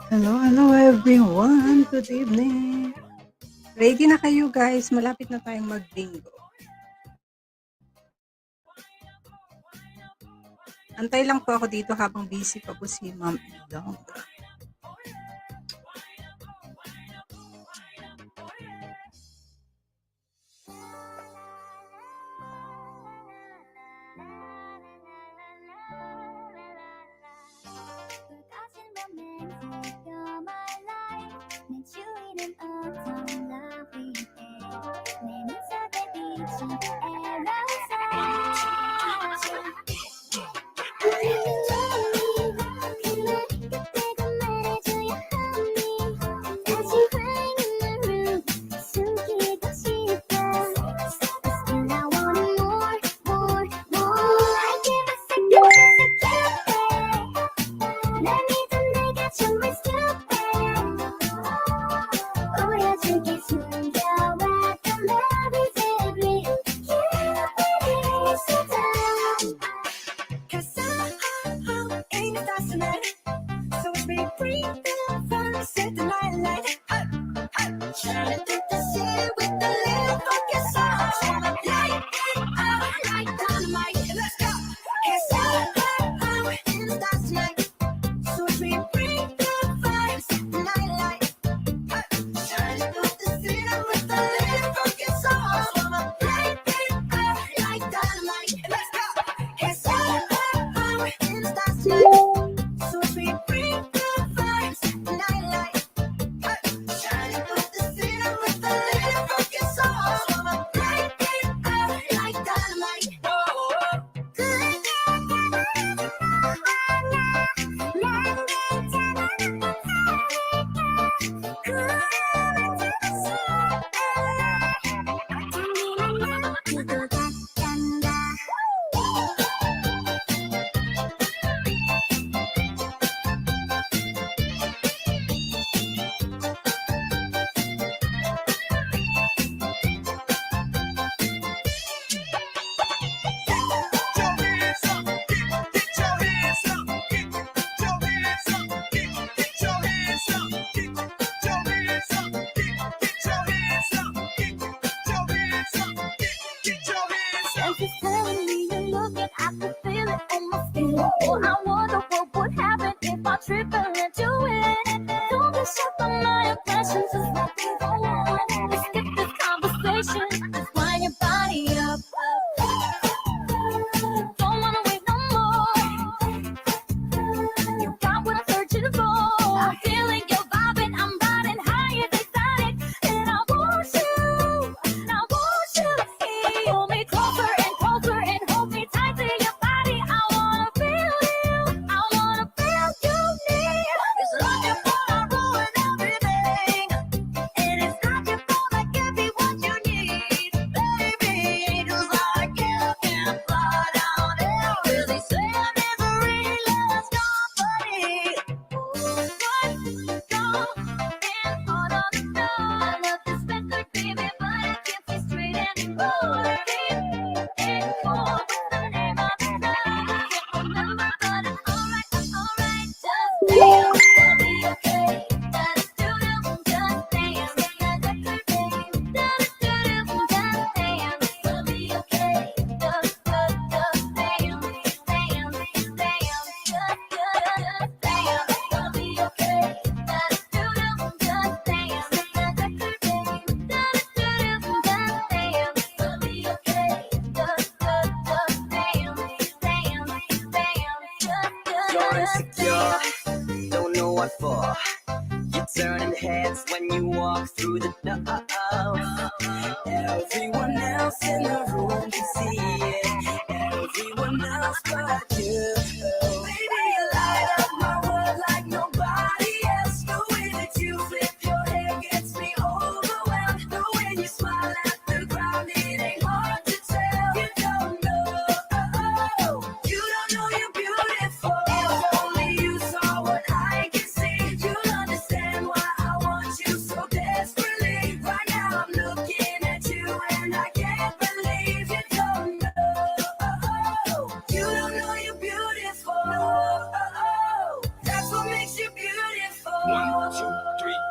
Hello everyone. Good evening. Ready na kayo guys? Malapit na tayong mag-bingo. Antay lang po ako dito habang busy pa po si Ma'am Ilongga.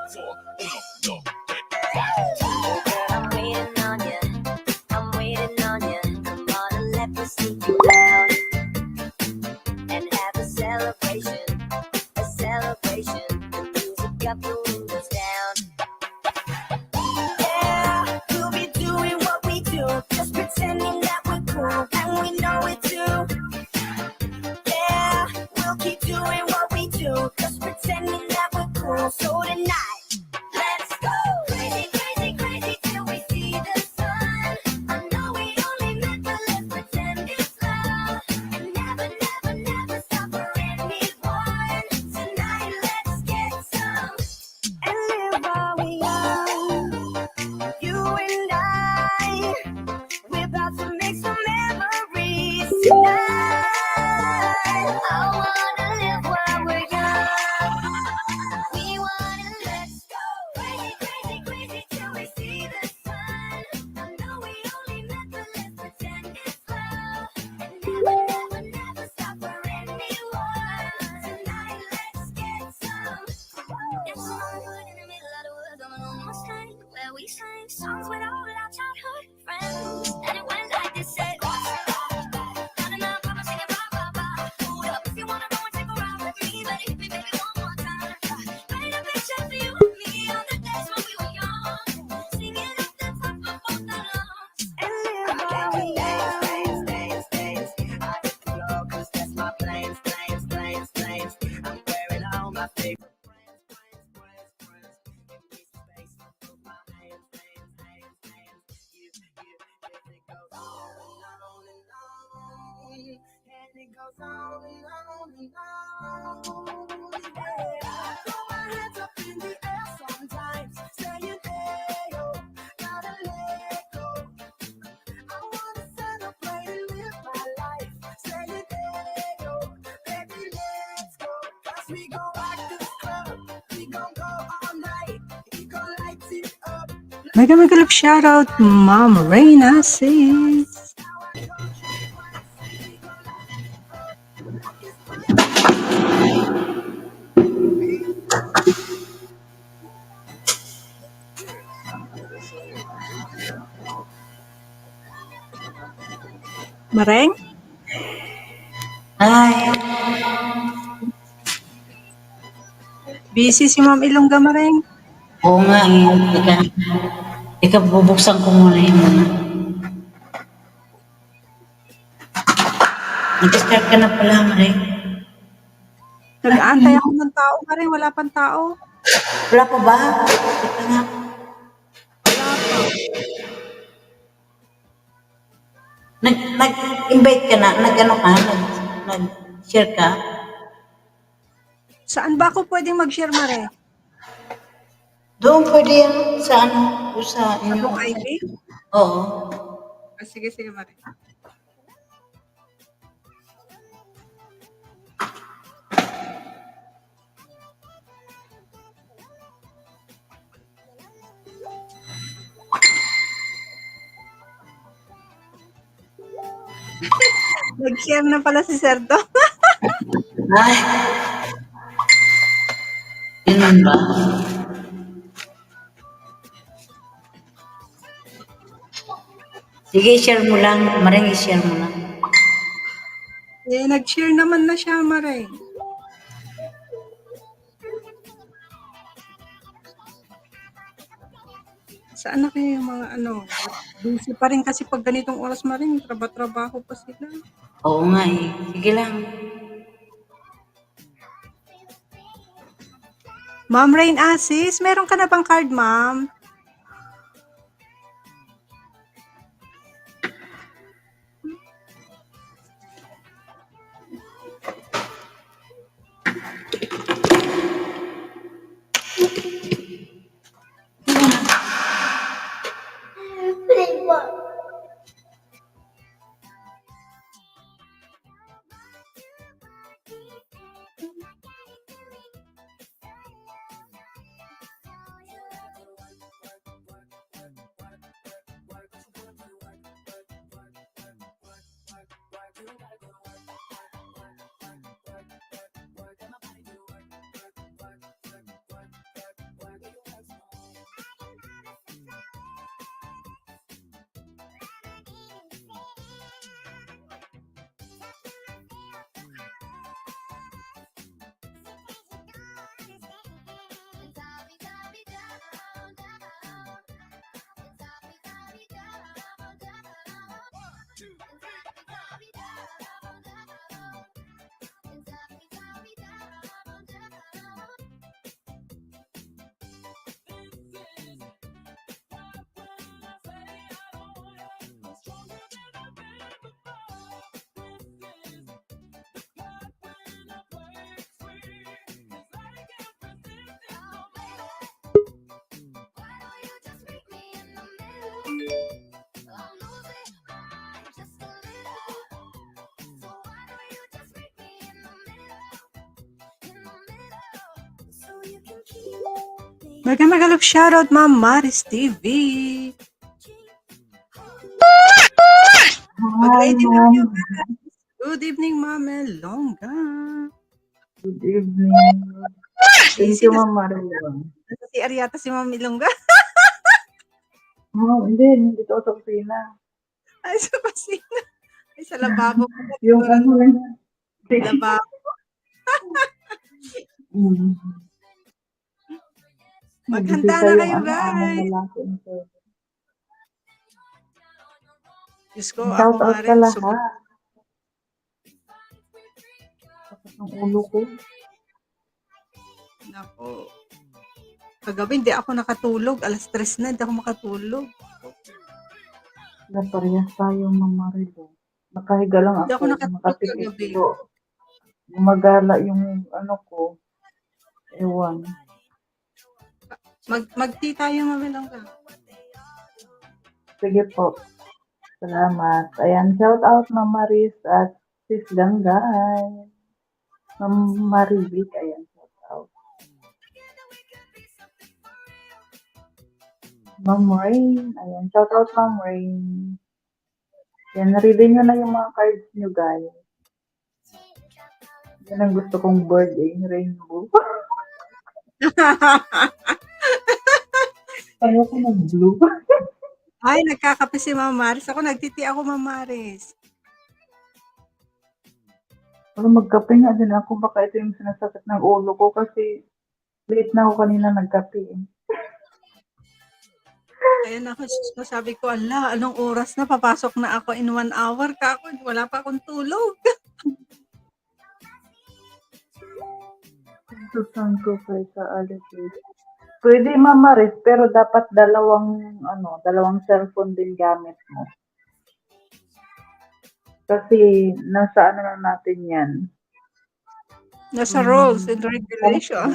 I'm waiting on you. I'm waiting on you. Come on and let me see you down and have a celebration. A celebration. The music up, the windows down. Yeah, we'll be doing what we do, just pretending that we're cool, and we know it too. Yeah, we'll keep doing what we do, just pretending that we're cool. So tonight, let's go crazy, crazy, crazy till we see the sun. I know we only met, but let's pretend it's love, and never, never, never stop for anyone. Tonight, let's get some and live while we young. You and I, we're about to make some memories tonight. I wanna live while we're young. We wanna let's go crazy, crazy, crazy till we see the sun. I know we only met, but let's pretend it's love, and never, never, never stop for anyone. Tonight, let's get some. There's some wood in the middle of the woods on an almost night where we sang songs with all our childhood friends. And it went like this, said, na-na-na, Papa singing blah, blah, blah. Hold up, if you wanna go and take a ride with me, better hit me, baby, one more time. Paint a picture for you and me on the days when we were young, singing at the top of both our lungs. And live while we young. I hit the floor 'cause that's my plans. I'm wearing all my favorite it goes on and on and on. Yeah. Throw my hands up in the air sometimes, saying, hey, yo, gotta let go. I wanna celebrate and live my life, saying, hey, yo, baby, let's go. 'Cause we gon' rock this club, we gon' go all night, we gon' light it up. Mega love shoutout, Mom Reyna sis. Mareng? Ay, Busy si Ma'am Ilongga, Mareng. oo nga eh. Ika bubuksan ko muna yun muna. Nag-start ka na pala, Maring. Nag-aantay ako ng tao, Mareng. Wala pang tao. Wala pa ba? Ika nga. Wala pa. Nag-invite ka na? Nag-ano ka? Nag-share ka? Saan ba ako pwedeng mag-share, Mareng? Doon pwede yan sa ano? O sa Sa inyo. DongIvy? Oo. Sige, Mareng. Nag-share na pala si Serdo. Ay. Yun ba? Sige, share mo lang. Maring i-share mo lang. Nag-share naman na siya, Mareng. Saan na kayo yung mga busy pa rin kasi pag ganitong oras, Mareng, trabaho pa sila. Oo nga eh. Sige lang. Ma'am Rain Asis, meron ka na bang card, ma'am? Magalog shoutout, Ma'am Maris TV. Hi, Mag-ready na ma'am. kayo, guys. Good evening, Ma'am Ilongga. Good evening. Thank Busy you, na Ma'am Marilyn. sa CR yata si Ma'am Ilongga. Oh, hindi to sa opisina. Ay, sa kusina. Ay, sa lababo ko. Yung Siguro, ano lang. lababo. Mm. Maghanda Nagbisita na yung kayo, among guys. lalaki nito. Diyos ko, ako Shout nga out sa rin. lahat. Sakit ng ulo ko. Nako. Kagabi, hindi ako nakatulog. Alas 3 na, hindi ako makatulog. Parehas tayo, Ma'am Marilyn. Nakahiga lang Hindi ako ako. nakatulog Nakatipid kagabi. ko. Gumagala yung ano ko. Ewan. Mag-tea tayo, Ma'am Ilongga. Sige po. Salamat. Ayan, shout out Ma'am Maris at Sis Ganggay. Ma'am Maribik, ayan, shout out. Ma'am Rain, ayan, shout out Ma'am Rain. Yan, na-reading nyo na yung mga cards nyo, guys. Yan ang gusto kong bird, rainbow. Ayoko ng blue. Ay, nagkakape si Ma'am Maris. Ako, nagtiti ako, Ma'am Maris. Pero magkape nga din ako, baka ito yung sinasakit ng ulo ko kasi late na ako kanina nagkape. Kaya na ako, sabi ko, ala, anong oras na? Papasok na ako in 1 hour. Kako, wala pa akong tulog. Susan ko kayo sa alikid. Pwede Ma'am Maris, pero dapat dalawang cellphone din gamit mo. Kasi nasa ano na natin yan. Nasa rules and regulation.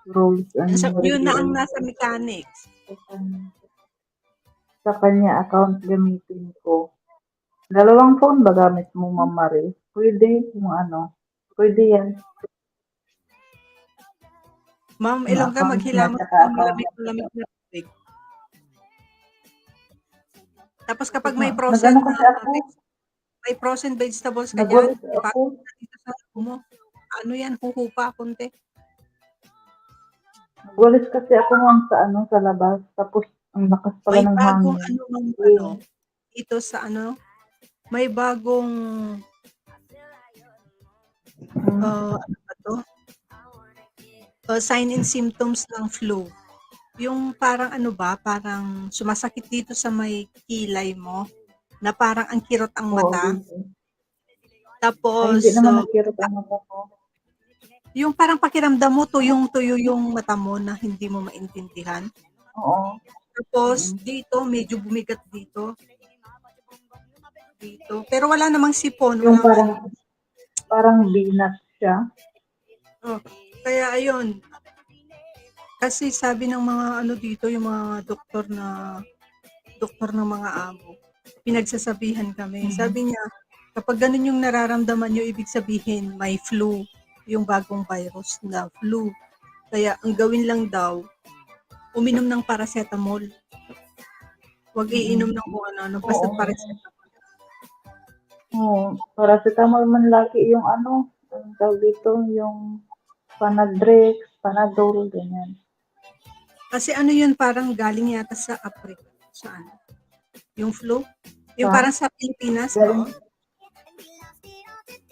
Rules and Yun na ang regulations. nasa mechanics. Sa kanya account gamitin ko. Dalawang phone ba gamit mo, Ma'am Maris? Pwede kung ano. Pwede yan. Ma'am Yung Ilongga, account niya, maghilamos tsaka ng account malamig na tubig. Tapos kapag Nag-ano kasi ako, may frozen vegetables ka nagwalis dyan, ako. dito sa mo. Ano yan, huhupa konti. Nagwalis kasi ako ma'am sa labas. Tapos, ang lakas pala May ng bagong hangin. dito sa may bagong, ano ba to? Sign and symptoms ng flu. Yung parang parang sumasakit dito sa may kilay mo, na parang ang kirot ang Oo, mata. dito. Ay, Tapos, hindi naman nagkirot ang mata ko. yung parang pakiramdam mo, tuyong-tuyo yung mata mo na hindi mo maintindihan. Oo. Tapos, dito, medyo bumigat dito. Dito. Pero wala namang sipon. Yung Walang parang binat siya. Oh, kaya ayun. Kasi sabi ng mga dito, yung mga doktor ng mga amo, pinagsasabihan kami. Sabi niya, kapag ganun yung nararamdaman nyo, ibig sabihin may flu, yung bagong virus na flu. Kaya ang gawin lang daw, uminom ng paracetamol. Huwag iinom ng kung ano, basta Oo. paracetamol. Oo. Paracetamol man lagi yung ang tawag dito, yung Panadrex, Panadol, ganyan. Kasi yun, parang galing yata sa Africa. Saan? Yung flu? Yung Sa? parang sa Pilipinas, Galing, oo.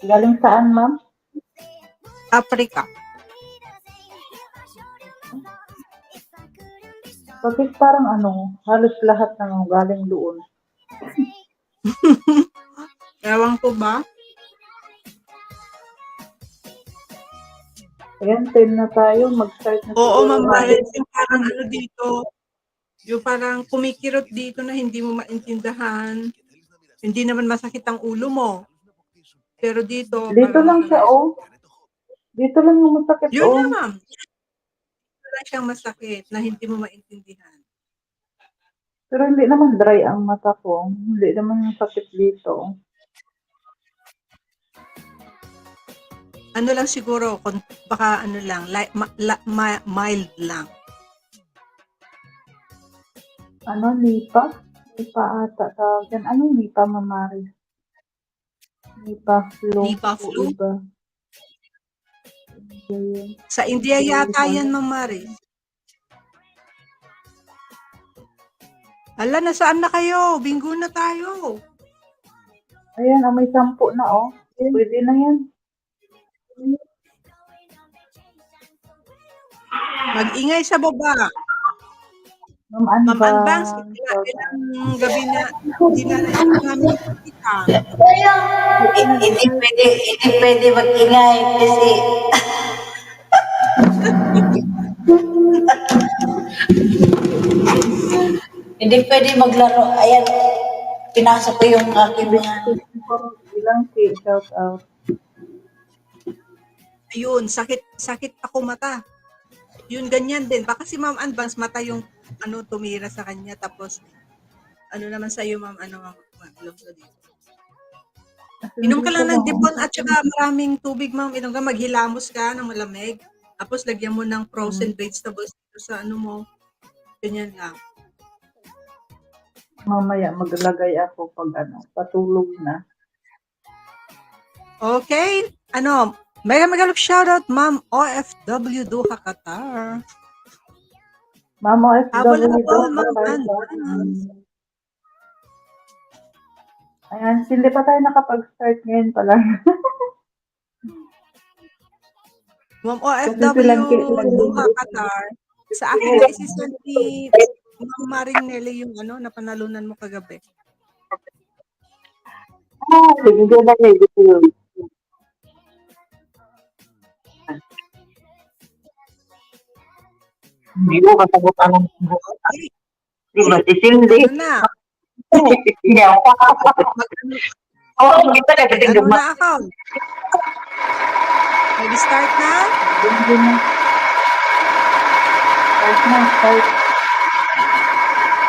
galing saan, ma'am? Africa. Bakit parang halos lahat ng galing doon. Ewan ko ba? Ayan, 10 na tayo. Mag-start na Oo, siguro Ma'am natin. Maris, yung parang dito, yung parang kumikirot dito na hindi mo maintindahan. Hindi naman masakit ang ulo mo. Pero dito, Dito parang lang siya, Dito lang yung masakit, yun lang, ma'am. Dito lang siyang masakit na hindi mo maintindihan. Pero hindi naman dry ang mata ko. Hindi naman yung sakit dito. Ano lang siguro, baka ano lang, mild lang. Ano, Lipa? Lipa ata tawag yan. Anong Lipa, Ma'am Maris? Lipa flu Lipa o flu. iba? Iba yun. Sa India yata yan, Ma'am Maris. Ala, nasaan na kayo? Bingo na tayo. Ayan, may 10 na, oh. Pwede na yan. Mag-ingay sa baba. Ma'am Ma'am Anbangs, Anbang. ilang gabi na, hindi na namin nakikita. Hindi pwede mag-ingay kasi hindi pwede maglaro. Ayan, pinasok ko yung aking mga... Ilang shout out. Ayun, sakit ako mata. Yun, ganyan din. Baka si Ma'am Anbangs, mata yung tumira sa kanya. Tapos, naman sa'yo, Ma'am, Ma'am, ilongga dito. Inom ka lang ng dipon at saka maraming tubig, Ma'am ilongga. Maghilamos ka ng malamig. Tapos, lagyan mo ng frozen vegetables dito sa mo. Ganyan lang. Mamaya maglagay ako pag patulog na. Okay. Mega shoutout, Ma'am OFW Doha, Qatar. Ma'am OFW Habol, Ma'am Qatar. Anbangs. Ayan, hindi pa tayo nakapag-start ngayon pala. Ma'am Kasi OFW Doha, Qatar. Sa akin na isisend ni Ma'am Maring Nelly yung napanalunan mo kagabi. Hindi na dito yun. Hindi mo kasagutan ng Okay. Di ba? Hindi. Ano na? Hindi ako. Oo, kita ka kasi Ano na ako? Mag-start na? Hindi na. Start.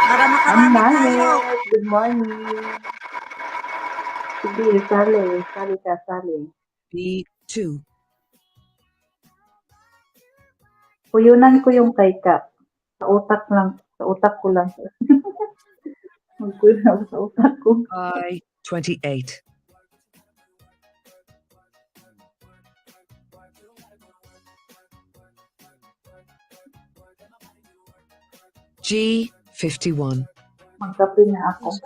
Para Ma'am makarami tayo. Manet, good morning. Sige, sali. B2. Kuyunan ko yung kay Ka. Sa utak ko lang. Magkuyan ako sa utak ko. I28. G51. Magkape na ako.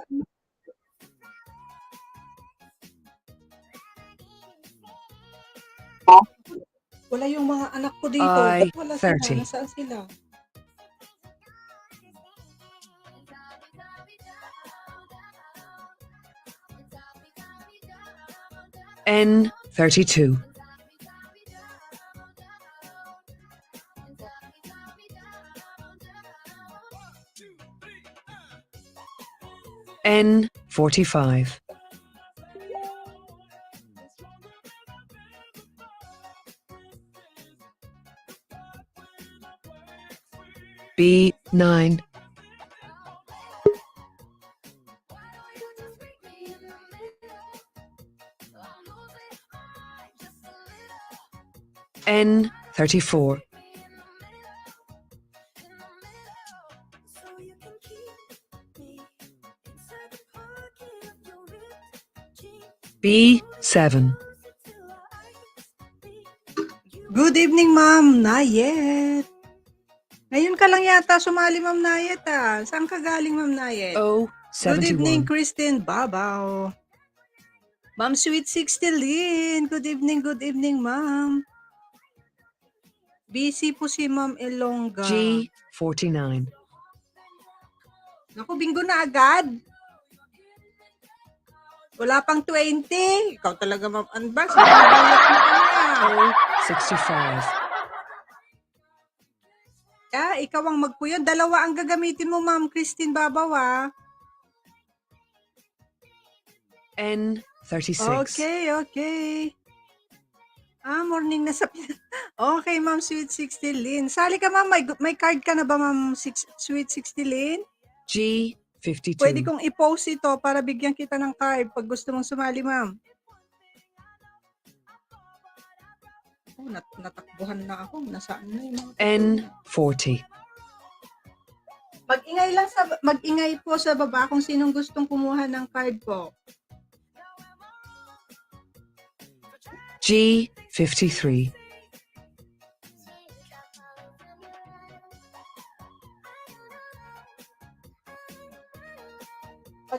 Wala yung mga anak ko dito. I Ba't wala 30. sila? Nasaan sila? N32. N45. B9. N34. B7. Good evening, Ma'am Nayet. Ngayon ka lang yata sumali, Ma'am Nayet, ah. Saan ka galing, Ma'am Nayet? Good evening, 071. Christine Babaw. Ma'am Sweet 60 Lynn. Good evening, Ma'am. Busy po si Ma'am Ilongga. G49. Naku, bingo na agad. Wala pang 20. Ikaw talaga, Ma'am Anbangs. Magbabalak mo ka na. 65. Ikaw ang magpuyon. Dalawa ang gagamitin mo, Ma'am Christine Babaw, ah. N36. Okay. Morning na sa... Okay, Ma'am Sweet 60 Lynn. Sali ka, Ma'am. May card ka na ba, Ma'am Sweet 60 Lynn? G52. Pwede kong i-post ito para bigyan kita ng card pag gusto mong sumali, Ma'am. natakbuhan na ako. Nasaan na yung mga N40. Mag-ingay po sa baba kung sinong gustong kumuha ng card po. G53.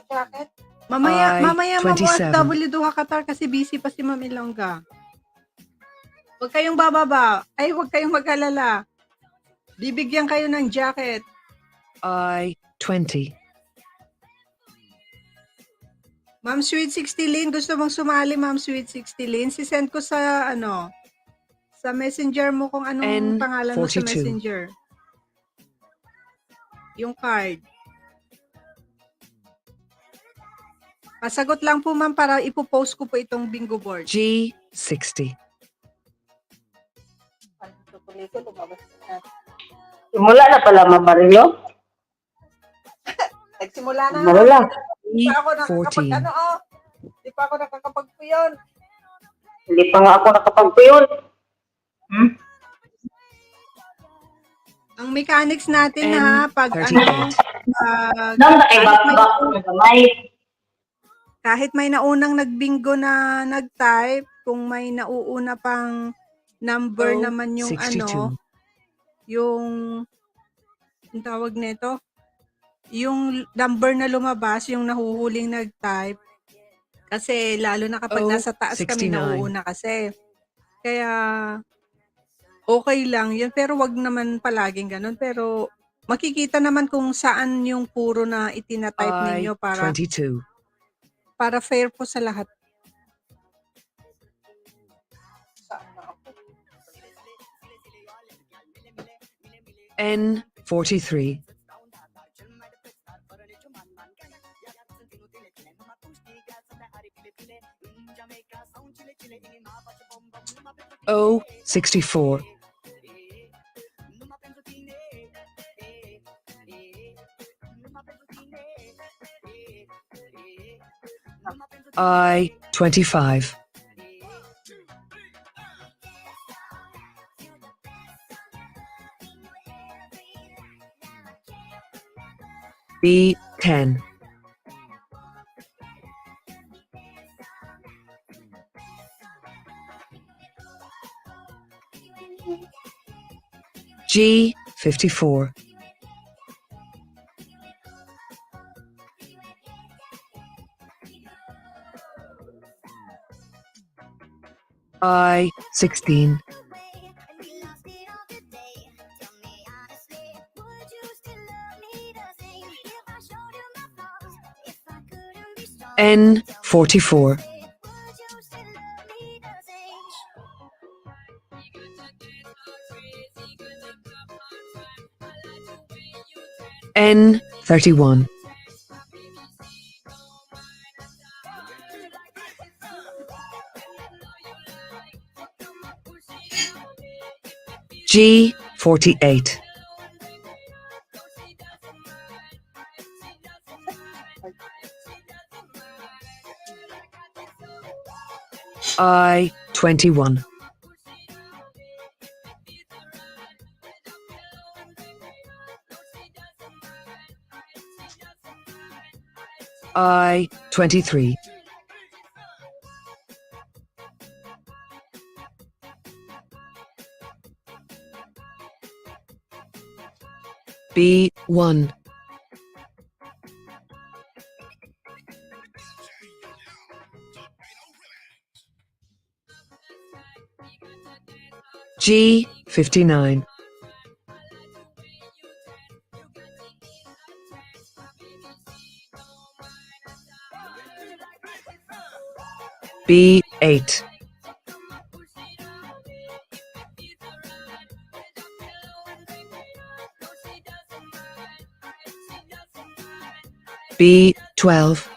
Jacket. Mamaya Ma'am 27. OFW duha Qatar kasi busy pa si Ma'am Ilongga. Huwag kayong bababa. Ay, huwag kayong mag-alala. Bibigyan kayo ng jacket. I20. Ma'am Sweet 60 Lin, gusto mong sumali Ma'am Sweet 60 Lin? Si-send ko sa sa messenger mo kung anong pangalan mo sa N42. messenger. Yung card. Pasagot lang po ma'am para ipopost ko po itong bingo board. G60. Simula na pala, Ma'am Mario. Nagsimula na. Malala. Di pa ako nakakapag E14. Di pa ako nakakapagpuyon. Hindi pa nga ako nakapagpuyon. Ang mechanics natin ha, pag N38. Nang nakibak-bak ng gamay. kahit may naunang nagbingo na nag-type, kung may nauuna pang number naman yung 62. yung tawag nito, yung number na lumabas, yung nahuhuling nag-type, kasi lalo na kapag nasa taas kami 69. nauuna kasi. Kaya, okay lang yun, pero wag naman palaging ganun. Pero, makikita naman kung saan yung puro na itinatype ninyo I22. para fair po sa lahat. N43. O64. I25. B10. G54. I16. N44. N31. G48. I21. I23. B1. G59. B8. B12.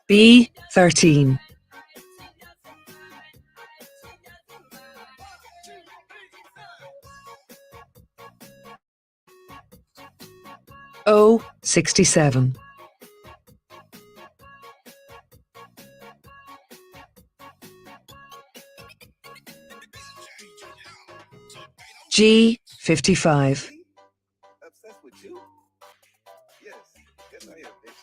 B13. 67. G 55. Obsessed with you? Yes, yes I am, bitch.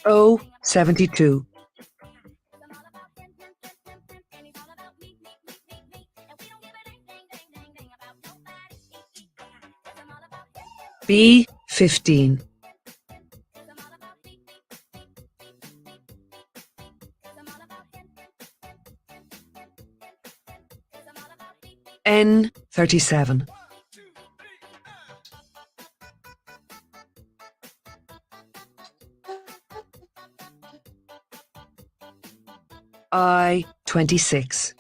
O 72. B 15. N 37. I 26.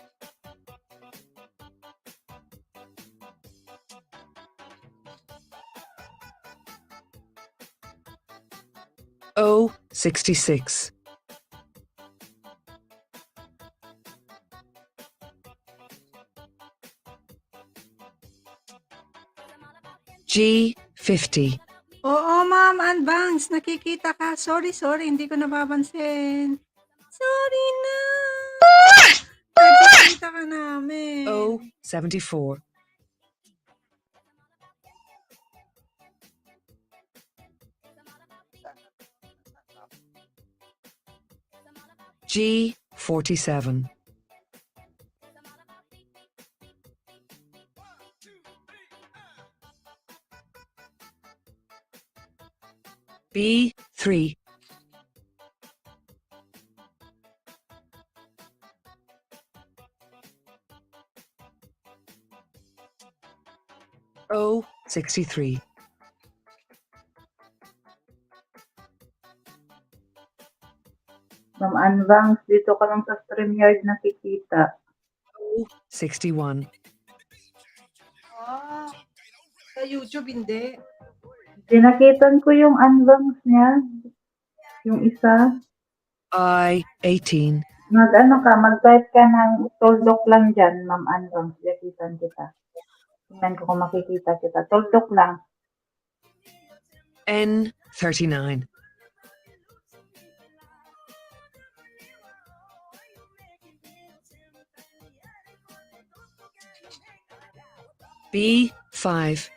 O 66. G 50. Oo, ma'am, advance. Nakikita ka. Sorry, hindi ko napapansin. Sorry na. Nakikita ka namin. O 74. G 47. B 3. O 63. Ma'am Anvang, dito ka lang sa StreamYard nakikita. O 61. Ah, sa YouTube hindi. Dinakitan ko yung Anvangs niya. Yung isa. I 18. Mag-ano ka, mag-type ka ng toldok lang dyan, Ma'am Anvangs. Dinakitan kita. Tingnan ko kung makikita kita. Toldok lang. N 39. B 5.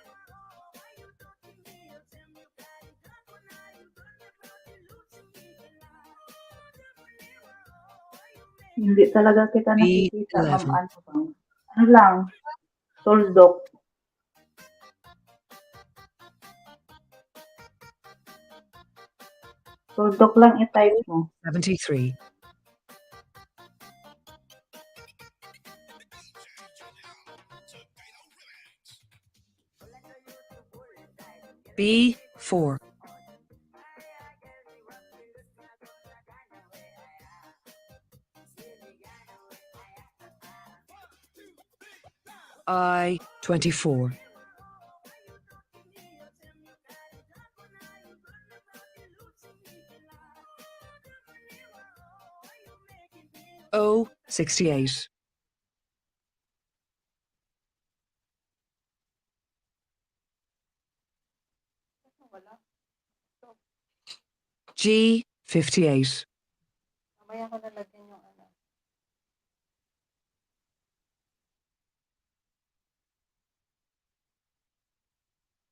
Hindi talaga kita B nakikita, Ma'am 11. Anvangs. Ano lang, toldok. Toldok lang i-type mo. 73. B 4. I 24. O 68. G 58. Mamaya ko nalagyan yung ano.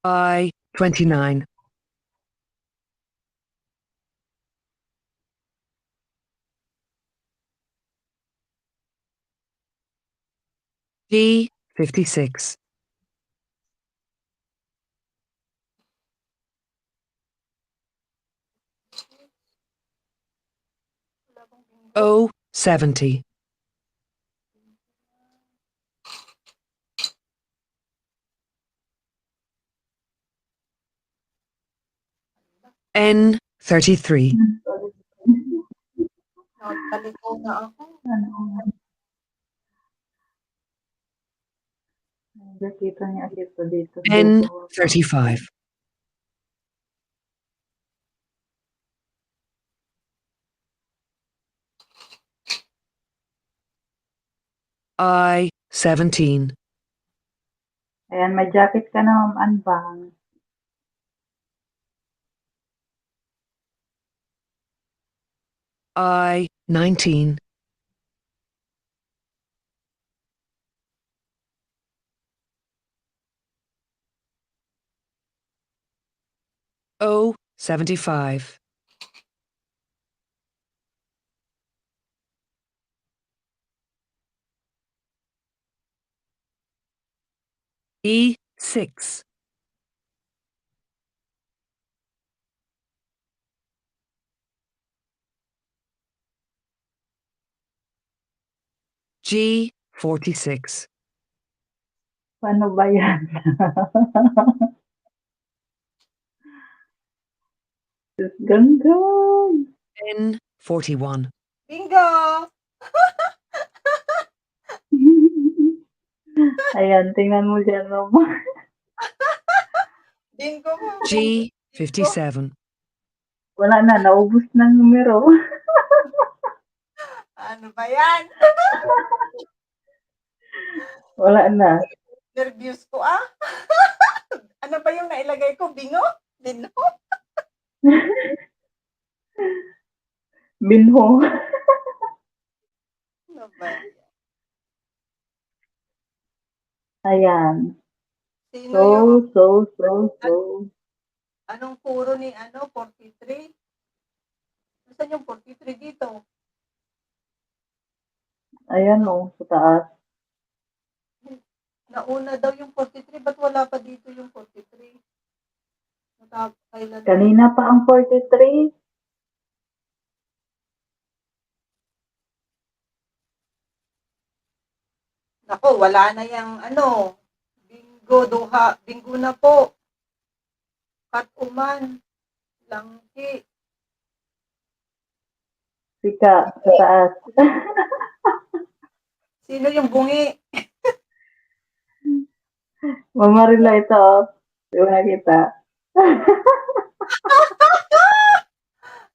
I 29. G 56. O 70. N 33. Nagkalito na ako. Ano? Nakikita niya ito dito. N 35. I 17. Ayan, may jacket ka na, Ma'am Anbang. I 19. O 75. E 6. G 46. Paano ba yan? Diyos, ganda. N 41. Bingo! Ayan, tingnan mo dyan, Mama. Bingo mo. G Bingo. 57. Wala na, naubos ng numero. Ano ba yan? Wala na. Nervyos ko ah. Ano ba yung nailagay ko? Bingo? Bingo? Binho. Ano ba yan? Ayan. Sino yung, So. anong puro ni 43? Saan yung 43 dito? Ayan o, sa taas. Nauna daw yung 43, ba't wala pa dito yung 43? Kailan? Kanina pa ang 43. Nako, wala na yung bingo, bingo na po. Katuman, langki. Sika, sa taas. Sino yung bungi? Mamarila ito o. Di ba nakita?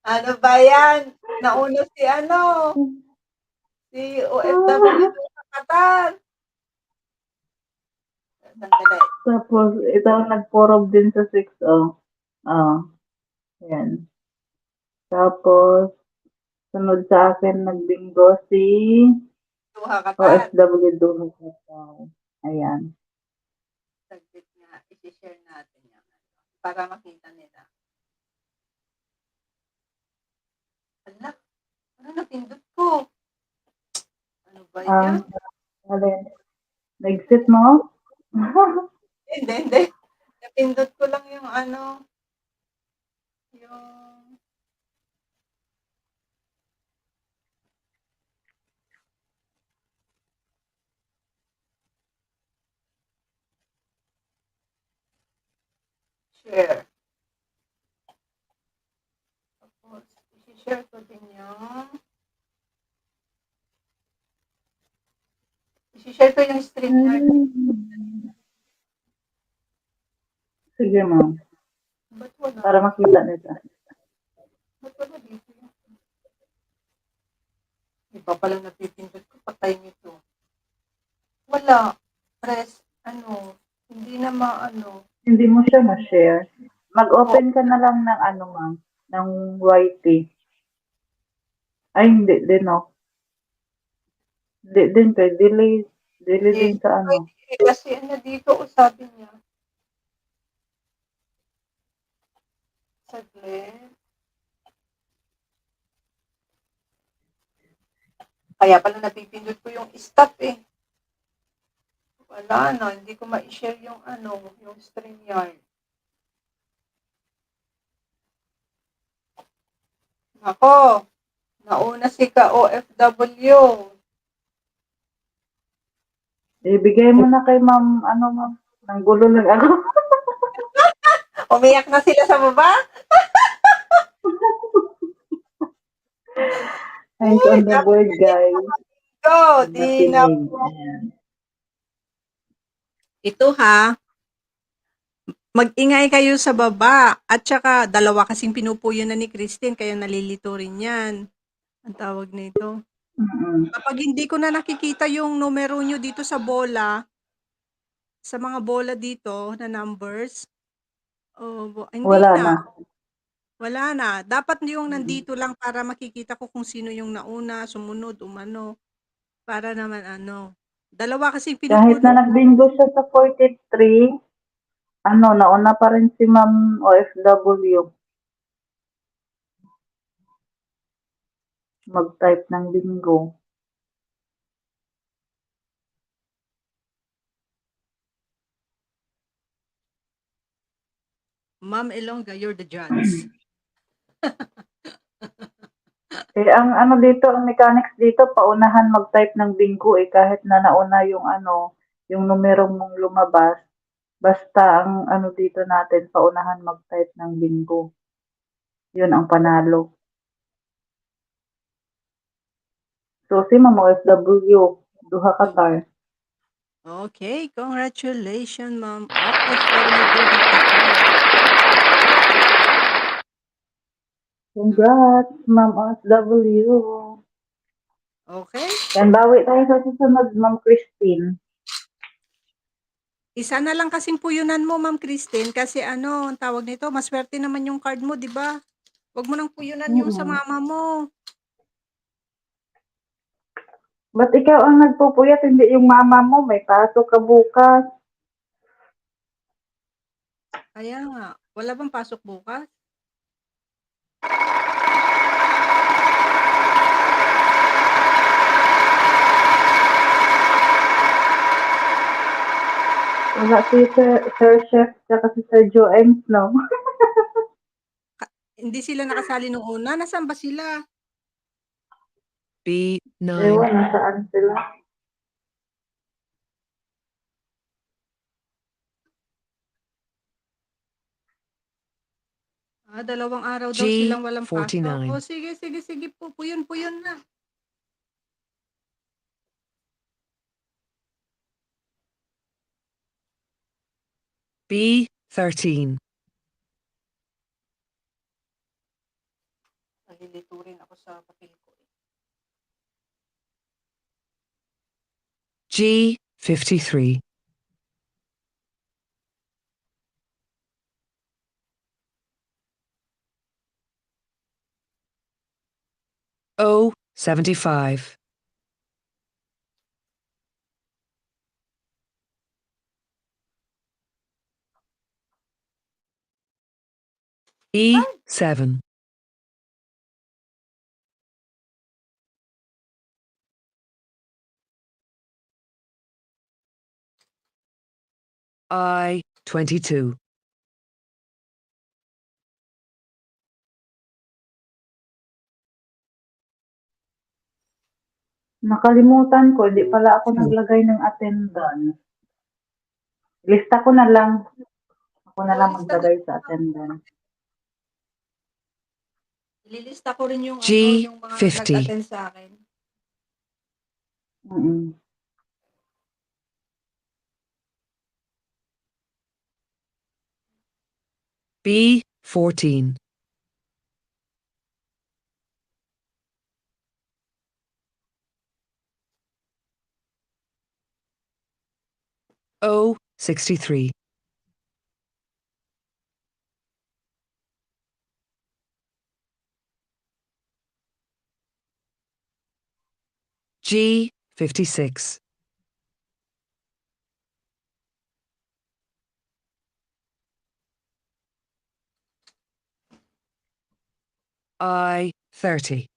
Ano ba yan? Nauna si OFW sa Qatar. Sandali. Tapos, ito nagporob din sa 6 o. Ayan. Tapos, sunod sa akin nagbingo si Duha Qatar. OFW Duha Qatar. Ayan. Saglit nga, i-share natin yan. Para makita nila. Ala, ano napindot ko? Ano ba yan? Alin? Nag-sit mo? Hindi. Napindot ko lang yung yung share. Tapos, i-share ko din i-share ko yung stream yard. Sige, ma'am. Ba't wala? Para makita nito. Ba't wala dito yun? Iba pala napipindot ko, patay nito. Wala. Press, hindi na Hindi mo siya ma-share. Mag-open ka na lang ng ma'am, ng YT. Ay, hindi din, no? Hindi din, delay din sa Kasi dito, sabi niya. Saglit. Kaya pala napipindot ko yung stop eh. Wala na, hindi ko ma-share yung yung stream yard. Ako, nauna si ka-OFW. Ibigay mo na kay ma'am, ma'am. Nanggulo lang ako. Umiyak na sila sa baba. I'm on the board, guys. Go, di na Nakinig. po. Ayan. Ito ha, mag-ingay kayo sa baba. At saka, dalawa kasing pinupuyo na ni Christine, kaya nalilito rin yan. Ang tawag nito. Mm-mm. Kapag hindi ko na nakikita yung numero nyo dito sa bola, sa mga bola dito na numbers. Hindi Wala na. na. Wala na. Dapat yung Mm. nandito lang para makikita ko kung sino yung nauna, sumunod, umano. Para naman ano. Dalawa kasi Kahit pinupuno na ko. nagbingo siya sa 43, nauna pa rin si Ma'am OFW mag-type ng bingo. Ma'am Ilongga, you're the judge. Ang dito, ang mechanics dito, paunahan mag-type ng bingo kahit na nauna yung yung numerong mong lumabas. Basta ang dito natin, paunahan mag-type ng bingo. Yun ang panalo. So, si Ma'am OFW, duha ka tar. Okay, congratulations, Ma'am OFW. Duha ka tayo. Congrats, Ma'am OFW. Okay? Yan, bawi tayo sa susunod, Ma'am Christine. Isa na lang kasing puyunan mo, Ma'am Christine, kasi ano, ang tawag nito, maswerte naman yung card mo, di ba? Huwag mo nang puyunan yung sa mama mo. Ba't ikaw ang nagpupuyat, hindi yung mama mo? May pasok ka bukas. Kaya nga, wala bang pasok bukas? Wala si Sir Chef, tsaka si Sir Joems, no? Hindi sila nakasali nung una. Nasaan ba sila? B9. Ewan, nasaan sila? Dalawang araw daw silang walang pasok. G49. Sige po. Puyon na. B13. Nalilito rin ako sa papel ko. G53. O75. E7. I22. Nakalimutan ko, hindi pala ako Two. naglagay ng attendance. Lista ko na lang. Ako na lang Lista maglagay sa attendance. Ililista ko rin yung yung mga G50. nag-attend sa akin. Mm-mm. B14. O63. G56. I30.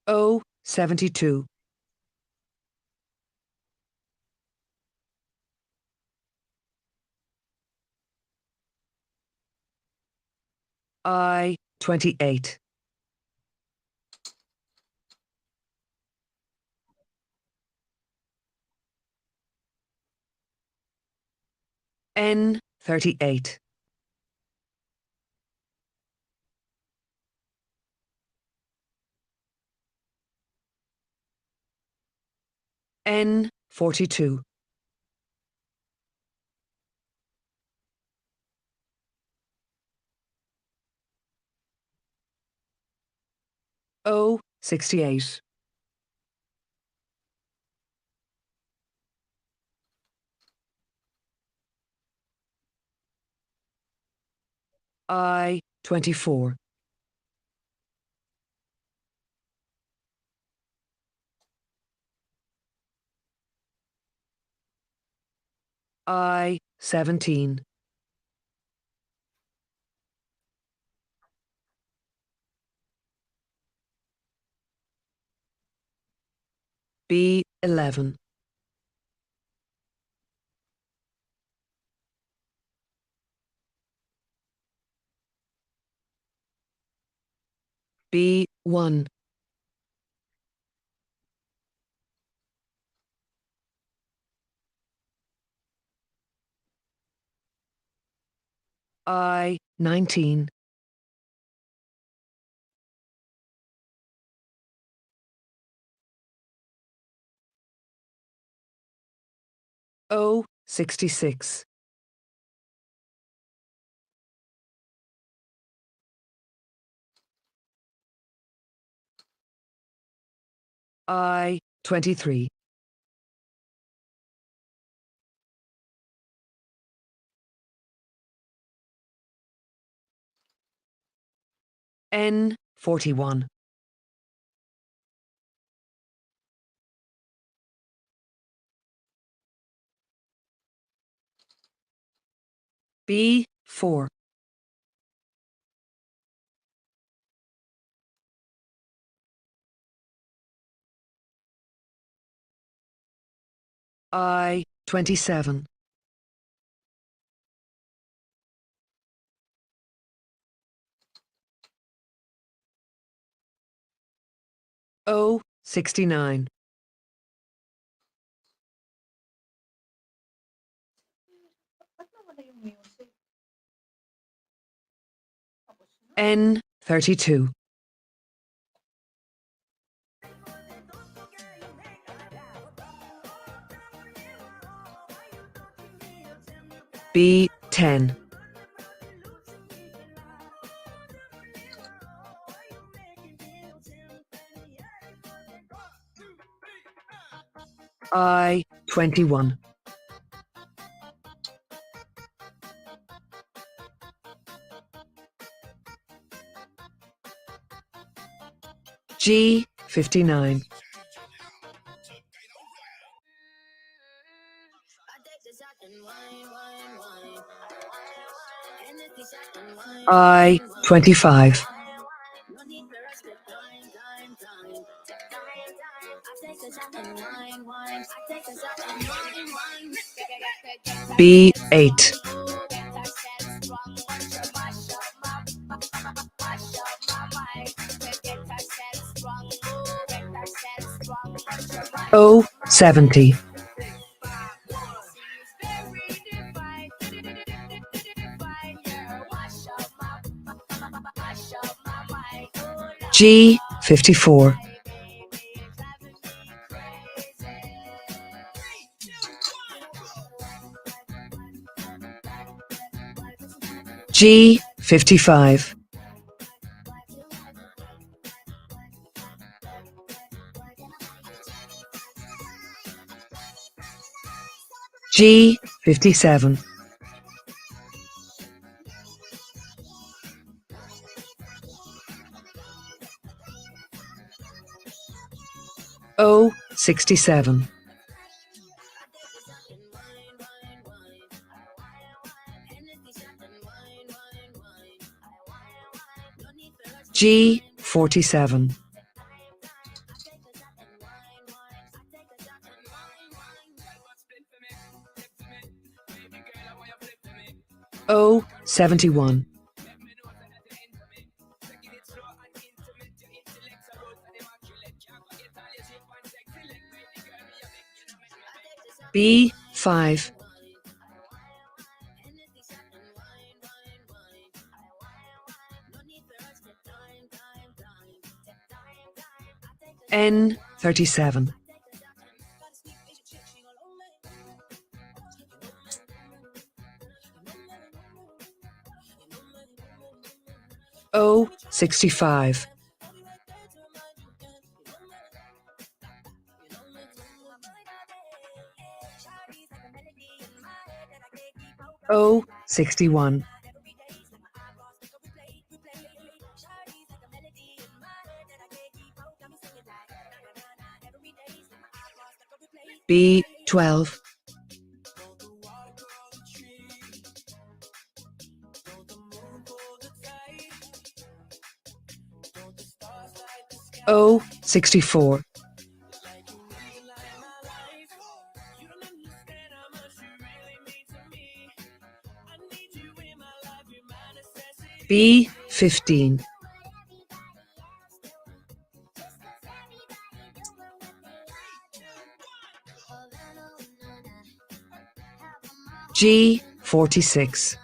O72. I28. N38. N42. O 68. I 24. I 17. B 11. B 1. I 19. O 66. I 23. N 41. B 4. I 27. O 69. Ba't nawala yung music? Tapos na. N 32. B 10. I 21. G 59. I 25. B 8. O 70. G 54. G 55. G 57. O 67. G 47. O 71. B 5. N 37. O 65. O 61. B 12. O 64. B 15. G 46.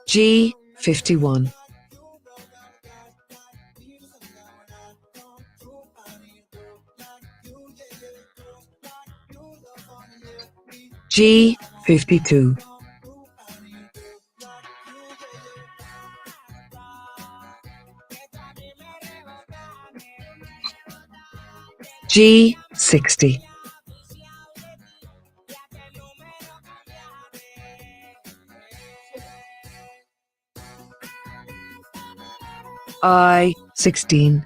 G 51. G 52. G 60. I 16.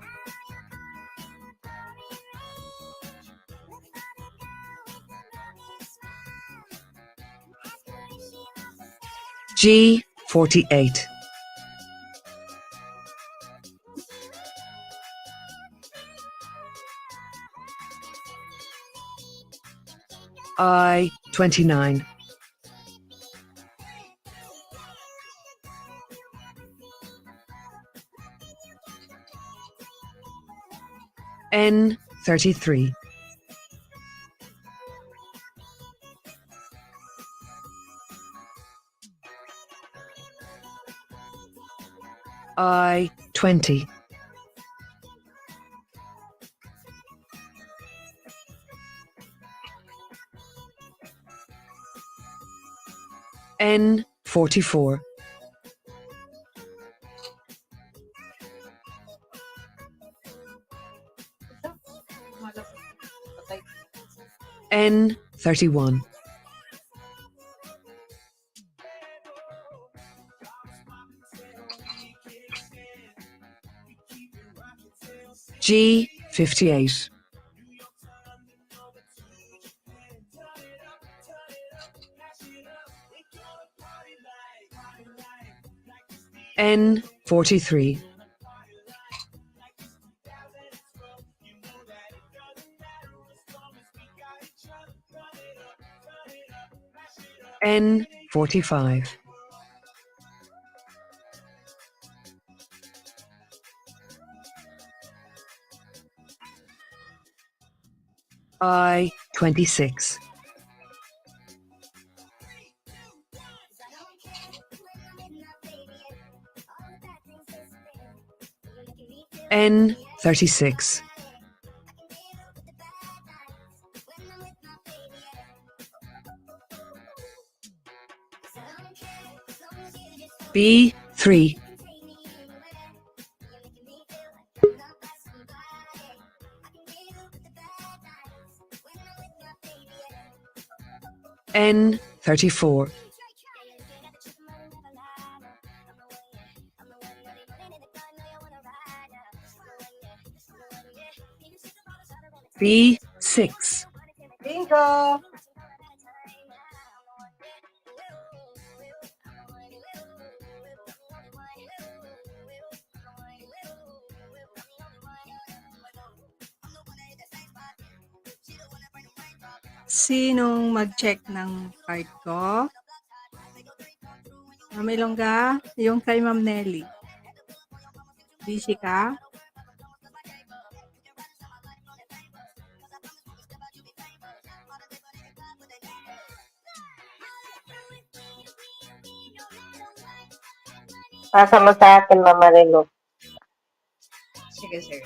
G 48. I 29. N 33. I 20. N 44. N 31. G 58. N 43. N 45. I 26. N 36. B 3. N 34. B 6. Bingo! Sinong mag-check ng card ko? Ma'am Ilongga, yung kay Ma'am Nelly. Busy ka? Pasa mo sa akin, Mama Relo. Sige, sige.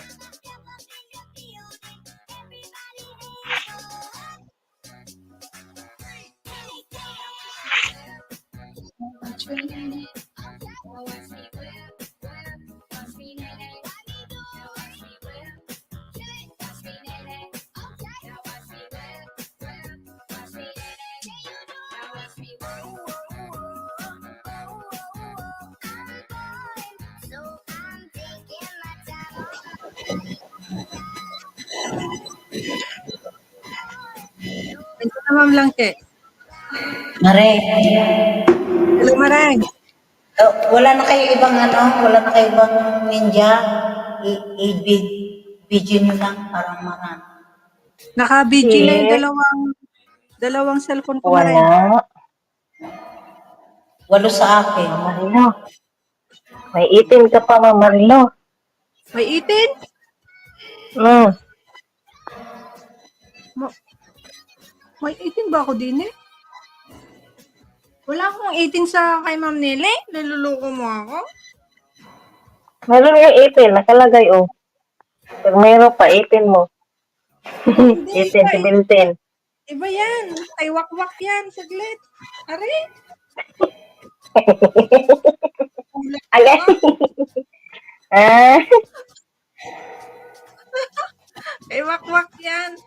Ma'am Langke. Mare, Hello, Mareng. wala na kayo ibang wala na kayo ibang ninja. I-video nyo lang para marami. Naka-BG na yung Yes. dalawang cellphone ko, Mareng. Wala. 8 sa akin. Mamarilo. May 18 ka pa, Mamarilo. May 18? Hmm. May 18 ba ako din eh? Wala akong 18 sa kay Ma'am Nele. Niluloko mo ako? Meron yung 18. Nakalagay, oh. Pag mayroon pa, 18 mo. Hindi, 18, 17. iba yan. Ay, wakwak yan. Saglit. Are? Kulang Agay. ka. Ah. Ay, wakwak yan.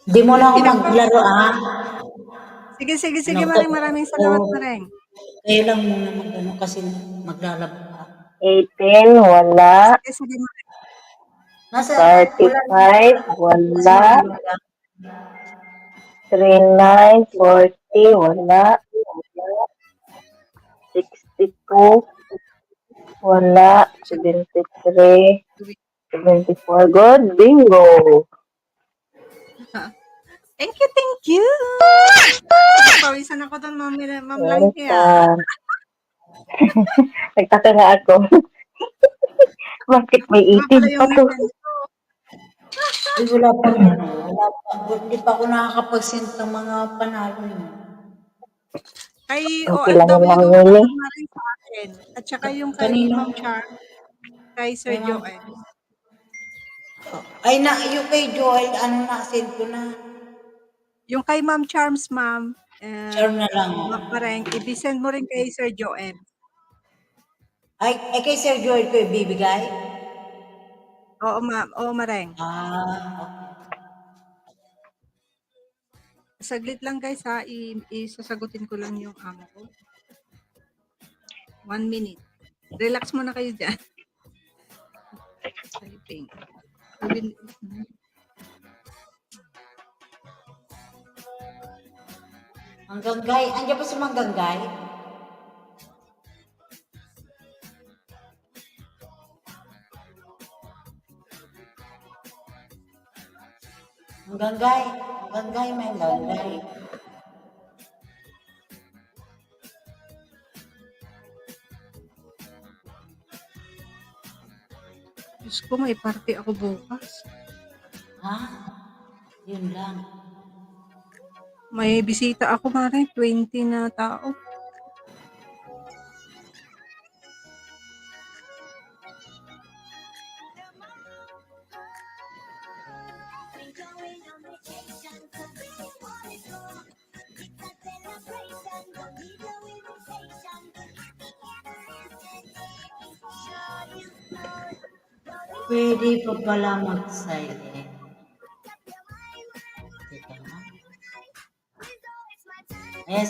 Di mo na ako maglaro, ah. Sige, maraming salamat, Mareng. Kayo lang muna kasi maglalaba ka. 18, wala. Sige, Mareng. Nasa, 35, wala. wala. 39, 40, wala. 62, wala. 73, 74. Good. Bingo. Thank you. Pawisan ako doon, Ma'am Langke, Welcome. Nagtaka nga ako. Bakit may 18 pa to? Ay, wala pa. Hindi pa ako nakakapag-send ng mga panalo niyo. Kay Okay lang OFW yung daw manghuli. na rin sa akin. At saka yung kay Kanino? Ma'am Char, kay Sir Kay Ma'am- Joel. Ay, yung kay Joel, na-send ko na. Yung kay Ma'am Charms, Ma'am, Charm na lang. Ma'am Mareng, i-send mo rin kay Sir Joel. Ay, kay Sir Joel ko ibibigay? Oo, Ma'am. Oo, Mareng. Okay. Saglit lang guys ha, isasagutin ko lang yung amo ko. 1 minute. Relax muna kayo dyan. Typing. Manggagay. Andiyan pa si Manggagay? Manggagay. May Manggagay. Diyos ko, may party ako bukas. Ha? Yun lang. May bisita ako, Mareng. 20 na tao. Pwede pa pala mag-silent. Teka nga. Ayan,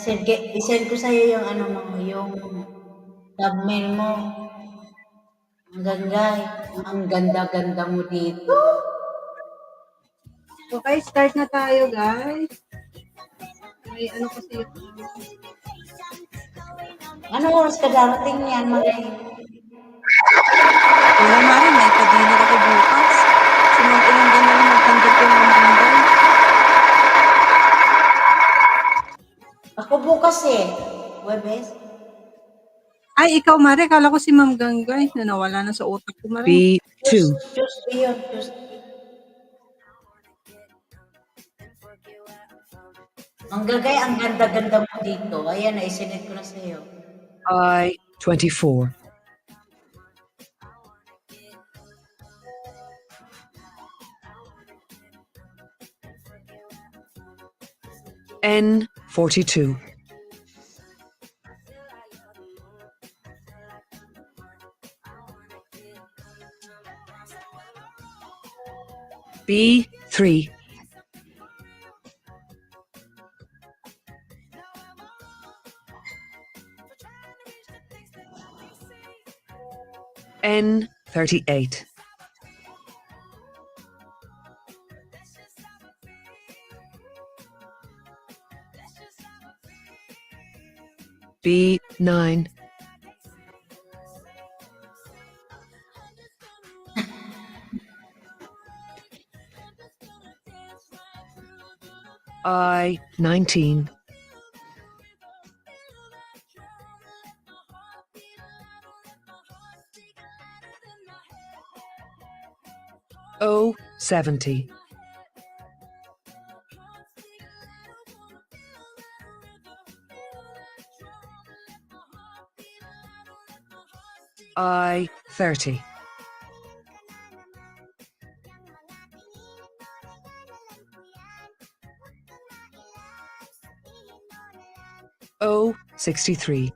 isend ko sa'yo yung yung thumbnail mo. Ang ganda mo dito. Okay, start na tayo, guys. May ano kasi yung... Ano oras ka darating yan, Maray? Wala, Mareng. May pa-dinner ako bukas. Si Ma'am Ilongga na lang mag-handle ko ng Monday. Ako bukas eh. Webes? Ay, ikaw, Mare. Kala ko si Ma'am Ganggay na nawala na sa utak ko, Mare. B2. Tuesday yun, Tuesday. Ang gagay, ang ganda-ganda mo dito. Ayan, naisinit ko na sa'yo. I24. N42. B3. N38. B9. I19. O70. I30. O63.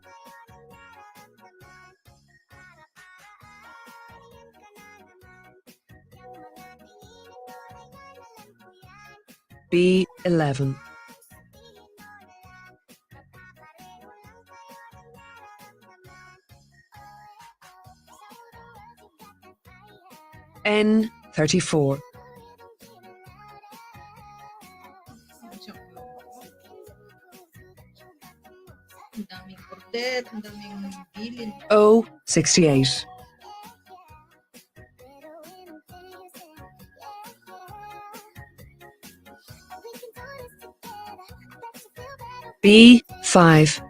B11. N34. Ang daming kordet, ang daming bilin. O68. B5.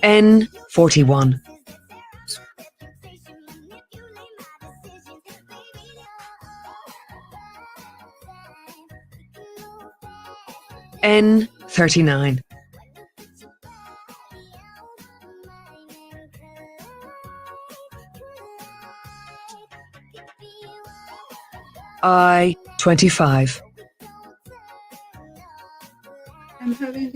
N41. N39. I25. I'm having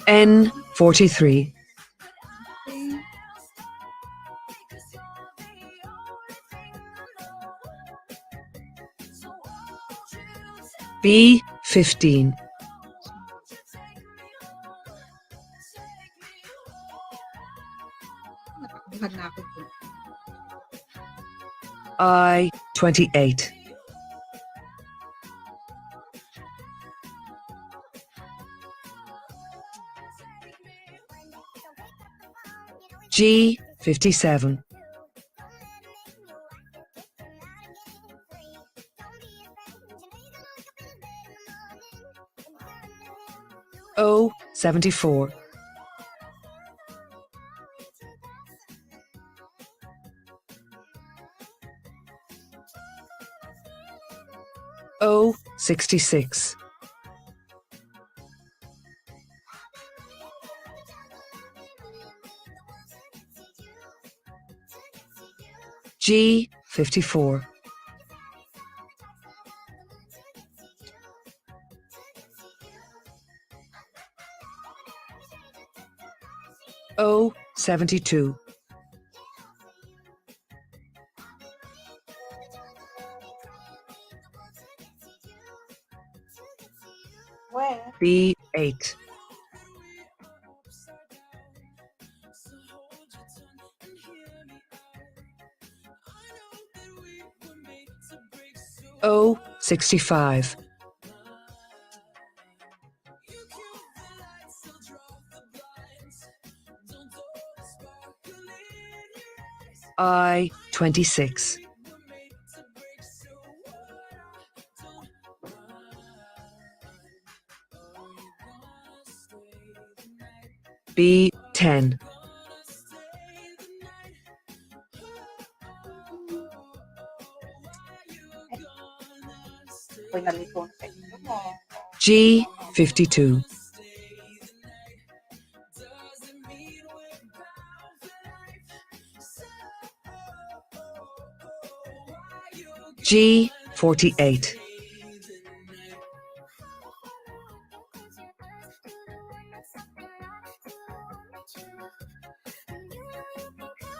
N43. B15. Natakbuhan na ako dun. I28. G57. O74. O66. G54. O72. Where? B8. O65. I26. B10. Ako'y nalito na sa inyo mo. G52. G48.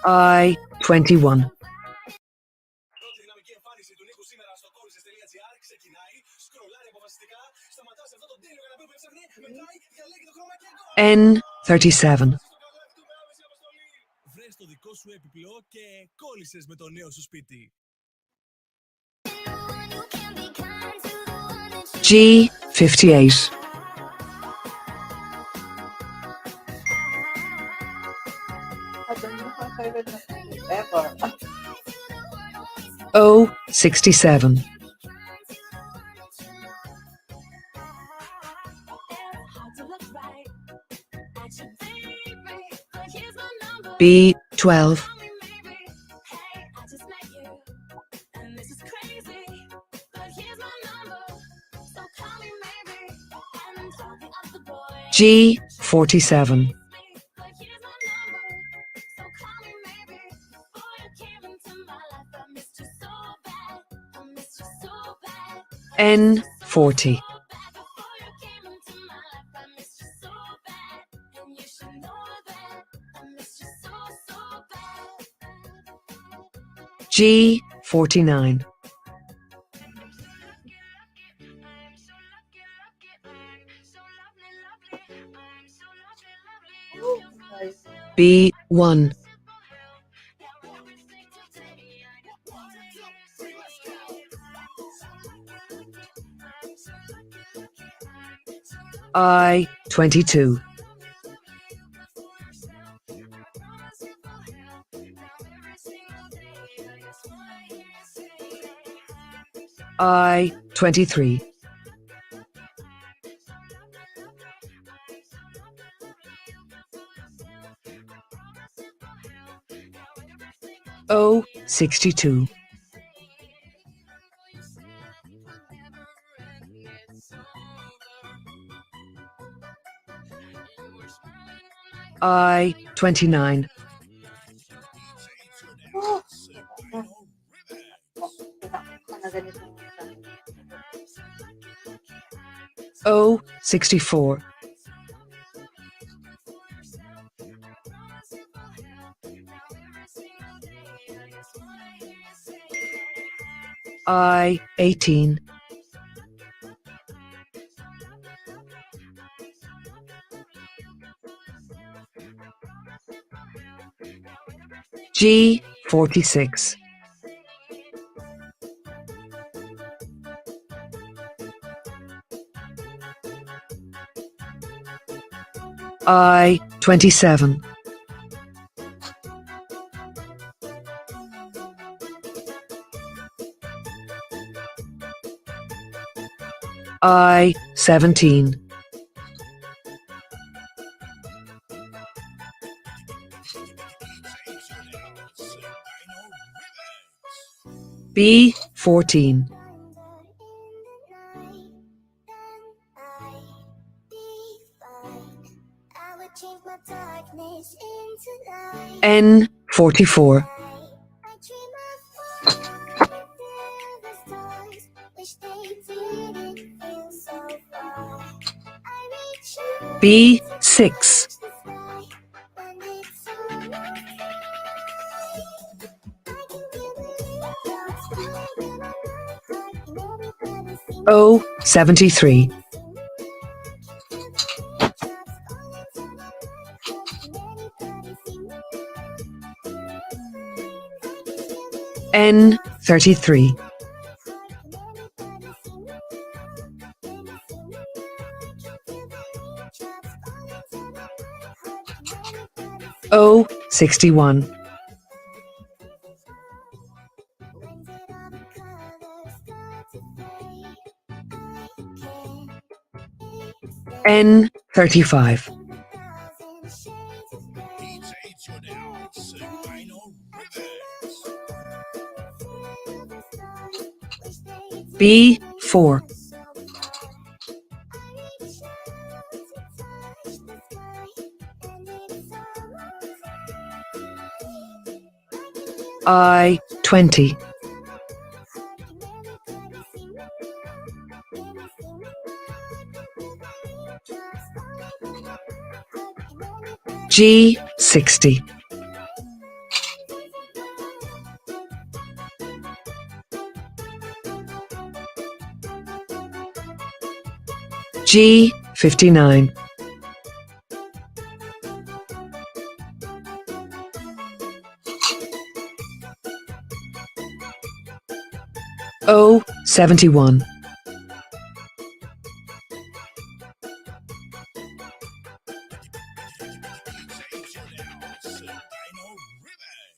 I21. N37. δικό σου έπιπλο και κόλλησες με το νέο σου σπίτι. G58. Ever. O67. B12. G47. N40. G49. B1. I22. I23. O62. I29. O64. I18. G46. I27. I17. B14. N44. B6. O73. N33. O61. N35. B4. I20. G60. G59. O 71.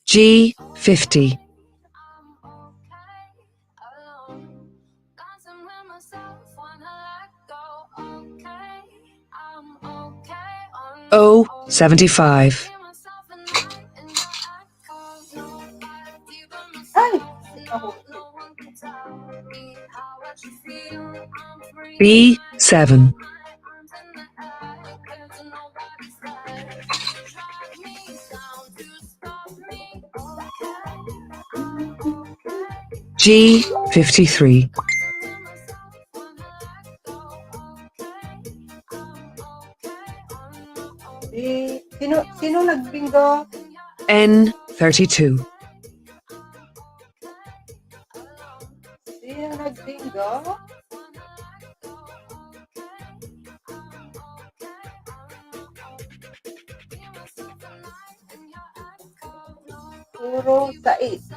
G 50. O 75. Ay! Ako. B 7. G 53. Sino nagbingo? N 32. Sino nagbingo? Puro 6.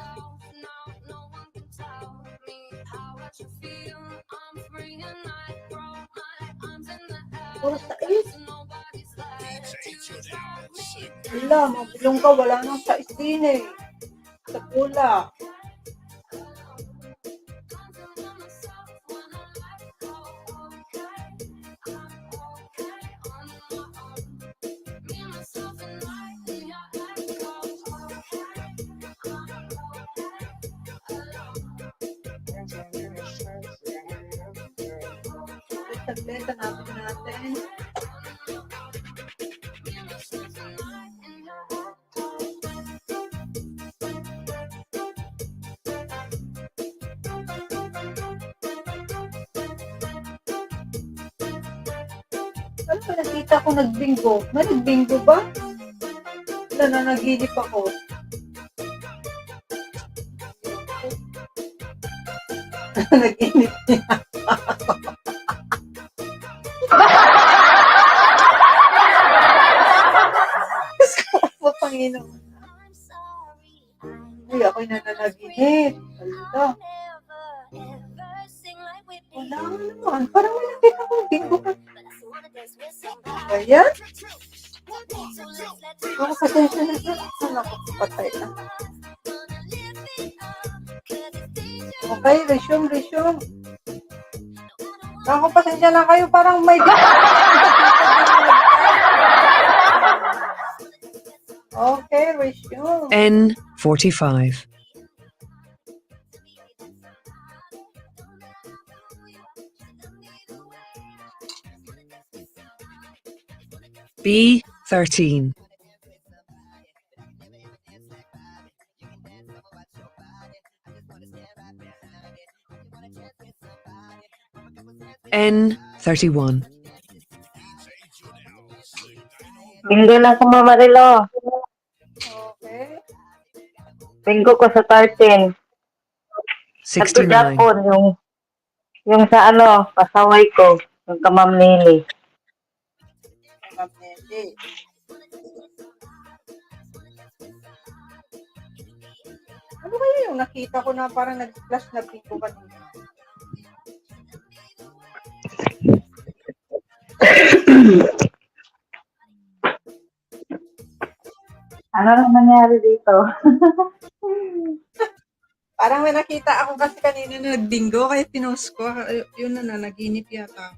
Puro 6. Wala, mabulong ka. Wala nang 6 din eh. Sa pula. Saglit, hanapin natin. Ano ba nakita ko nagbingo? May nagbingo ba? Wala, nanaginip ako. Naginip niya. Oh, Panginoon. Uy, ako'y nananaginip. Hala. Wala naman. Parang may nakita kong bingo ka. Ayan. Ako, pasensya na ka. Ako, patay na. Okay, resume. Ako, pasensya na kayo. Parang may Okay, resume. N 45. B 13. N 31. Bingo lang ko, Mama Rilo. Okay. Bingo ko sa 13. At 69. Japon, yung sa ano, pasaway ko, yung kamam Nili. Mabneli. Ano kaya yung nakita ko na parang nag-flash na bingo kanina? Ano nang nangyari dito? Parang may nakita ako kasi kanina na nagbingo, kaya pinost ko. Yun na, nanaginip yata.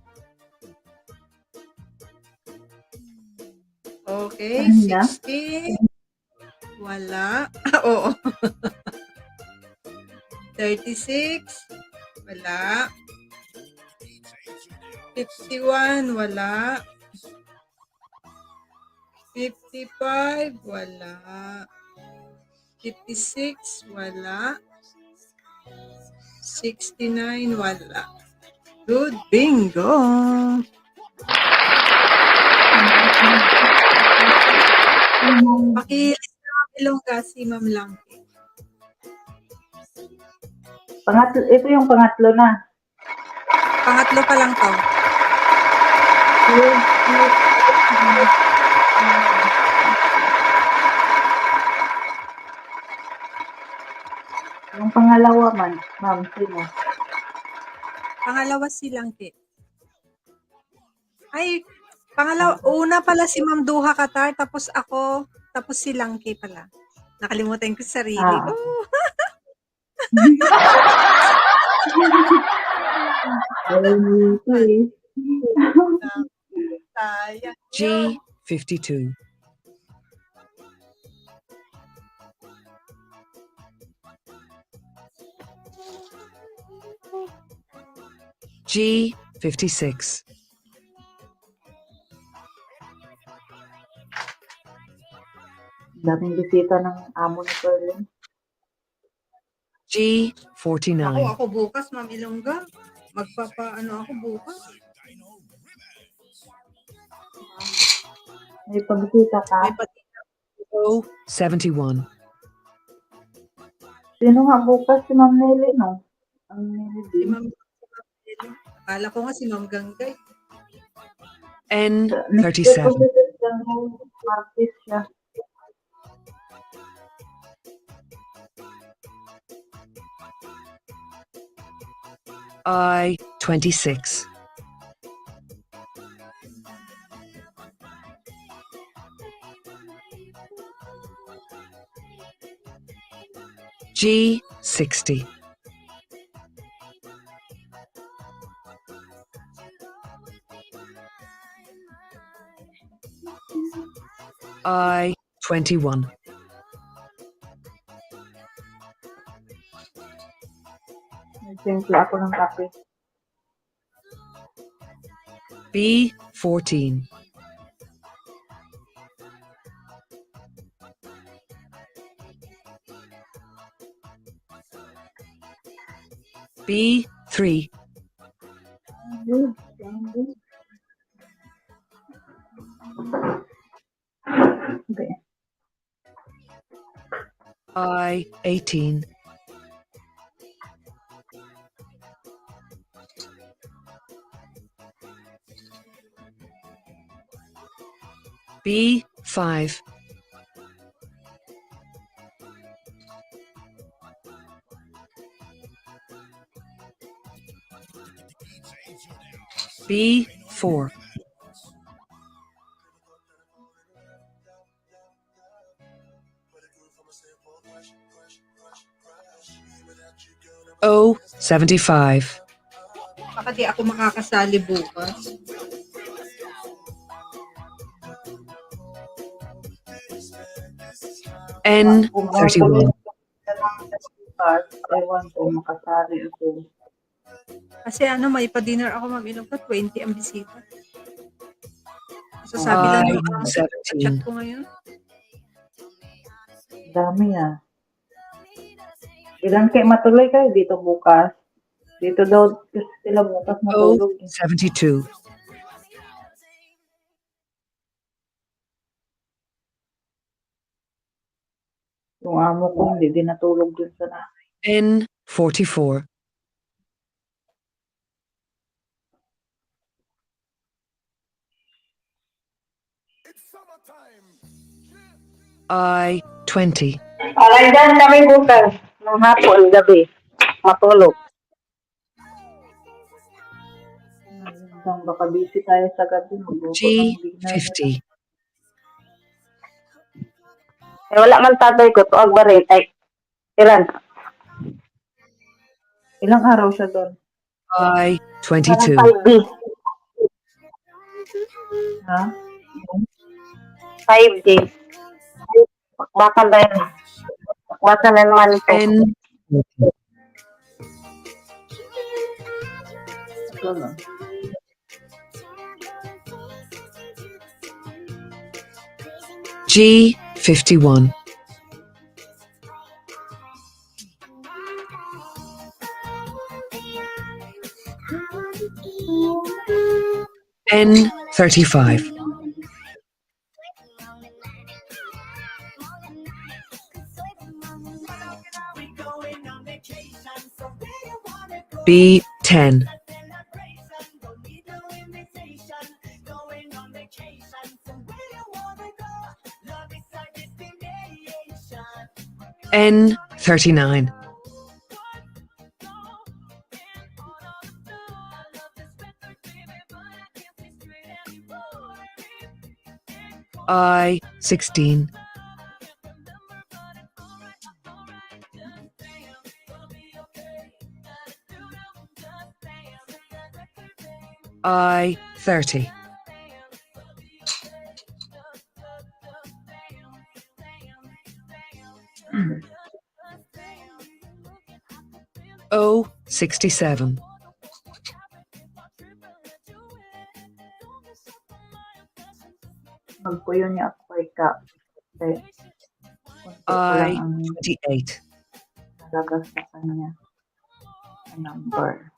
Okay, Ano na? 60. Wala. Oo. 36. Wala. 51. Wala. 55. Wala. 56. Wala. 69. Wala. Good bingo. Pakilis na ilongga si Ma'am Langke. Pangatlo, ito yung pangatlo na. Pangatlo pa lang to. Yung pangalawa man, ma'am, sino? Pangalawa si Langke. Ay, una pala si Ma'am Duha Qatar, tapos ako, tapos si Langke pala. Nakalimutan ko sa sarili ko. Ayun ito eh. Sayang. G52. G56. Daming bisita ng amo ni Perlin. G49. Ako bukas, Ma'am Ilongga. Magpapaano ako bukas. May pagbisita ka? May pati 71. Sino nga bukas? Si Ma'am Nelly, no? Ang Nelly si din. Ma'am. Akala ko nga si Ma'am Ganggay. Next year po N37. siya artist siya. I26. G60. I21. Nagsimpla ako ng kape. B14. B3. Good. Okay. I18. B5. B4. O75. Baka di ako makakasali bukas. N31. Ewan ko, makasali ako. Kasi may pa-dinner ako, Ma'am Ilongga, 20 ang bisita. Sasabi lang yung chat I17. ko ngayon. Dami ah. Ilan kayo matuloy kayo dito bukas? Dito daw kasi sila bukas matulog. O72. Yung amo ko hindi din natulog dun sa na. N44. It's summertime. I20. Nandyan kami bukas. Ng hapon, gabi. Matulog. Hanggang baka busy tayo sa gabi. Magluto ng dinner. G50. Eh, wala man tatay ko. Tuwag ba rin? Ay, ilan? Ilang araw siya doon? I22. 5D. Ha? 5D. Bakal na yun. Bakal na naman ito. N. Ito lang. G51. N35. B10. N39. I16. I30. O67. Magpuyo niya ako kay ka. Kasi kunti pa lang ang I28. talaga sa kanya na number.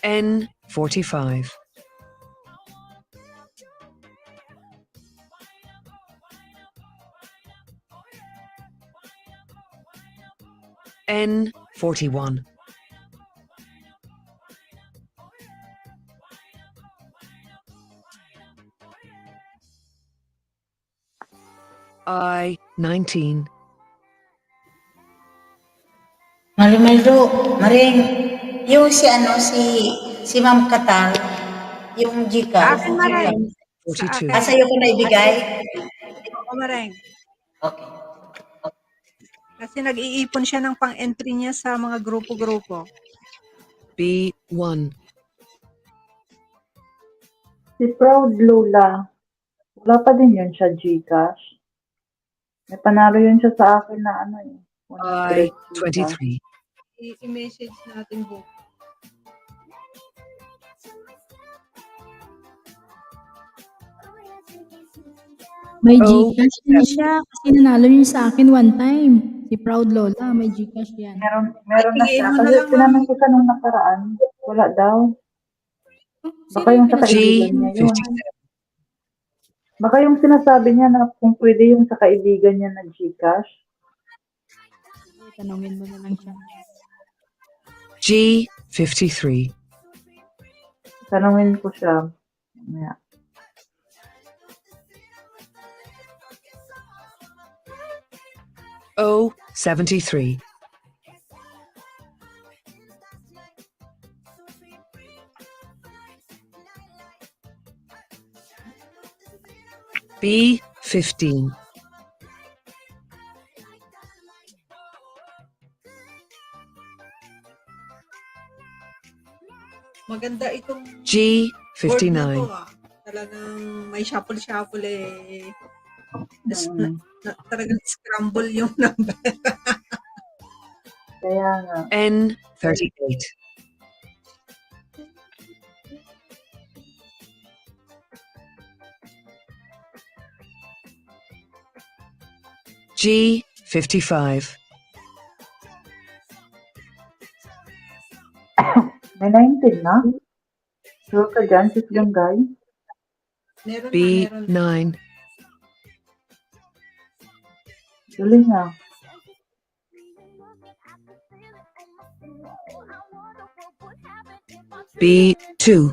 N45. N41. I19. Maring, yung si Ma'am Katal, yung Sa Gcash, akin, Mareng. Sa 42. akin. sa'yo ko na ibigay? Oo, Mareng. Okay. Kasi nag-iipon siya ng pang-entry niya sa mga grupo-grupo. B1. Si Proud Lola, wala pa din yun siya Gcash. May panalo yun siya sa akin na ano eh. 100 Gcash. I23. I-message natin po. May Oh, Gcash din siya kasi nanalo yun sa akin one time. Si Proud Lola, may Gcash yan. Meron na Tingin siya. mo na Kasi lang, tinanong ko siya nung nakaraan. Wala daw. Baka yung sa kaibigan niya yun. G57. Baka yung sinasabi niya na kung pwede yung sa kaibigan niya na Gcash. Tanungin mo na lang siya. G53. Tanungin ko siya. Yeah. O73. B15. Maganda itong board na to G59. ah. Talagang may shuffle-shuffle eh. Talagang scramble yung number. Kaya nga. N38. G55. May 19 na? Sure ka dyan, sis Ganggay? Meron na, meron. B9. Galing nga. B2.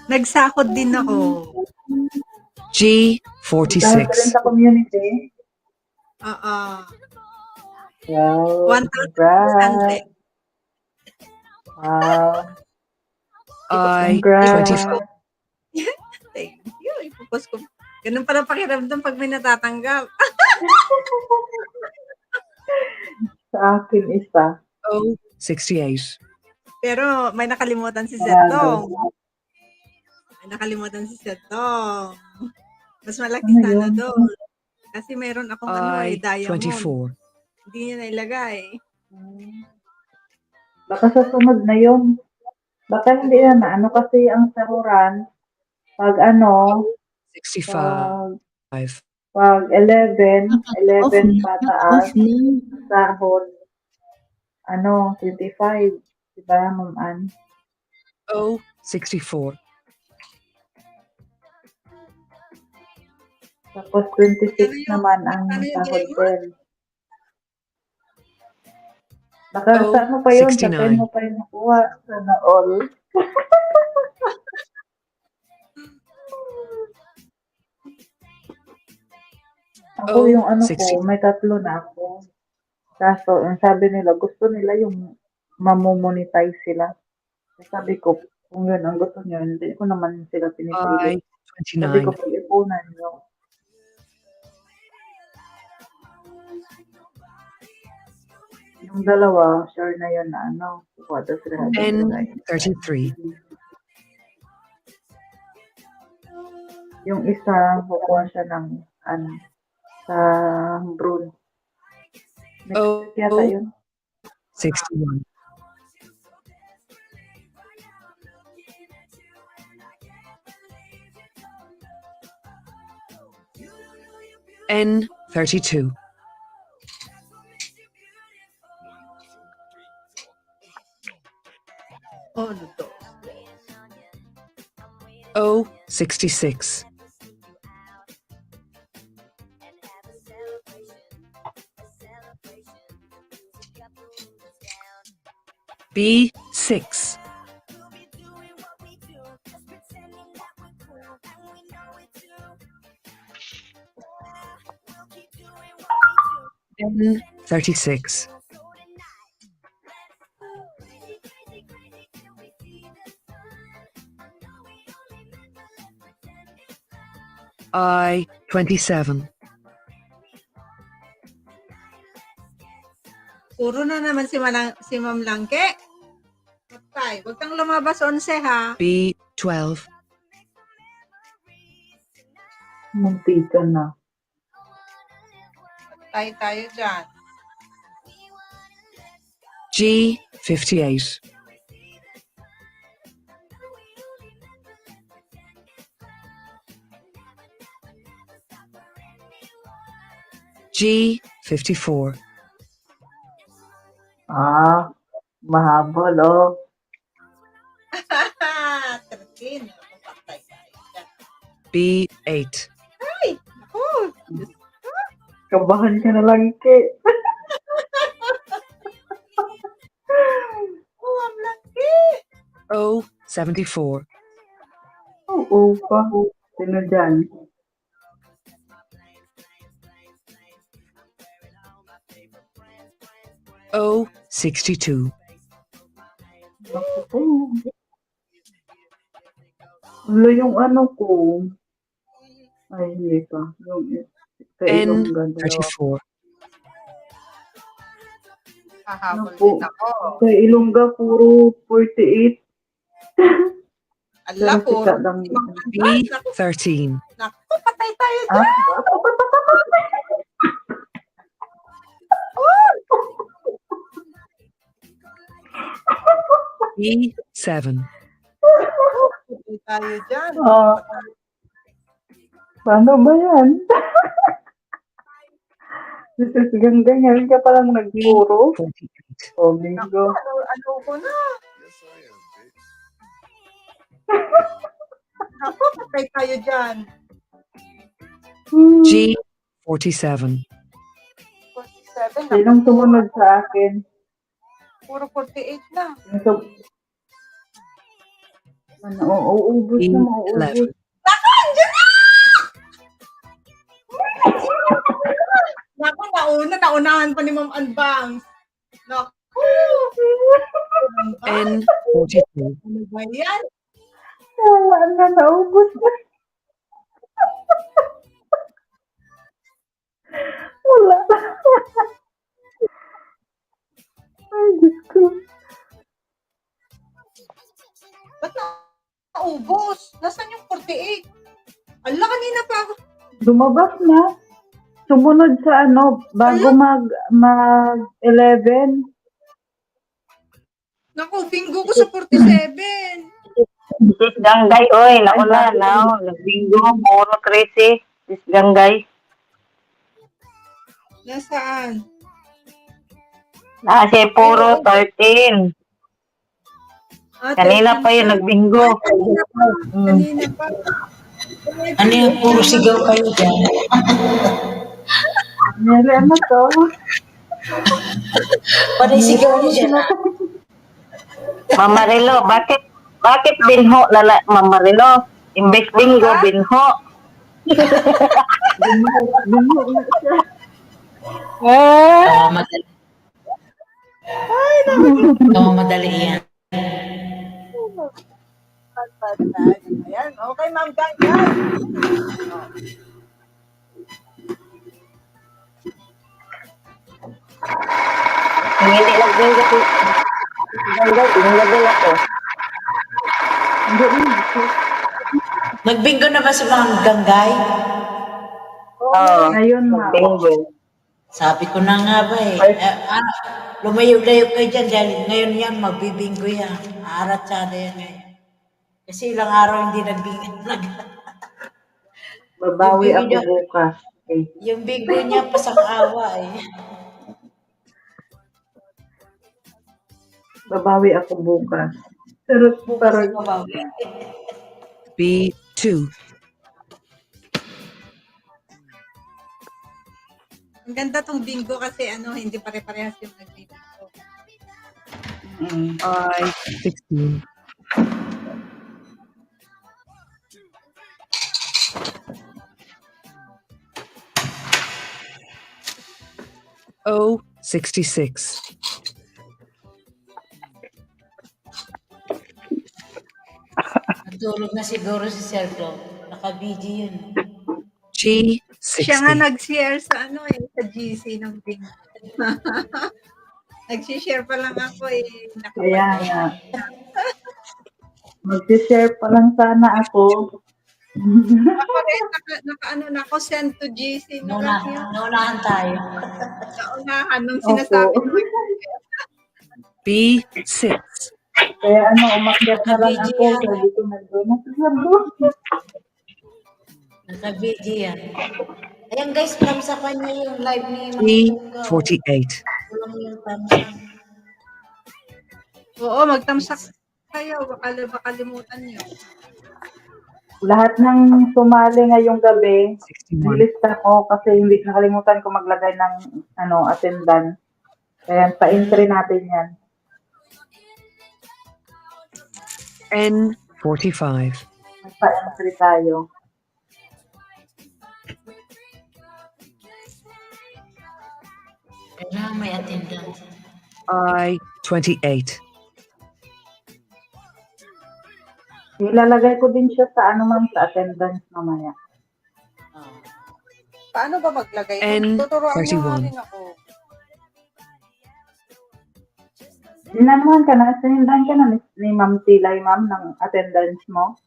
Nagsakot din ako. Dahil ka rin G46. sa community. Wow. 1,600. Wow. I24. Thank you. Ipopost ko. Ganun pala pakiramdam pag may natatanggap. Sa akin isa. O68. Pero may nakalimutan si Wow. Setong. May nakalimutan si Setong. Mas malaki Ano sana yun? doon. Kasi meron akong diamond. I24. Hindi niya nailagay. Baka sa sunod na yun. Baka hindi na ano kasi ang sahuran pag 65. pag 11 pataas, Off na. sahod 25, diba, Ma'am Ann? O64. Tapos 26 naman ang sahod din. Baka saan mo pa yun? Sa 10 mo pa yun nakuha. Sana all. Ako yung ko, may 3 na ako. Kaso, ang sabi nila, gusto nila yung mamomonetize sila. Sabi ko, kung yun ang gusto nyo, hindi ko naman sila pinipilit. Sabi ko, 29. pag-ipunan nyo. Yung dalawa, sure na yun na ano, kuha daw sila ng copyright. N33. Yung isa, kukuha siya ng, ano, sa Brun. Next Oh, week yata yun. 61. N32. Oh, ano to? O 66. B 6. N 36. I 27. Puro na naman si Ma'am Langke. Patay. Huwag kang lumabas 11 ha. B 12. Muntikan na. Patay tayo dyan. G 58. G 54. Ah, mahabol, oh. 13. Patay tayo dyan. B 8. Ay! Oh, Kabahan ka na lang, Ke. oh, Ma'am Langke. O 74. Oo pa. Sino dyan? O 62. Naku po. Wala yung ano ko. Ay, hindi pa. Yung sa N ilongga, dalawa. 34. Hahabol Naku. din ako. Sa ilongga, puro 48. Ala, Pero puro. sikat lang. Si Ma'am B Langke. 13. Naku, patay tayo Ah? dyan. B 7. Patay tayo dyan. Ah, paano ba yan? This is ganda. Ngayon ka palang B nagpuro. 48. O, bingo. Ano ko na? Yes, I am, bitch. Naku, patay tayo dyan. G 47. 47. Sinong sumunod sa akin? Puro 48 na. Yung ano, uuubos B na, mauubos. 11. Naku, naunahan pa ni Ma'am Anbangs. Naku. N 42. Ano ba yan? Wala na, naubos na. Wala na. Ay, Diyos ko. Ba't naubos? Nasaan yung 48? Ala, kanina pa ako. Lumabas na. Sumunod sa ano, bago mag-11. Naku, bingo ko sa 47. Sis Ganggay, oy, nauna na. Nagbingo, puro 13. Sis Ganggay. Nasaan? Kasi puro 13. Kanina pa yun, nagbingo. Kanina pa. Kanina pa. Ano yung puro sigaw kayo dyan? Meron ano to? Panay sigaw niyo dyan. Mama Rilo, bakit binho lala, Mama Rilo? Imbes bingo, binho. Bingo na siya. Eh, Oo, madali yan. Ayan, okay, Ma'am Ganggan. Kung hindi nagbingo si Gangay, bingo din ako. Hindi na. Nagbingo na ba si Ma'am Ganggay? Oo, Ngayon, ma'am. nagbingo. Sabi ko na nga ba eh. Lumayo-layo kayo dyan dahil ngayon yan, magbibingo yan. Aratsada yan ngayon. Kasi ilang araw hindi nagbingo. Babawi Yung ako bingo niya, bukas. Okay. yung bingo niya pasang-awa eh. Babawi ako bukas. Pero Bukas parang na mabawi. B2. Ang ganda tong bingo kasi hindi pare-parehas yung nagbibingo. I16. O66. Natulog na siguro si Sir Dog. Naka-BG yun. Siya nga G60. nag-share sa sa GC ng bingo. Nag-share pa lang ako kaya nga. Mag-share pa lang sana ako. Ako rin, na ako, send to GC na lang yun. Naunahan tayo. Sa unahan, nung sinasabi Opo. mo. B6. Kaya umakyat na lang Naka-BG ako. yan. Sabi ko nandun na sa sabon. Naka-BG yan. Ayan guys, tamsa pa niya yung live ni Ma'am Tungga. B48. Kulang yung tamsa. Oo, magtamsak kayo. Baka kalimutan nyo. Lahat ng sumali ngayong gabi, 61. nilista ko kasi hindi nakalimutan ko maglagay ng attendance. Kaya pa-entry natin yan. N45. Pa-entry tayo. Kailangan may attendance. I28. Ilalagay ko din siya sa sa attendance mamaya. Paano ba maglagay? N31. Tuturuan niyo nga rin ako. Dinanuhan ka na, sinindahan ka na ni Ma'am Tilay, ma'am, ng attendance mo.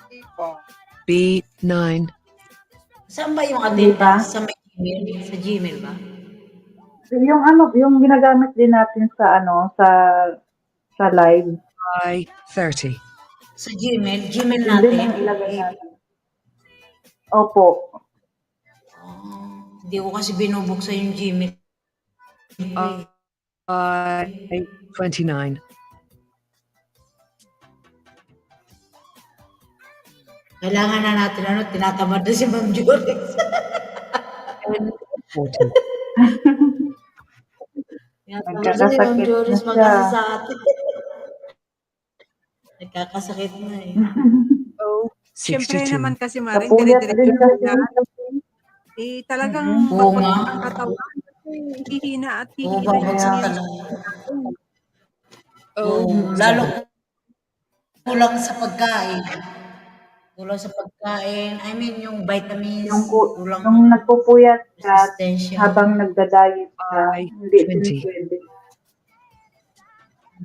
Hindi po. B9. Saan ba yung Hindi ba? attendance? Sa may Gmail? Sa Gmail ba? Yung ginagamit din natin sa sa live. I30. Sa Gmail? Gmail Yun din natin? ang ilagay natin. Opo. Hindi ko kasi binubuksan yung Gmail. I29. Kailangan na natin tinatamad na si Ma'am Joris. N40. Tinatamad na si Ma'am Nagkakasakit Joris na siya. magkasa sa atin. Nagkakasakit na eh. Siyempre O62. naman kasi Maring, Kapuyat din dire-diretso kasi. yan. Talagang Oo nga. pagod ang katawan. Kasi hihina at Oo, hihina babagsak yung talaga. O7. Lalo kulang sa pagkain. Kulang sa pagkain. I mean, yung vitamins. Kulang Nung nagpupuyat ka resistensya. habang nagda-diet ka, hindi din 20. pwede.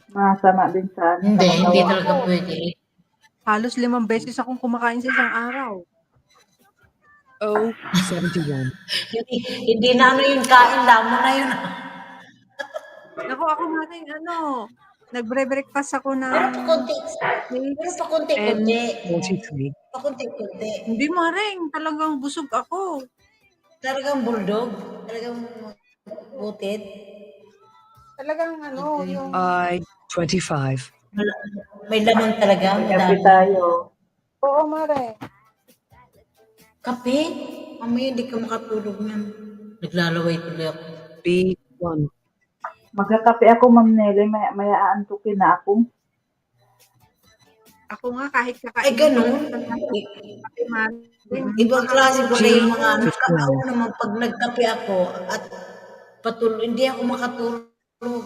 Masama din sa Hindi katawan. talaga pwede. Halos 5 beses akong kumakain sa isang araw. O71. Hindi na yung kain, damo na yun. Naku, ako Maring, nagbre-breakfast ako ng Pero pa konti-konti. N43. Pa konti-konti. Hindi Maring, talagang busog ako. Talagang bulldog. Talagang butit. Talagang yung I25. May laman talaga. Kape Madami. tayo. oo Maring. Kape? Mamaya hindi ka makatulog niyan. Naglalaway tuloy ako. B1. Magkakape ako, Ma'am Nelly. Maya aantukin na ako. Ako nga kahit kakain. Ay, ganun. Kape Maring. Ibang klase ko na yung mga G59. nakakao naman pag nagkape ako at patuloy, hindi ako makatulog.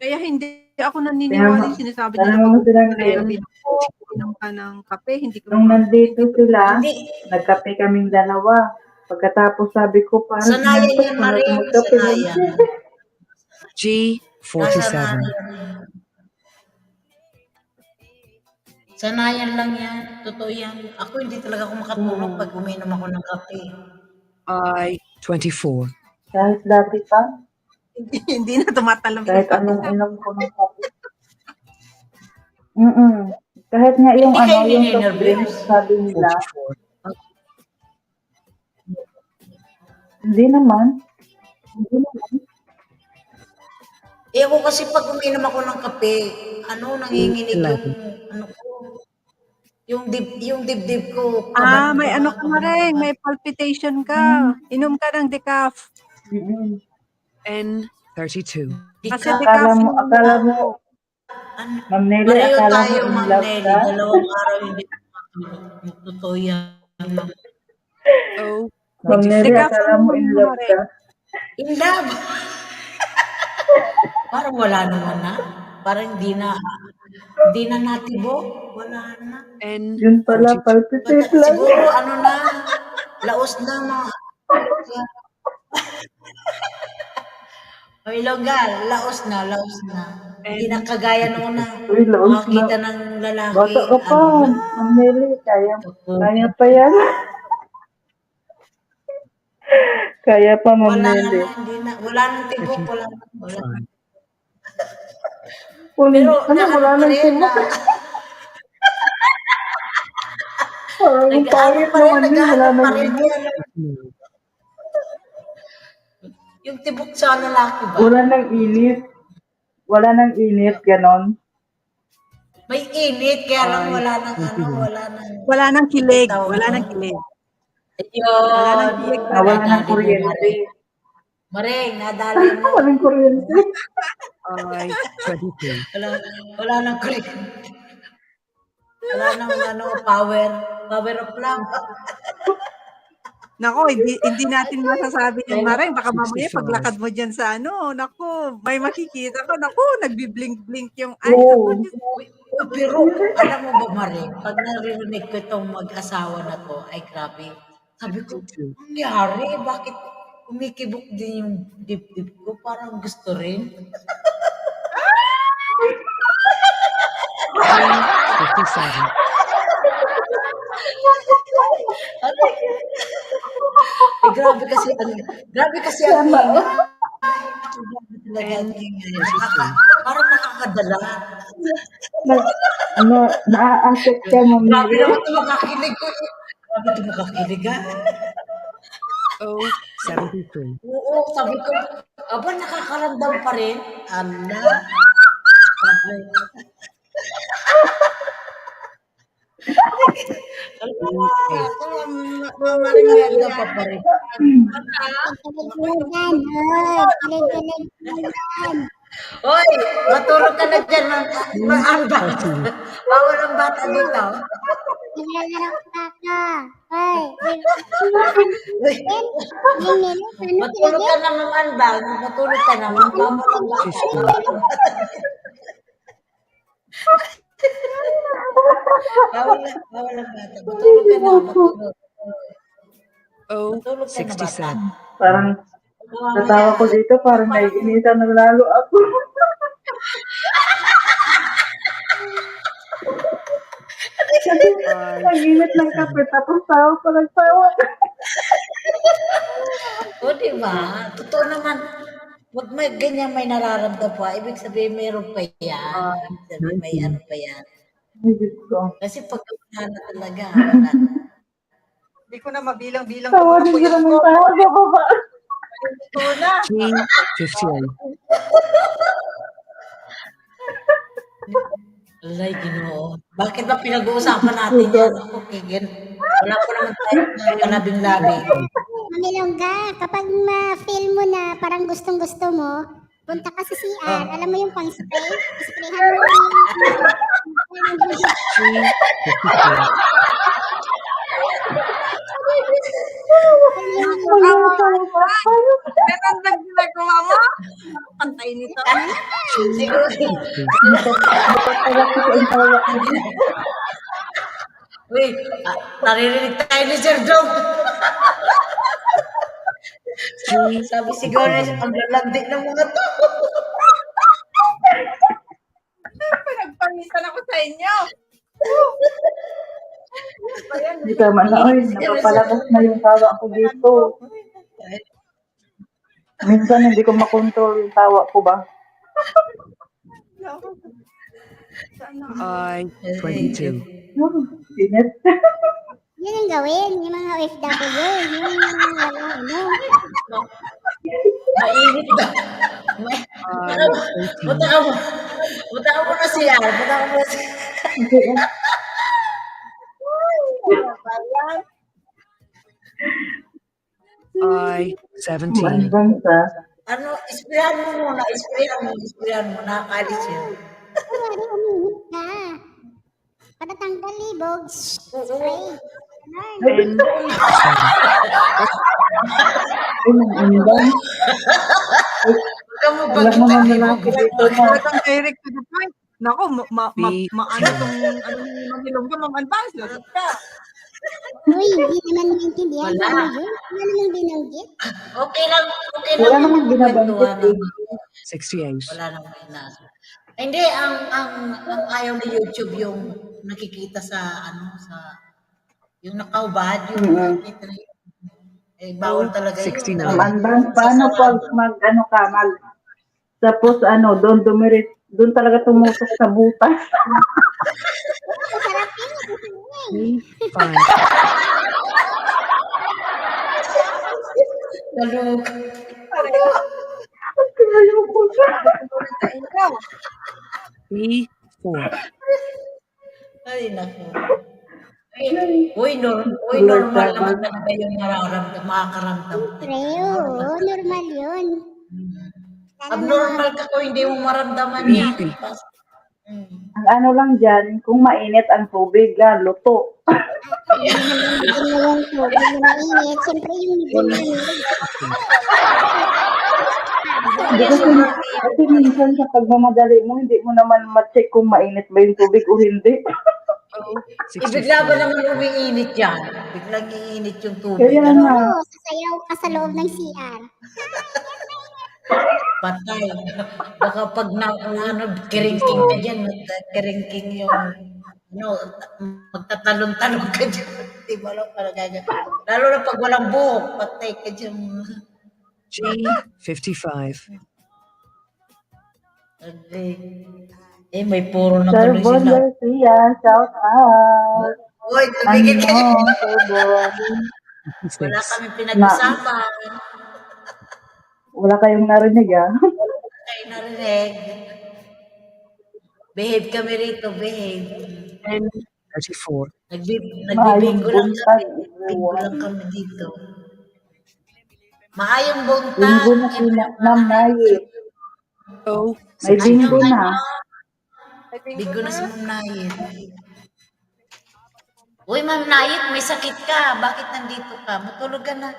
Kaya hindi ako naniniwala yung sinasabi nila Alam mo pag silang gabi na po, inom ka ng kape, hindi ka nung nandito sila, Hindi. nagkape kaming dalawa. Pagkatapos sabi ko, parang Sanayan inantok yan, ko na Maring. magkape. Sanayan. G47. Nasanayan. Sanayan lang yan. Totoo yan. Ako hindi talaga ako makatulog pag uminom ako ng kape. I24. Kahit dati pa, Hindi na tumatalab kahit yung anong inom ko ng kape. Kahit nga yung Hindi kayo yung soft ninenervyos? drinks, sabi nila, 44. hindi naman. Eh ako kasi pag uminom ako ng kape, nanginginig yung, 11. ano ko, yung dibdib ko. may ano ka na rin, may palpitation ka. Inom ka ng decaf. Mm-mm. N32. Kasi Akala decaf mo, yung akala mo, Ma'am Nelly, Pareho akala mo tayo, in Ma'am love Nelly. ka? Dalawang araw hindi ko matulog. Totoo yan, Ma'am. O Ma'am Nelly, 96. Decaf akala mo in love ka? In love! Parang wala naman na. Parang hindi na natibo. Wala na. Yun pala, N42. palpitate lang. Siguro laos na mga, o ilongga, laos na. Hindi na kagaya noon na Uy, laos na. makakita ng lalaki. Bata ka pa, Ma'am Nelly, kaya pa yan. Kaya pa, Ma'am Wala na, Nelly. hindi na. Wala nang tibok, wala. 55. Pero Wala pa nang rin tibok. Parang ang pangit pa rin, naman din, wala nag-aano pa nang rin. init. Yung tibok sa lalaki ba? Wala nang init, ganon. May init, kaya lang wala nang Wala nang kilig. tawag Wala doon. nang kilig. Ayun, Wala nang kilig pa Wala rin. nang kuryente. Maring, nadali mo. Walang kuryente. I23. Wala nang kulit. Wala nang power of love. Nako, hindi natin masasabi yung Maring. Baka mamaya 65. paglakad mo dyan sa nako, may makikita ko. Nako, nagbi-blink-blink yung eyes. Ako, Oo. Diyos ko. Pero, alam mo ba, Maring, pag narinig ko itong mag-asawa na to, ay grabe. Sabi ko, 52. nangyari? Bakit kumikibok din yung dibdib ko? Parang gusto rin. N57. Grabe kasi ang ingay. Grabe talaga ang ingay. Parang nakakadala. Naa-affect ka, Ma'am Grabe Nelly. naman ito makakilig ko. Grabe ito makakilig ha. O73. Oo, sabi ko, aba nakakaramdam pa rin. Ala. Sabi. Maring Nakakaramdam pa rin. Hoy, matulog ka na dyan, mag-amba. 13. Bawal ang bata dito. Matulog ka na, mag-amba. Matulog ka na, bawal ang bata. 50. Bawal ang bata. Matulog ka na, matulog. Matulog ka na, bata. O67. Parang natawa ko dito, parang naiinitan na lalo ako. Kasi ang init ng kape, tapos tawa pa nagtawa. O, di ba? Totoo naman. Pag may ganyan may nararamdam pa, ibig sabihin meron pa yan. Ibig sabihin may ano pa yan. Ay, Diyos ko. Kasi pag wala na talaga, wala. Hindi ko na mabilang-bilang Tawa din sila ng tawa sa baba. Ito na. G58. Alay, Ginoo. Bakit ba pinag-uusapan natin yan? Ako, wala pa naman tayo kalabing-labi. Mamilongga, kapag ma-feel mo na parang gustong-gusto mo, punta ka sa CR. Alam mo yung pang-spray? Sprayhan mo yung G54. Meron lang ginagawa mo. Pantay nito. Siguro. Napapalaki ko ang tawa ko. Uy, naririnig tayo ni Sir Dong. Sabi siguro, ang lalandi ng mga to. Pinagpamisan ako sa inyo. Hindi tama na, oy, napapalabas na yung tawa ko dito. Minsan hindi ko makontrol yung tawa ko ba? I-22. Init. Yun ang gawin, yung mga OFW, yung walang ano. Mainit ba? Buta ka mo. Buta ka mo na siya. Buta ka mo na siya. I-17. Bandang sa. Ano, isprayan mo muna. Isprayan mo. Nakakalis yun. Kunwari, uminit ka. Para tanggal libog, spray. Ganun. Andang. Huwag mo Alam mo naman lalaki dito na. Talagang direct to the point. Nako, maano tong ano ng ilongga, advance lagot ka. Uy, hindi naman maintindihan. Wala. Ano yun? Wala namang binanggit. Okay lang. Wala namang binabanggit Kwentuhan eh. naman. 68. Wala namang inasa. Hindi, ang ayaw ni YouTube yung nakikita sa yung nakaubad, yung nakikita na yun. Bawal talaga yun. 69. Andang, paano pag ano ka, tapos doon dumirit, doon talaga tumutok sa butas. Masarap yun. 5. Talog. Ayaw ko siya. E4. Ay, naku. Uy, normal naman talaga yung makakaramdam. Pre, oo, normal yun. Abnormal ka kung hindi mo maramdaman yan. Ang ano lang dyan, kung mainit ang tubig, luto. Hindi naman yung tubig na mainit. Siyempre yung medyo mainit. Kasi minsan sa pagmamadali mo, hindi mo naman ma-check kung mainit ba yung tubig o hindi. Bigla ba naman umiinit yan? Biglang iinit yung tubig. Kaya Ano? nga. Oo, sasayaw ka sa loob ng CR. Patay. Baka pag kiringking ka dyan, kiringking yung, magtatalon-talon ka dyan. Di ba lang pala ganyan. Lalo na pag walang buhok, patay ka dyan. G55. May puro na Sir tuloy Bon sila. Garcia, shout out. Uy, tumigil ka dyan. Sir Bon. Wala 56. kami pinag-usapan. Wala kayong narinig Kayo narinig. Behave kami rito, behave. 34. Nagbibingo lang kami. Bingo lang kami dito. Maayong buntag. Bingo na Ma'am Nayit. O May bingo 16. na. Bingo na si Ma'am Nayit. Uy, Ma'am Nayit, may sakit ka. Bakit nandito ka? Matulog ka na.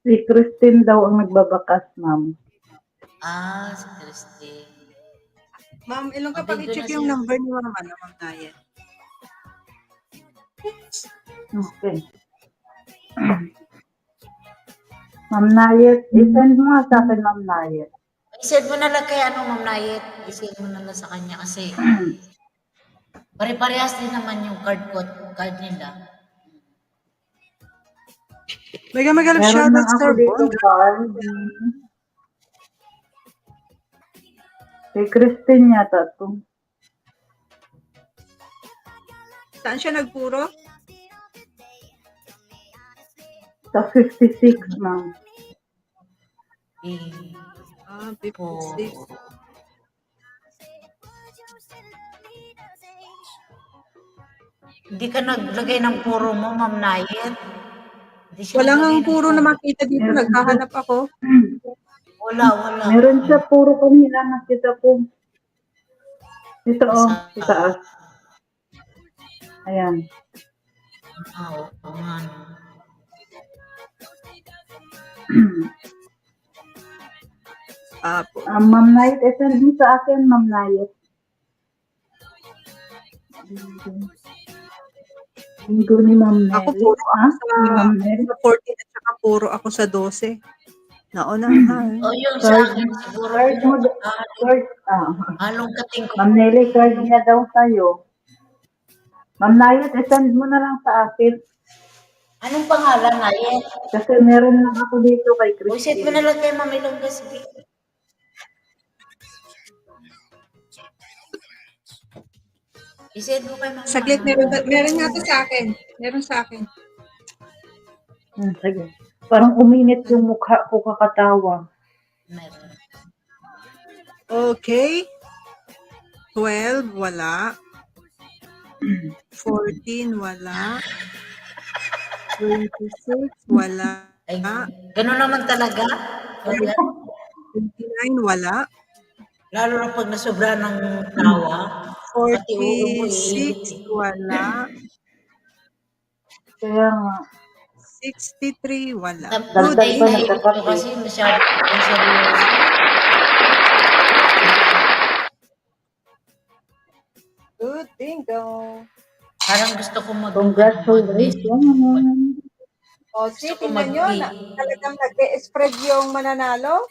Si Christine daw ang nagbabakas, ma'am. Si Christine. Ma'am, ilang kapag Mabigyan i-check na yung siya. number ni Ma'am Nayet. Okay. Ma'am Nayet, i-send mo nga sa akin, Ma'am Nayet. I-send mo na lang kay Ma'am Nayit. I-send mo na lang sa kanya kasi pare-parehas din naman yung card nila. Mega love Meron shoutout lang ako Sir dito, Bon. card. Kay Christine yata to. Saan siya nagpuro? Sa 56, ma'am. 56. Hindi ka naglagay ng puro mo, Ma'am Nayet. Hindi siya Wala naglagay nga ng puro na makita dito. Naghahanap ako. Wala. Meron siya puro kanina nakita ko. Ito Sa- sa taas. Ayan. Oo nga. Apo. Ma'am Nayet, send mo sa akin, Ma'am Nayet. Linggo ni Ma'am Ako Nelly. puro Ha? ako Ni Ma'am Nelly. sa 14 at saka puro ako sa 12. Naunahan. O yun sa Card, akin siguro card mo, card, halong kating ko. Ma'am Nelly, card niya daw sa'yo. Ma'am Nayet, send mo na lang sa akin. Anong pangalan na yan? Kasi meron lang ako dito kay O set mo Christine. na lang kay Ma'am Ilongga, sige. I-send mo kay Ma'am. Saglit, meron nga to sa akin. Meron sa akin. Sige. Parang uminit yung mukha ko kakatawa. Meron. Okay. 12, wala. 14, wala. 26, wala. Ay, gano'n naman talaga. Wala. 29, wala. Lalo na pag nasobra ng tawa. Pati ulo mo 46, wala. Kaya nga. 63, wala. Good Dagdag pa day. nagkakape. Kasi masyado seryoso. Good bingo. Parang gusto ko Congratulations. O, Gusto see, ko tingnan nyo, talagang nag-spread yung mananalo.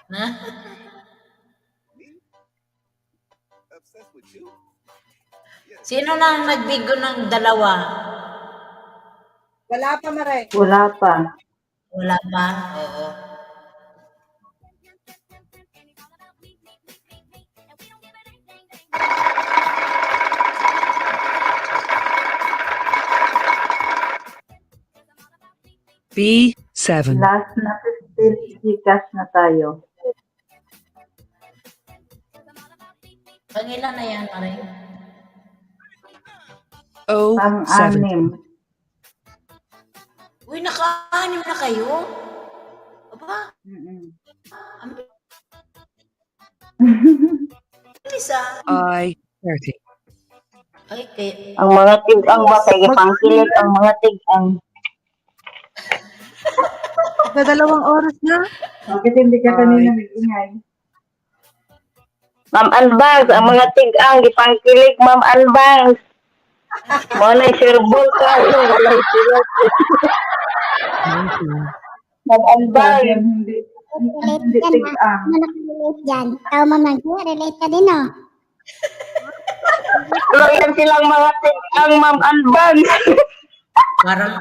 na. Obsessed with you? Yes. Sino nang nagbigo ng dalawa? Wala pa, Mare. Wala pa. Wala pa? Oo. B7. Last na 15 Gcash na tayo. Pangilan na yan, Maring? O7. Pang-anim. Uy, naka-anim na kayo? Aba, ang bilis ah. I30. Ay, kaya... Ang mga tig-ang ba kay pangkilit ang mga tig-ang. Dalawang oras na. Bakit hindi ka kanina nag-ingay? Ma'am Albangs, ang mga tig-ang gipangkilig Ma'am Albangs. Mo na sirbol ka, wala sirbol. 19. Ma'am Albangs. Hindi Relate ka na. tig-ang. Ano nakalilate dyan? Ikaw, Ma'am Nancy, relate ka din, oh. Yan silang mga tig-ang Ma'am Albangs. Parang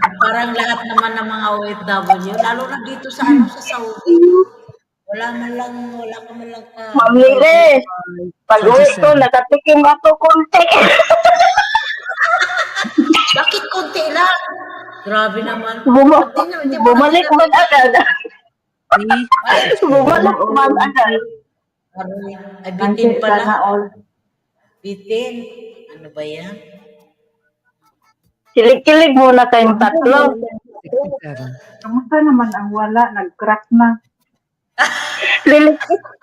lahat naman ng mga OFW, lalo na dito sa sa Saudi. Wala ka man lang Ma'am Lire, pag-uwi ko, nakatikim ako konti. Bakit konti lang? Grabe naman. Bumalik man agad. Bumalik man agad. Ay, bitin Sana pala. all. Bitin. Ano ba yan? Kilig-kilig muna kayong tatlo. 67. Kamusta naman ang wala? Nag-crack na.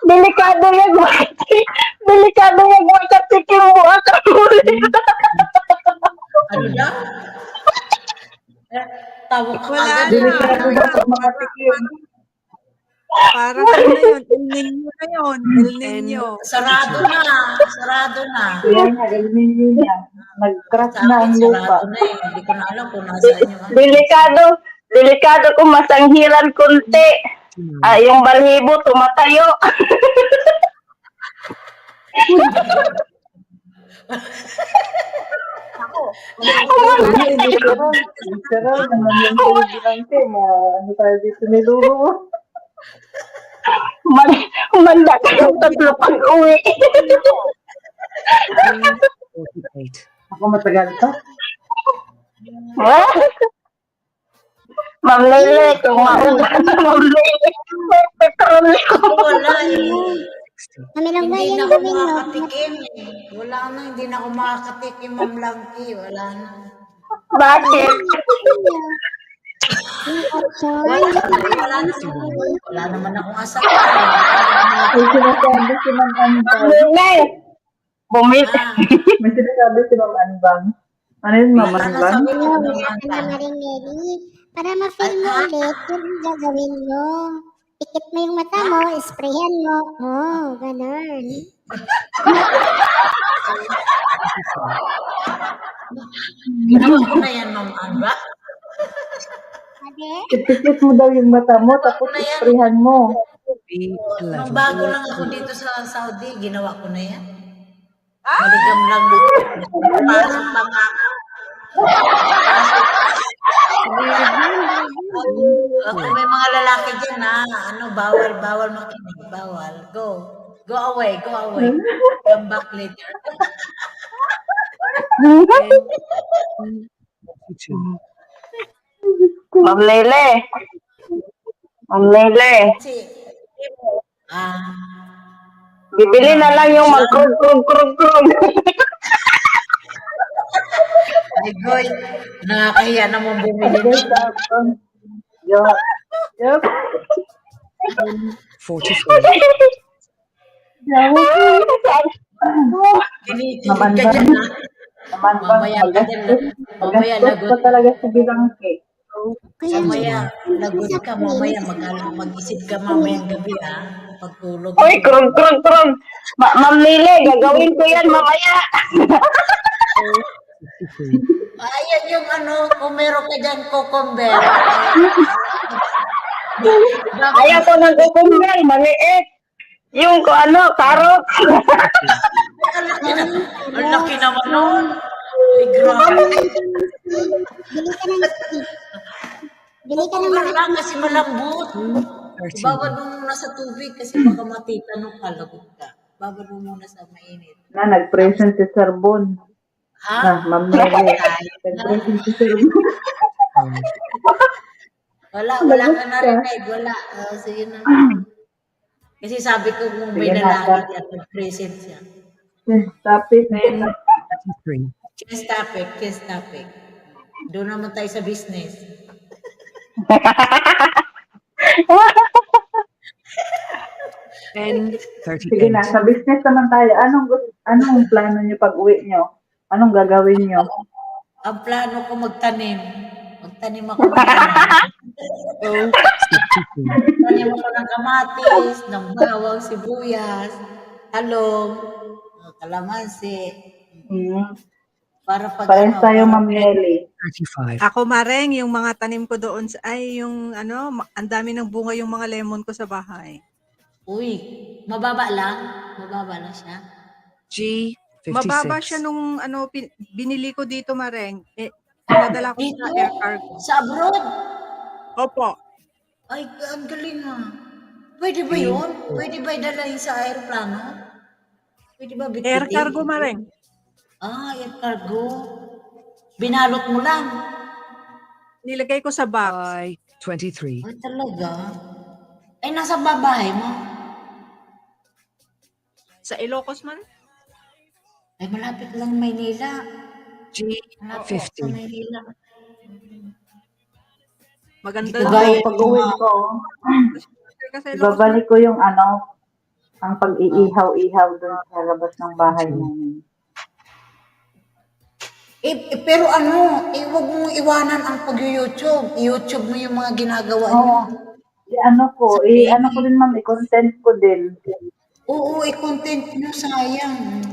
Delikado yung delikado yung makatikim mo ako muli. Ano na? Tawag ka Wala agad. na. Delikado ba pag makatikim? Parang ano na yun? El Nino na yun. El Nino. Sarado na. Sarado na. Kaya nga, ilminyo niya. Nag-crack Sa na akin, ang lupa. sarado na eh. Hindi ko na alam kung nasaan yung ano. Delikado kung masanghilan kunti. Yung balhibo tumatayo. Sarap naman yung bilante mo. Ano tayo dito nilulo? Manda kayong tatlo pag-uwi. 48. Ako matagal pa. Ma'am Lele, kung mauna na Ma'am Lele, may petrol ko. Wala eh. Ma'am Ilongga, Hindi yung na ako gawin nyo. makakatikim eh. Wala na, hindi na ako makakatikim, Ma'am Langki. Wala na. Bakit? Yung option. Wala na. Wala naman akong asawa. May sinasabi si Ma'am Anbang. Lele, bumili. May sinasabi si Ma'am Anbang. Ano yun, Ma'am Wala na Anbang? sabi ko Wala naman. ka na Maring Mary. Para ma-film mo ulit, yun ang gagawin mo. Pikit mo yung mata mo, isprayan mo. Oh, ganun. Ginawa ko na yan, Ma'am Alba. Sabi? Ipikit mo daw yung mata mo, tapos isprehan mo. Nung B11. bago lang ako dito sa Saudi, ginawa ko na yan. Maligam lang na. Pasok pa nga ako. Kung may mga lalaki dyan na, bawal makinig, bawal. Go. Go away, go away. Come back later. And 42. Ma'am Lele. Ma'am Lele. Kasi, Bibili na lang yung magkrug-krug-krug-krug. ay boy, nakakahiya naman bumili Yes, na. Yup. Yup. 44. Kinikilig ka dyan ha. Mamaya ka dyan. Mamaya Magastos lagot. pa talaga sa bilangke. Kuya Mamaya Jun, lagot ka. Mamaya mag-isip ka mamayang gabi ha. Pagtulog. Uy, krug-krug-krug. Ma'am Lele, gagawin ko yan mamaya. 63. Ayan yung kung meron ka dyan cucumber. Ayaw ko ng cucumber, maliit. Yung carrot. Ang laki naman nun. Ay, grabe. bili ka ng Cucumber lang kasi malambot. 13. Babad mo muna sa tubig kasi baka matitanong ka, lagot ka. Babad mo muna sa mainit. Na, nag-present si Sir Bon. Ha? Na, Ma'am Lele. Nag-present si Sir Bon. Wala ka narinig. Wala. Sige na. Kasi sabi ko kung may Sige na, lalaki at mag-present siya. Stop it. 33. Just topic. Doon naman tayo sa business. And Sige na, 38. sa business naman tayo. Anong plano niyo pag-uwi niyo? Anong gagawin niyo? Ang plano ko magtanim. Magtanim ako ng tanim. 63. Tanim ako ng kamatis, ng bawang, sibuyas, talong, kalamansi. Para pag Parehas tayo, Ma'am Nelly. 35. Ako Mareng, yung mga tanim ko doon ay yung ang dami ng bunga yung mga lemon ko sa bahay. Uy, mababa lang. Mababa lang siya. G. 56. Mababa siya nung binili ko dito Mareng. Pinadala ko Dito? sa air cargo. Sa abroad? Opo. Ay, ang galing ah. Pwede ba yun? Pwede ba idalahin sa aeroplano? Pwede ba bitbitin? Air cargo Mareng. Air cargo. Binalot mo lang. Nilagay ko sa box. By 23. Ay, talaga? Ay, nasa babahay mo? Sa Ilocos man. Ay, malapit lang Maynila. G. Malapit sa 50. Maynila. Maganda Dito na. ba Ako, yun? pag-uwi ko, Kasi Ilocos ibabalik ko yung ang pag-iihaw-ihaw doon sa labas ng bahay namin. Pero huwag mong iwanan ang pag-YouTube. YouTube mo yung mga ginagawa Oo. niyo. Ano ko din, ma'am, i-content ko din. Oo, i-content nyo, sayang.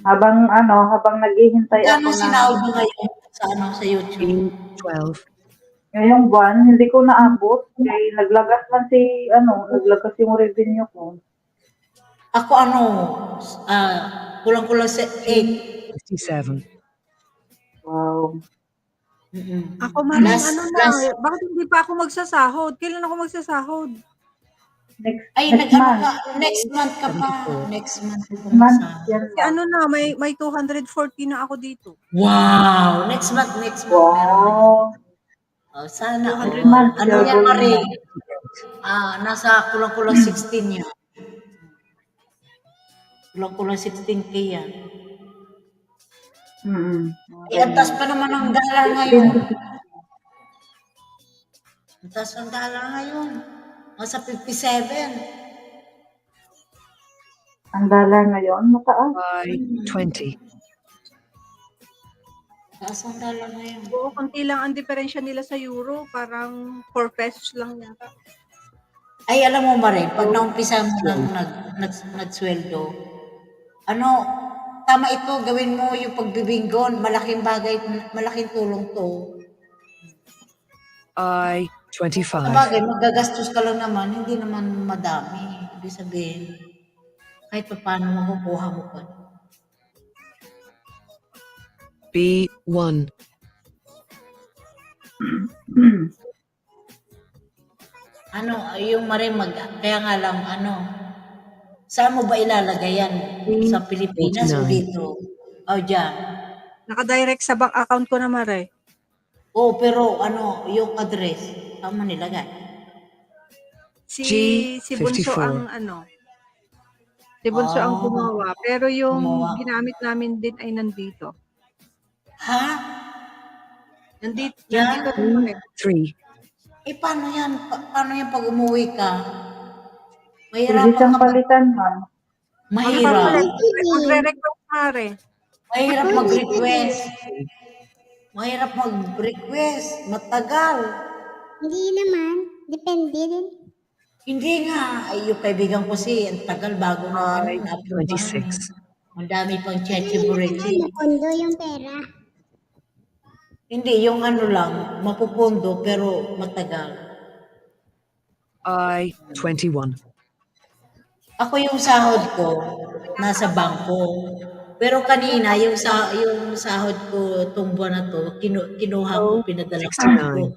Habang naghihintay ako Kano sinahod mo ngayon sa YouTube? G. 12. ngayong buwan, hindi ko naabot. Kaya naglagas yung revenue ko. Ako kulang-kulang sa 8. 57. Wow. Ako Mareng, bakit hindi pa ako magsasahod? Kailan ako magsasahod? Next month. Next month ka pa. Next month ka pa. Month, yan Kasi may 240 na ako dito. Wow! Next month. Wow. Sana. Next month, Ano yan, gagawin Marie? mo. Nasa kulang-kulang 16 yan. Kulang-kulang 16K yan. Ang taas pa naman ang dollar ngayon. Ang taas ang dollar ngayon. Nasa 57. Ang dollar ngayon, mataas. By 20. Taas ang dollar ngayon. Oo, konti lang ang diferensya nila sa euro. Parang 4 pesos lang yata. Ay, alam mo Mare, pag naumpisa mo nagsweldo, ano, tama ito, gawin mo yung pagbibinggon. Malaking bagay, malaking tulong to. I 25. Sabagay, magagastos ka lang naman, hindi naman madami. Ibig sabihin, kahit pa paano makukuha mo pa. B1. Ano, yung Mare, kaya nga lang, saan mo ba ilalagay yan? Sa Pilipinas o 49. dito? O dyan. Nakadirect sa bank account ko na, Mare. Oo, pero yung address, saan mo nilagay? Si Bunso G54. ang si Bunso ang gumawa. Pero yung Gumawa. ginamit namin din ay nandito. Ha? Nandito Yan? rin, Mare. 3. Eh, paano yan? Paano yan pag umuwi ka? Pwede Mahirapan siyang ka palitan, ma'am. Mahirap. Magre-request, Mare. Mahirap Ako, mag-request. Mahirap mag-request. Matagal. Hindi naman. Depende din. Hindi nga. Ay, yung kaibigan ko ang tagal bago na na-approve. 26. Ang dami pang Hindi cheche-bureche. naman. Napondo yung pera. Hindi, yung lang, mapupundo pero matagal. I 21. Ako yung sahod ko, nasa bangko. Pero kanina, yung sahod ko, itong buwan na to, kinuha ko, pinadala ko. 69.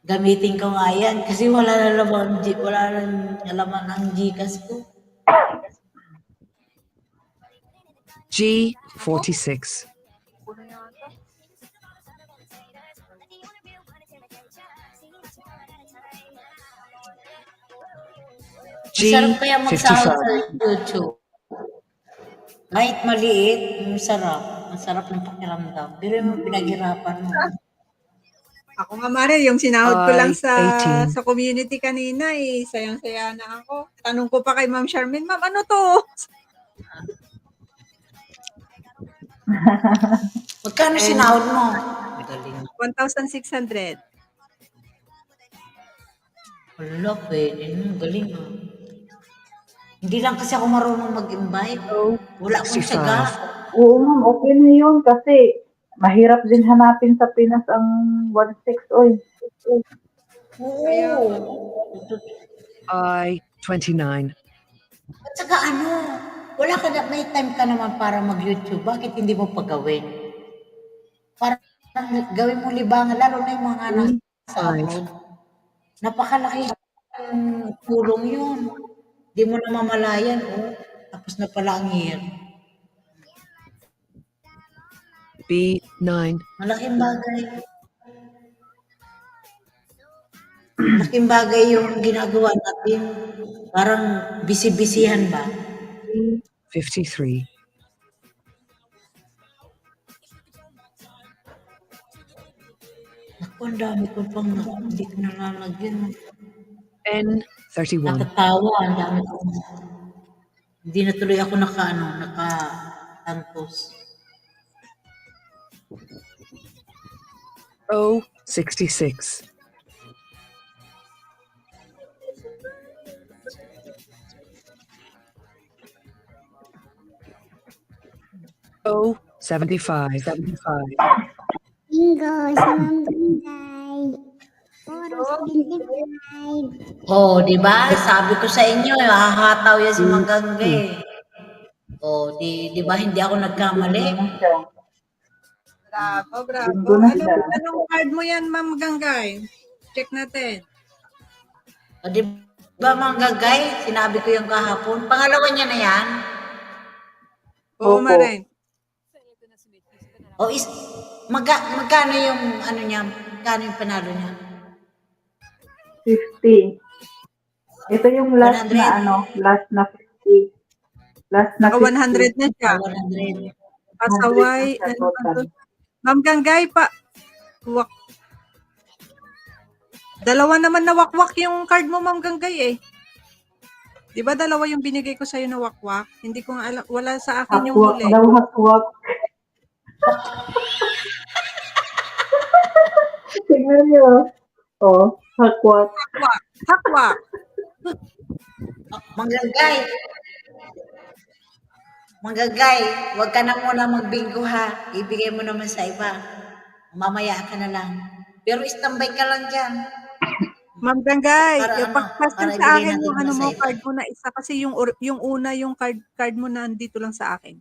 Gamitin ko nga yan kasi wala na laman ang Gcash ko. G46. Masarap kaya magsahod G55. sa YouTube. Kahit maliit, masarap. Masarap ng pakiramdam. Pero yung pinaghirapan mo. Ako nga, Mare, yung sinahod ko lang sa 18. sa community kanina, sayang-saya na ako. Tanong ko pa kay Ma'am Charmaine, Ma'am, ano to? Magkano sinahod mo? Magaling. 1,600. Wala, pwede. Galing ah. Hindi lang kasi ako marunong mag-invite. Wala akong 65. tsaga. Oo, ma'am. Okay na yun kasi mahirap din hanapin sa Pinas ang 1.6 oy. Oo. I 29. At saka wala ka na, may time ka naman para mag-YouTube. Bakit hindi mo pagawin? Para gawin mo libangan, lalo na yung mga nasa abroad. Napakalaki tulong yun. Hindi mo na mamalayan, tapos na pala ang year. B9. Malaking bagay. Malaking bagay yung ginagawa natin. Parang bisi-bisihan ba? 53. Ako, ang dami ko pang hindi ko nalalagyan. N31. Natatawa, ang dami ko. Hindi na tuloy ako nakatantos. O66. O75. 75. Bingo, si Ma'am Ganday. Puro 75. Oh, di ba? Sabi ko sa inyo, hahataw yan si Manggangge. Oh, di ba hindi ako nagkamali? Bravo, bravo. Bingo na siya. Anong card mo yan, Ma'am Ganggay? Check natin. O, di ba Manggagay? Sinabi ko yung kahapon. Pangalawa niya na yan. Oo, Opo. Mare. O, magkano yung niya? Magkano yung panalo niya? 50. Ito yung last 100. na last na 50. Last na Naka 50. 100 na siya. 100. Pasaway. 100 na siya total. Ma'am Ganggay pa. Dalawa naman na wakwak yung card mo, Ma'am Ganggay eh. Di ba dalawa yung binigay ko sa'yo na wakwak? Hindi ko alam, wala sa akin yung Hakwak huli. daw, hakwak. Tingnan niyo. Oh, hakwat. Hakwa. Hakwa. Manggagay. Manggagay, huwag ka na muna magbinggo ha. Ibigay mo naman sa iba. Mamaya ka na lang. Pero standby ka lang dyan. Ma'am Dangay, Para ano, pasend para sa ibigay akin natin yung ano muna sa mo, iba. card mo na isa kasi yung una yung card mo na andito lang sa akin.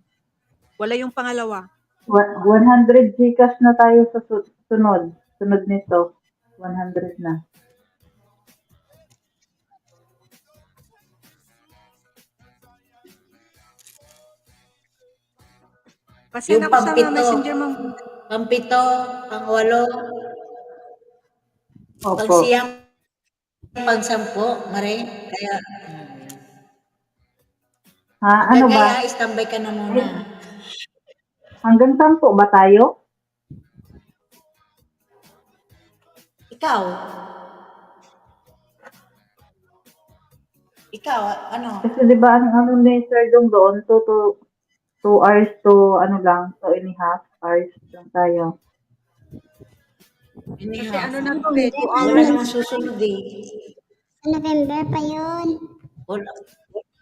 Wala yung pangalawa. 100 Gcash na tayo sa sunod. Sunod nito. 100 na. Pasend Yung ako sa pampito. messenger, Ma'am. Pampito, pangwalo, Opo. pagsiyam, pangsampo, mare. Kaya, Ha? Ano ba? Manggagay ha, standby ka na muna. Hanggang 10 ba tayo? Ikaw? Ikaw, ano? Kasi di ba ang ano ni Sir Dong doon, 2 hours to ano lang, 2.5 hours lang tayo. Kasi ano na to Hindi, 2 Wala hours. namang susunod eh. Sa November pa yun. Wala.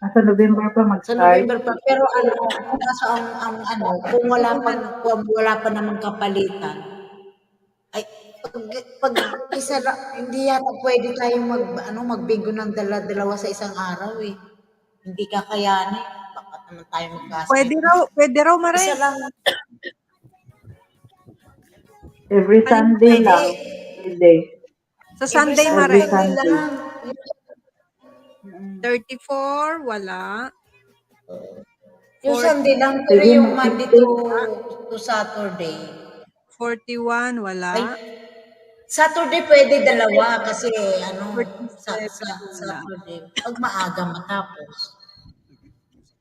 Sa November pa Sa mag-start. November pa. Pero ano, kaso ang ano, kung wala pa namang kapalitan, ay, pag isa lang, hindi yata pwede tayong magbinggo ng dalawa sa isang araw eh. Hindi kakayanin. Bakit naman tayo magkasakit? Pwede raw, Mare. Isa lang. Every Sunday Pwede. lang. Pwede. Sa Sunday, Every Mare. Sunday. lang. 34, wala. Yung Sunday lang, pero Sige, yung Monday to Saturday. 41, wala. Ay, Saturday pwede dalawa kasi ano, 47, wala. Saturday. Pag maaga matapos.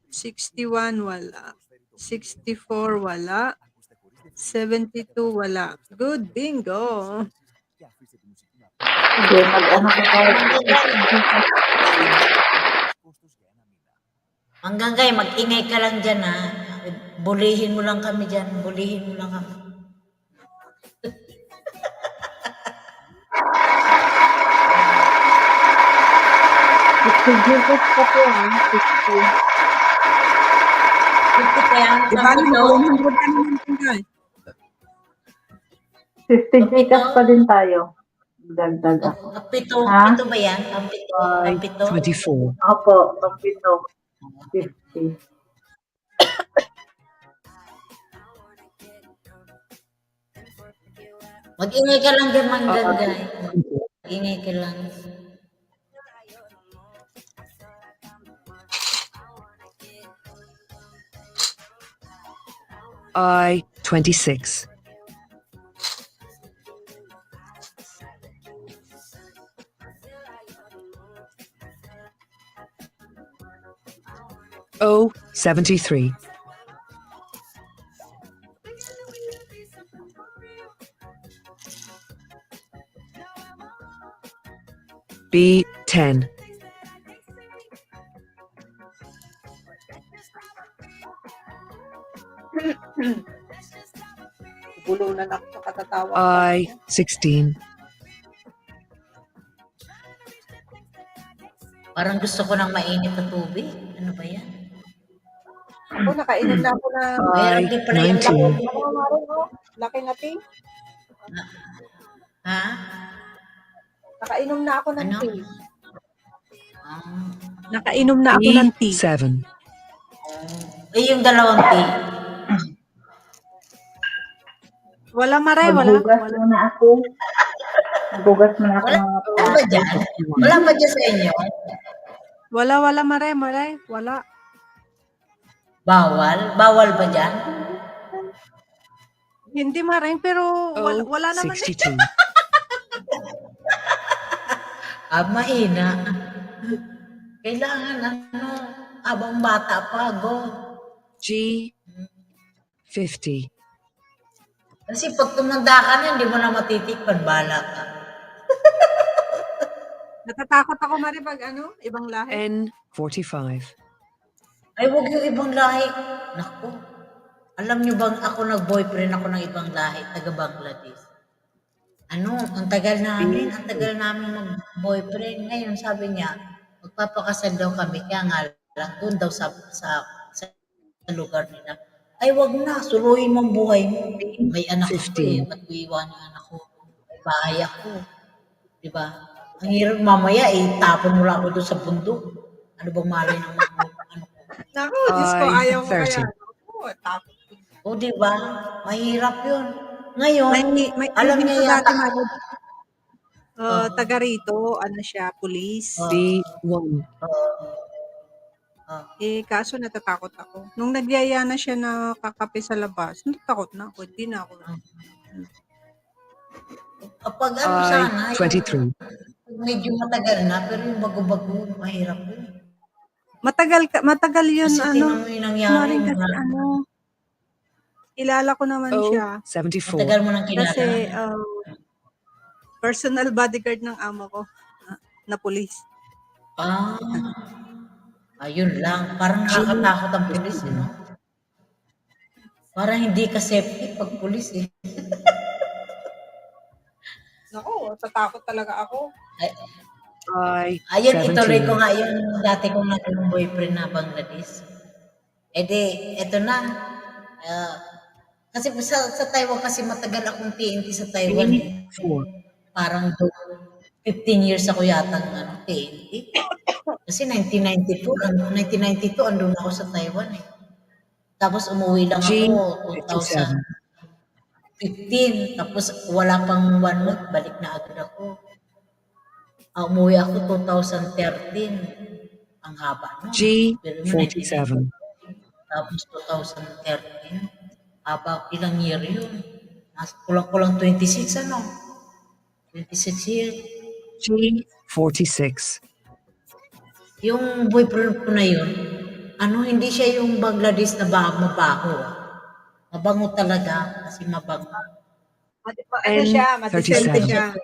61, wala. 64, wala. 72, wala. Good bingo. Sige, mag-ano ka tayo. Hanggang kayo, mag-ingay ka lang dyan ha. Bulihin mo lang kami dyan. Bulihin mo lang kami. Jesus pa po ha. 50 pa yan. Diba, Pampito. 100 ka naman, Dangay. 50 Gcash pa din tayo. Dagdag ako. Pampito. Ha? Pito ba yan? Pampito. Pampito. 24. Opo, pagpito. 50. Mag-ingay ka lang dyan, manggagay. Mag-ingay ka lang. I-26. O-73. B-10. Bulunan ako sa katatawa. I-16. Parang gusto ko ng mainit na tubig. Ano ba yan? Ako, nakainom na ako na. Meron din pala yung I-19. Ano, Mare, no? Laki na tea. Ha? Nakainom na ako ng Ano? tea. Ah. Nakainom na ako ng tea. E7. Yung dalawang tea. Wala, Mare, wala. Magbugas muna ako. Magbugas muna ako Wala, mga wala ba dyan? Wala ba dyan sa inyo? Wala, Mare, wala. Bawal? Bawal ba dyan? Hindi, Mare, pero wala naman. O-62. Mahina. Kailangan abang bata pa, go. G50. Kasi pag tumanda ka na, hindi mo na matitikpan, bala ka. Natatakot ako, Mare, pag ibang lahi. N45. Ay, huwag yung ibang lahi. Naku. Alam nyo bang ako nag-boyfriend ako ng ibang lahi, taga Bangladesh. ang tagal namin mag-boyfriend. Ngayon sabi niya, magpapakasal daw kami, kaya nga lang doon daw sa lugar nila. Ay, wag na, suluhin mo ang buhay mo. May anak ako 15. ba't ko iwan yung anak ko? May bahay ako. Di ba? Ang hirap mamaya, tapon mo lang ako doon sa bundok. Ano bang malay ng mga ano ko? Naku, Diyos ko, ayaw ko kaya. 30. Naku, takot ko. O, di ba? Mahirap yun. Ngayon, May alam din niya ko yata, dati Maro, oh, taga rito, ano siya, pulis. oh, D1. Kaso natatakot ako. Nung nagyaya na siya na kakape sa labas, natatakot na ako. Hindi na ako. kapag ano sana, yung 23. medyo matagal na, pero yung bago-bago, mahirap yun. Matagal yun, Kasi tingnan mo yung nangyari. Maring kasi kilala ko naman siya. 74. Matagal mo nang kilala. Kasi, personal bodyguard ng amo ko, na pulis. Ayun lang. Parang nakakatakot ang pulis, no? Parang hindi ka safety pag pulis, eh. Naku, tatakot talaga ako. Ayun, ituloy 17. ko nga yung dati kong naging boyfriend na Bangladesh. Eto na. Kasi sa Taiwan kasi matagal akong TNT sa Taiwan. Eh. 4. Parang 15 years ako yata ng TNT. Kasi 1992 andun ako sa Taiwan eh. Tapos umuwi lang ako 57. 2015. Tapos wala pang 1 month, balik na agad ako. Umuwi ako 2013. Ang haba no? G47. Tapos 2013. Haba, ilang year yun? Kulang-kulang 26 ano? 26 years. G46. Yung boyfriend ko na yun, hindi siya yung Bangladesh na mabaho. Mabango talaga kasi mabango. Ano siya, madisente 37. siya.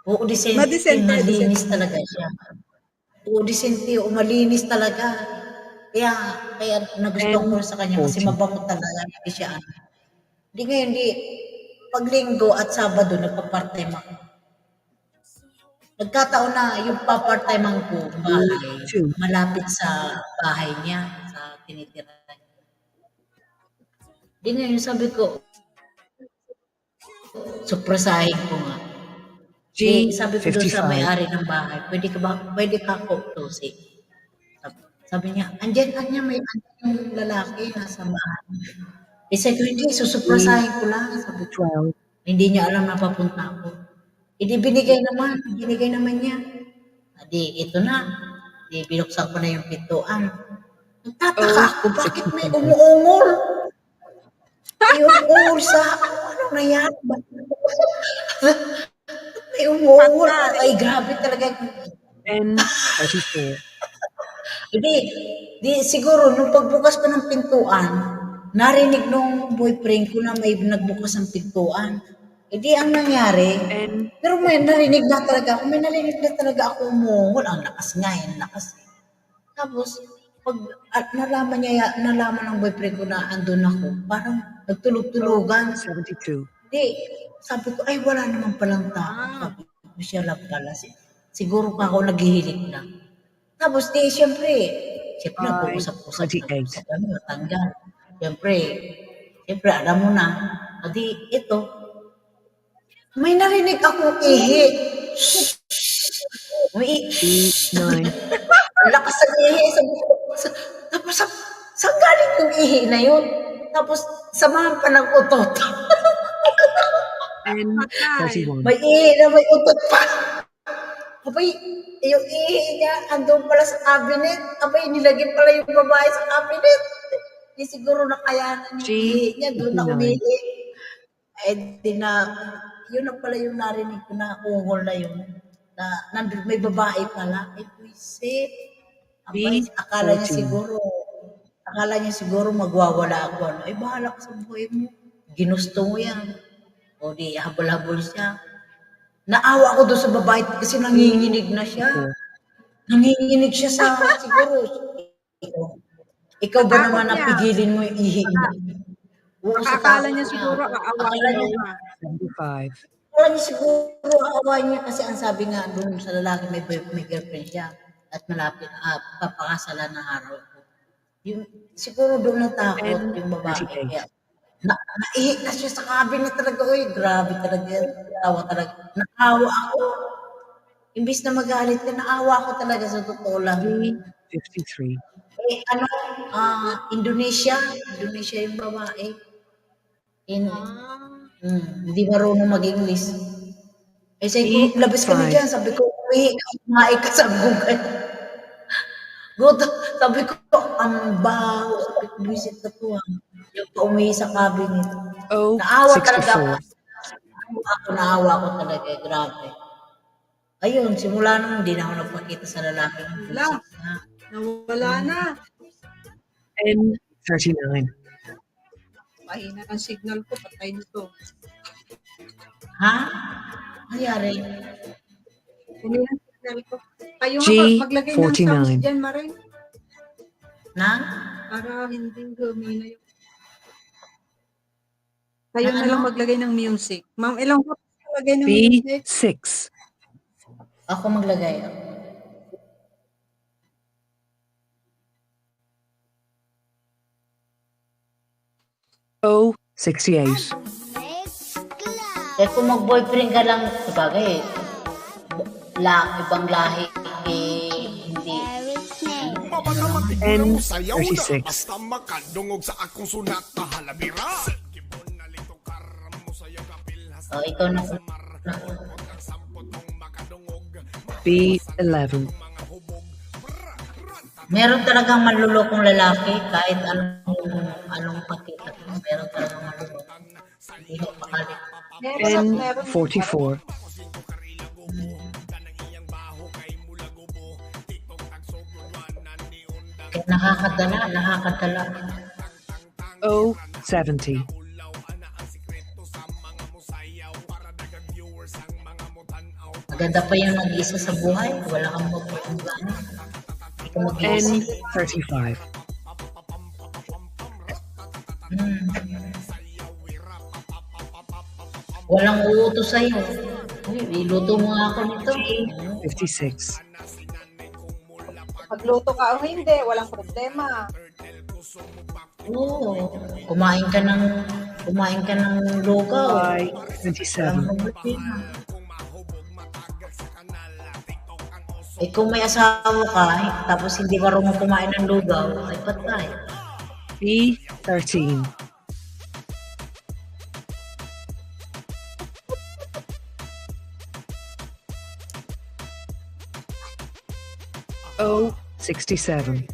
Oo, disente. Malinis talaga siya. Oo, disente. Oo, malinis talaga. Kaya nagustuhan ko sa kanya kasi mabango talaga. Hindi siya Hindi ngayon, pag linggo at Sabado, nagpa-part-time ako. Nagkataon na yung pa-part-time ko bahay, malapit sa bahay niya, sa tinitira niya. Di ngayon sabi ko, suprasahin ko nga. Sabi ko doon sa may-ari ng bahay, pwede ka ako tusi. Sabi niya, andyan may yung lalaki nasa bahay. Sabi ko, hindi, susuprasahin ko lang. Sabi ko, hindi niya alam na papunta ako. Binigay naman niya. Ito na. Binuksan ko na yung pintuan. Nagtataka ako, bakit may umuungol? May umuungol ano na yan? May umuungol. Ay, grabe talaga. N34. Siguro, nung pagbukas ko ng pintuan, narinig nung boyfriend ko na may nagbukas ng pintuan. Ang nangyari, pero may narinig na talaga ako umungol. Ang lakas nga, ang lakas. Tapos, pag nalaman ng boyfriend ko na andun ako, parang nagtulog-tulugan. 72. Sabi ko, ay wala naman palang tao. Sabi ko, siya lang pala. Siguro pa ako naghihilig na. Tapos, siyempre, nag-uusap-usap kami, matanggal. Siyempre, alam mo na. Ito, may narinig akong ihi. May B9. lakas ng ihi. Tapos, saan galing yung ihi na yun? Tapos, samahan pa ng utot. N31. May ihi na may utot pa. Abay, yung ihi niya, andun pala sa cabinet. Abay, nilagyan pala yung babae sa cabinet. Di siguro nakayanan yung ihi niya. Doon na umihi. Yun na pala yung narinig ko na ungol na yun. Nandun may babae pala. Puisit. Abay, akala niya siguro magwawala ako. Bahala ka sa buhay mo. Ginusto mo yan. O di, habol-habol siya. Naawa ako doon sa babae kasi nanginginig na siya. Nanginginig siya siguro. Ikaw ba naman napigilin mo yung ihi niya? Akala niya siguro aawain niya. 75. Wala niya siguro aawain niya kasi ang sabi nga doon sa lalaki may girlfriend siya at malapit papakasalan ng araw ko. Yung, siguro doon natakot yung babae. 10:38. Kaya, naihi na siya sa cabinet talaga. Uy, grabe talaga yan. Tawa talaga. Naawa ako. Imbis na magalit ka, naawa ako talaga sa totoo lang. B53. Eh, ano, Indonesia. Indonesia yung babae. Hindi marunong mag-English. Eh, sabi ko, labas ka na B5. dyan. Sabi ko, uwi ka, kumain ka sa bugay. Guto, sabi ko, ang baho. Sabi ko, visit ka to. Yung pa uwi sa cabinet. Naawa talaga ako. 64. Naawa ako talaga. Grabe. Ayun, simula nung hindi na ako nagpakita sa lalaki. Wala. Nawala na. N39. Mahina ang signal ko. Patay nito. Ha? Nangyari? Humina ang signal ko. Kayo nga G49. maglagay ng sounds dyan, Maring. Na? Para hindi humina yung... Kayo Na na lang ano? maglagay ng music. Ma'am, ilang ko maglagay ng music? B6. Ako maglagay. O68. Eh kung mag-boyfriend ka lang, sabagay, ibang lahi, eh, hindi. N36. Basta makadungog sa akong sunak kahalabira. Ikaw na. B11. Meron talagang manlulokong lalaki kahit anong pakita. Meron talagang manluloko. Hindi mo pakalit. N44. Nakakadala. O70. Maganda pa yung nag-isa sa buhay. Wala kang magpapagana. Hindi ka mag-isa. N35. Walang uutos sa'yo. Uy, iluto mo nga ako nito. 56. Magluto ka o hindi, walang problema. Oo. Kumain ka ng lugaw. Y27. Walang problema. Eh kung may asawa ka, tapos hindi marunong kumain ng lugaw, ay patay. B13. O67.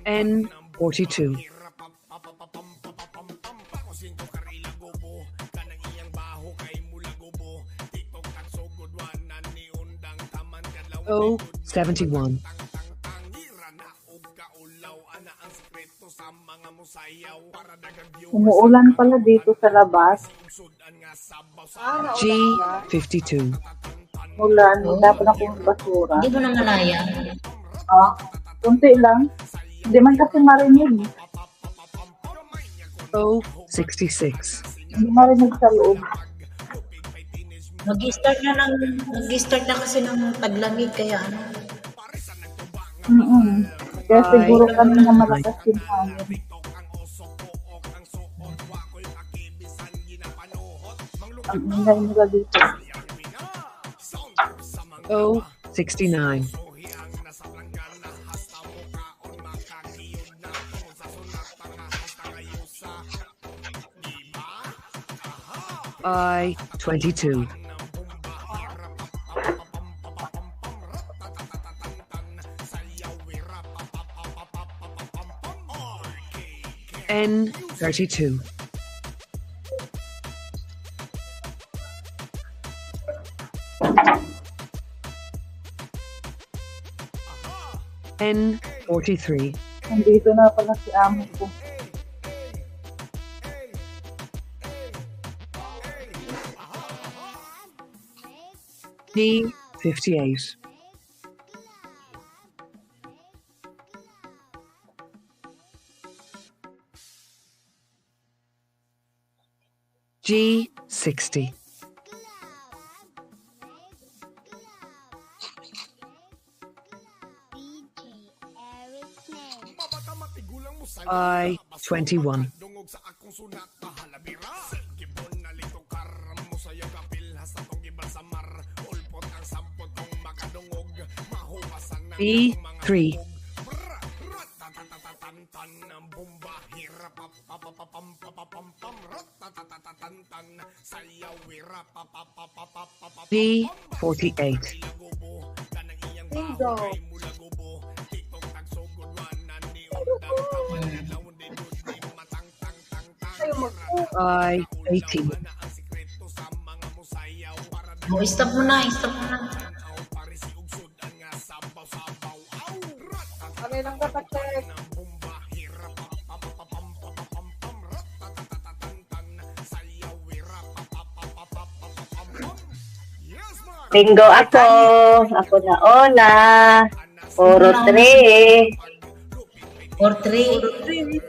N42. O71. Umuulan pala dito sa labas. G52. Ulan, dapat akong basura. Hindi mo na malaya. Kunti lang. Hindi man kasi marinig. O66. Hindi marinig sa loob. Mag-start na kasi ng taglamig, kaya ano. Kaya siguro kanina malakas yung hangin. Ang ingay nila dito. O69. I22. N32. N43. Nandito na pala si amo ko. D58. G60. I21. Dungog sa akong sunat halabira. Gibon na lito karam mo sa yakapil hasta tong gibal sa mar. Ulpot ang sampot kong makadungog. Mahuwasan na B3. Tan ng bomba hirap papapapam papapam ratatatantan sayaw wirap papapapapapam B48. Bingo. I18. Stop mo na, stop mo na. Kami lang dapat check. Bingo ako. Ako na una. 4-3. 4-3.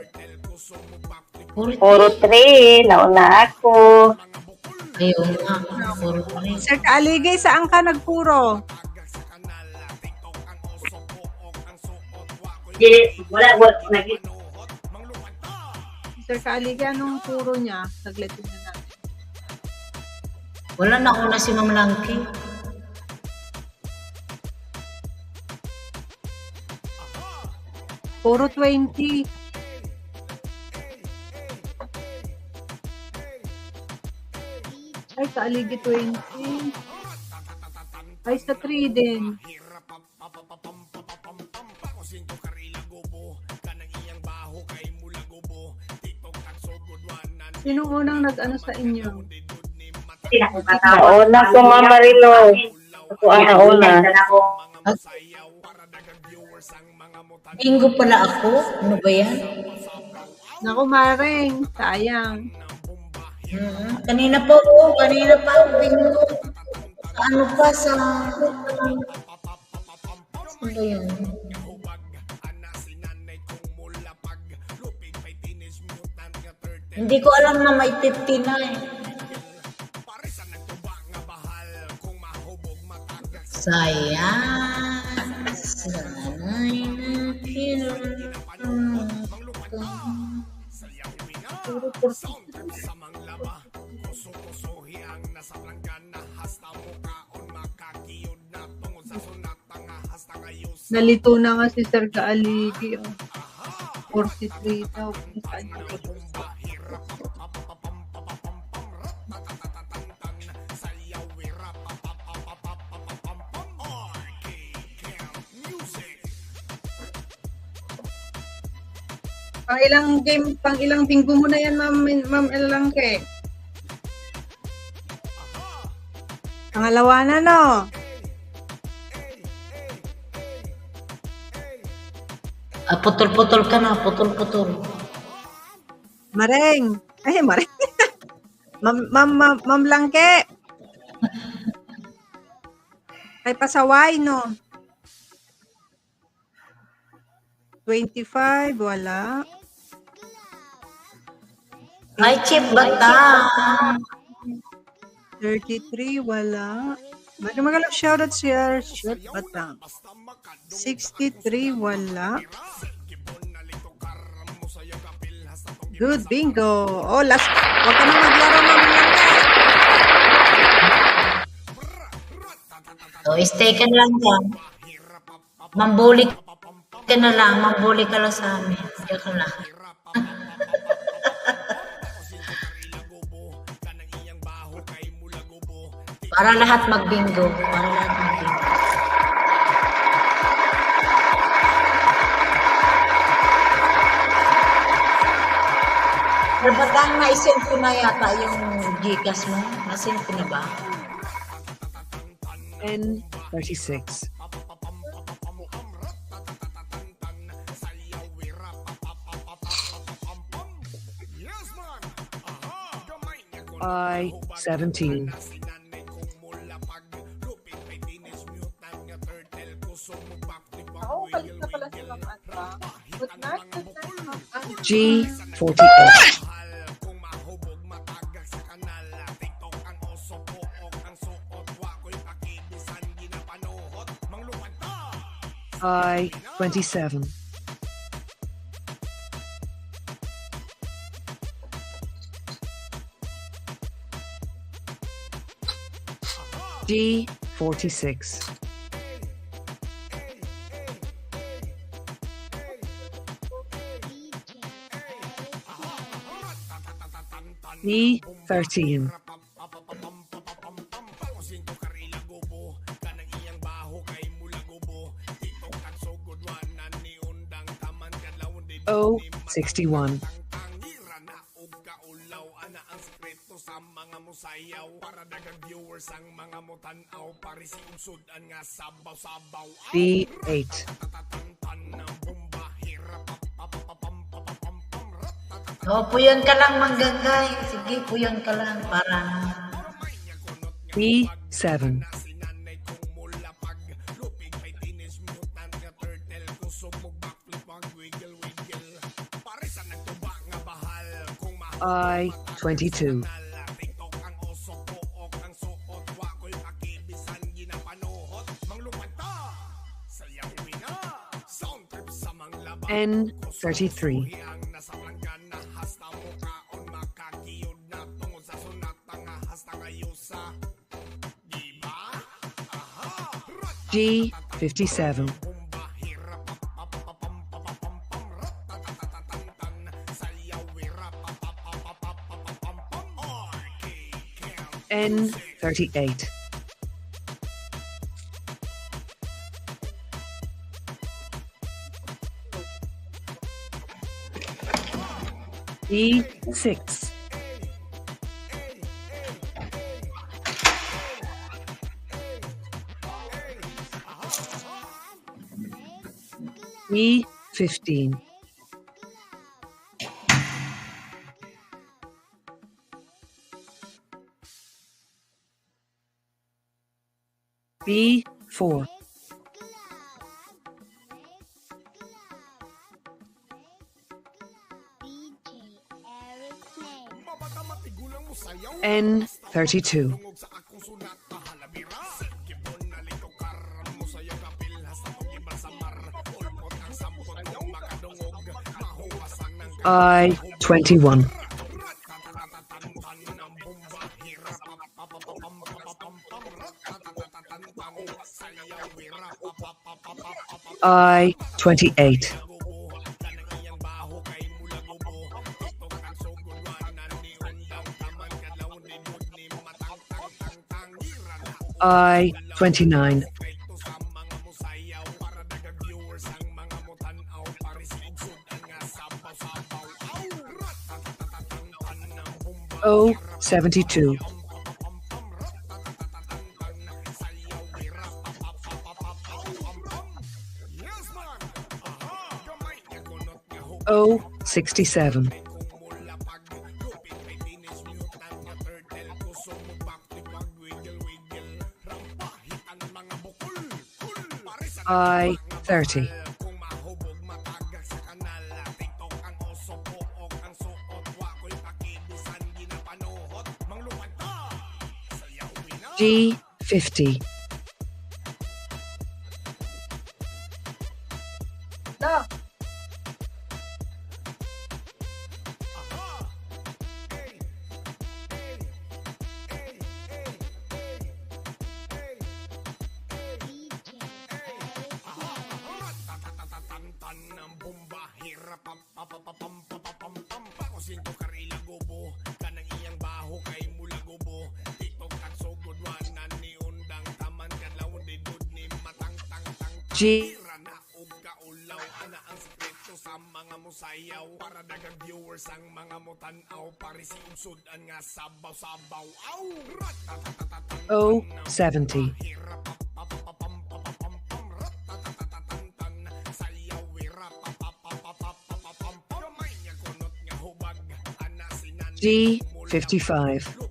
4-3. Nauna ako. Ayun nga, 4-3. Sir Kaaligay, saan ka nagpuro? Wala. Sir Kaaligay, anong puro niya? Saglit na natin. Wala na una si Ma'am Langki. Puro 20. Ay, Kaaligay 20. Ay, sa 3 din. Sinong unang nag-ano sa inyo? Nauna ko, Ma'am Marilo. Ako ang nauna. Bingo pala ako. Ano ba yan? Naku, Maring. Sayang. Kanina pa ako. Bingo. Ano pa sa... Ano ba yun? Hindi ko alam na may 50 na eh. Sayang. Sana'y Nalito na nga si Sir Kaaligi. 43 daw. Saan niya ko to? Pang ilang bingo mo na yan, Ma'am Elangke? Pangalawa na, no? putol-putol ka na. Putol-putol. Mareng. Ay, Mareng. Ma'am Langke. Ay, pasaway, no? 25, wala. Ay, chip bata. 33, wala. Magalang shoutout siya. Shoot, batang. 63, wala. Good bingo. Oh, last. Huwag ka na maglaro, Ma'am Langke. So, stay ka lang dyan. Mambulik ka na lang. Mambulik ka lang sa amin. Joke lang. Para lahat magbingo. Ba't na-send ko na yata yung Gcash mo? Na-send ko na ba? 10:36. I17. Oo, kalit na pala si Ma'am Anta. Good night, Ma'am Anta. G48. I-27. D-46. E-13. O-61. B-8. Oh, puyon ka lang, manggagay. Sige, puyon ka lang para... B-7. I-22. N-33. G-57. N-38. E-6. E-15. B-4. N-32. I-21. I-28. I-29. O-72. O-67. I-30. G-50. G. O-70. G-55.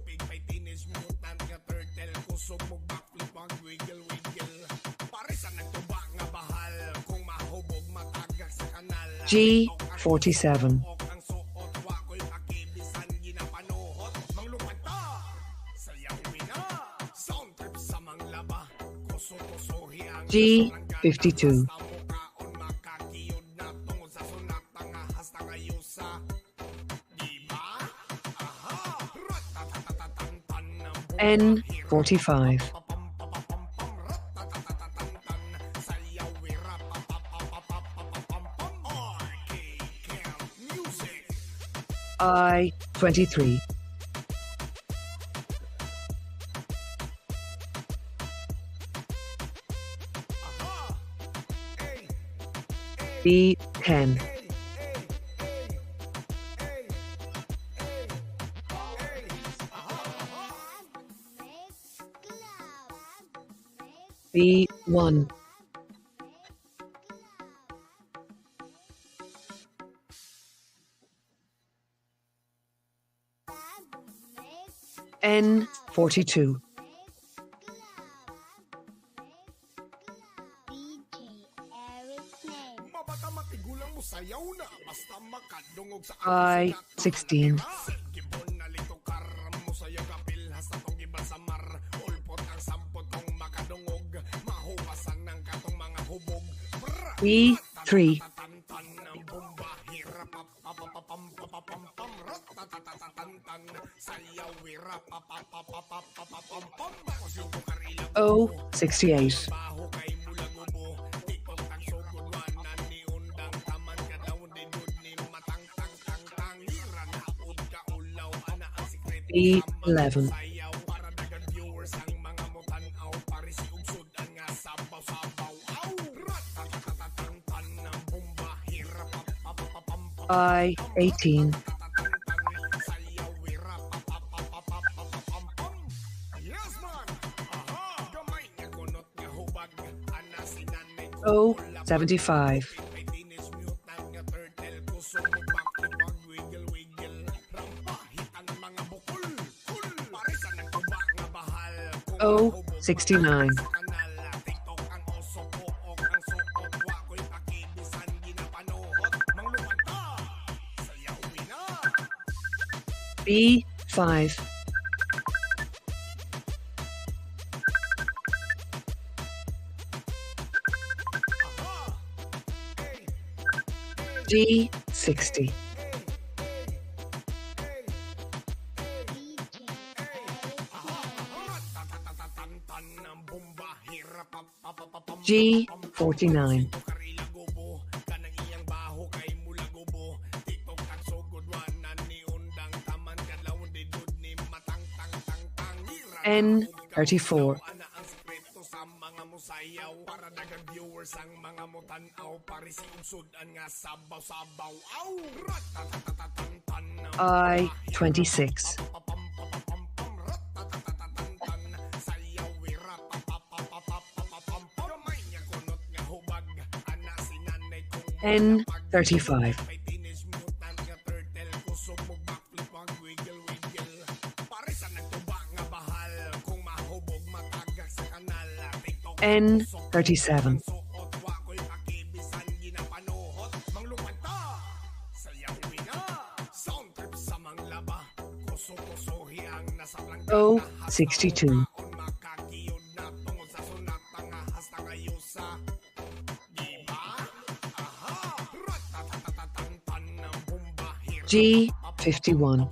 G-47. G-52. N45. I23. B10. B1. N42. Mabata matigulang mo sayaw na basta makadungog sa I16. Gibon na lito karam mo sa kapil hasta tong gibal sa mar ulpot ang sampot tong makadungog mahupasan ng katong mga hubog B3. tantan ng bomba hirap papapapam ratatatantan sayaw wirap papapapapapam bakos yung karila O68. baho kay mula gubo tiktok ang sugod wanan ni undang taman ka daw dinud ni matang tang tang tang hiran hapod ka ulaw ana ang sikreto B11. sayaw para dagan viewers ang mga mutan-aw pare si ugsod ang nga sabaw-sabaw aw ratatatantan ng bomba hirap papapapam I18. sayaw wirap papapapapapam yes man aha gamay nga kunot nga hubag ana sinanay ko O75. O69. B5. G60. G49. N34. Sayaw para dagang viewers ang mga mutan-aw pare si ugsod ang nga sabaw-sabaw aw ratatatantan I26. sayaw wirap papapapapapam gamay nga kunot nga hubag ana sinanay kong N35. may teenage mutant nga turtle kusog mo backflip wag wiggle wiggle pare sa nagtuba nga bahal kung mahubog matagak sa kanal TikTok N37. suot wa ko'y pakibisan ginapanuhot manglupad ta sayaw na sound trip sa manglaba kuso-kusohi ang nasa langga O62. makakiyod na tungod sa sunat nga hasta ngayon sa diba aha ratatatantan ng bomba hirap G51.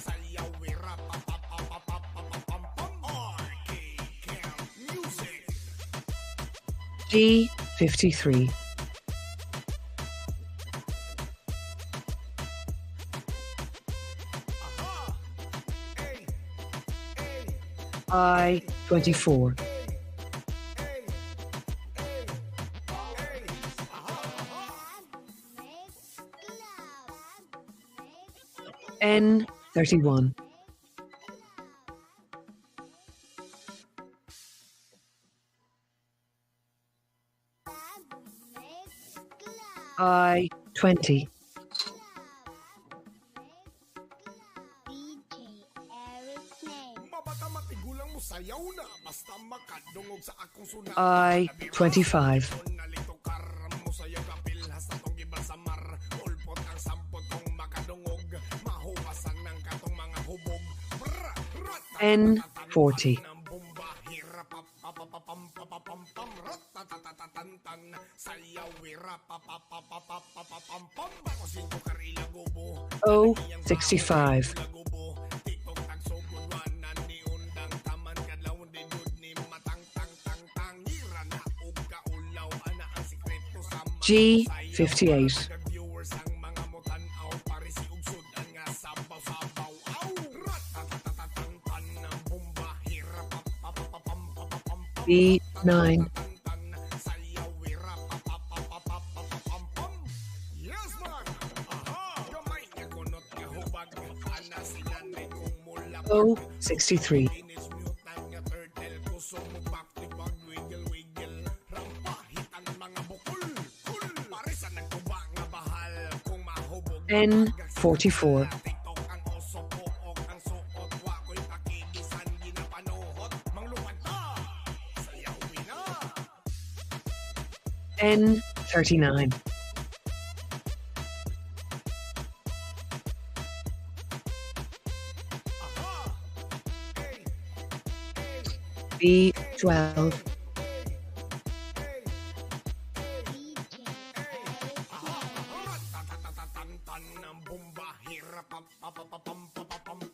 sayaw wirap papapapapapam RK Camp Music G53. I24. N31. I20. mabata matigulang mo sayaw na basta makadungog sa akong sunat I25. nalito karam mo saya kapil hasta tong gibal sa mar ulpot ang sampot tong makadungog mahupasan ng katong mga hubog N40. ng bomba hirap papapapapapam ratatatantan sayaw wirap papapapapapam bakos yung karila gubo O65. lagubo tiktok G 58. viewers ang mga mutanaw pare si ugsod ang nga sabaw-sabaw aw ratatatatatan ng bomba hirap papapapam B 9. sayaw wira papapapapam yes man aha gamay nga kunot nga hubag ana sinanay kong mula O 63. Teenage Mutant nga turtle kusog mo back wiggle wiggle rampa hitang mga bukol kul pare sa nagtuba nga bahal kung mahubog N 44. TikTok ang oso pook ang suot wa ko'y pakibisan ginapanuhot mangluwad ta sayawi na N 39. aha hey B 12. ratatatatatan ng bomba hirap papapapam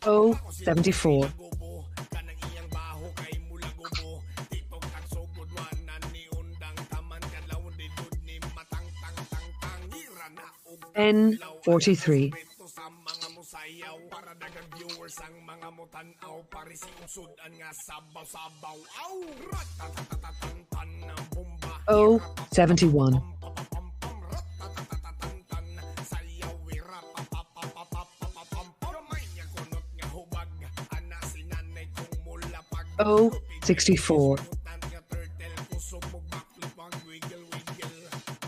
O 74. gubo kanang iyang baho kay mula gubo tiktok at sugod wanan ni undang taman kadlaw di dud ni matang tang tang tang ira na ug N 43. respeto sa mga musayaw para dagang viewers ang mga mutanaw pare si usudan nga sabaw-sabaw aw ratatatatatan ng bomba O 71. papapam ratatatatatan sayaw wira papapapapapam gamay nga kunot nga hubag ana sinanay kong mula pag O 64. mutant nga turtle kusog mo backflip ang wiggle wiggle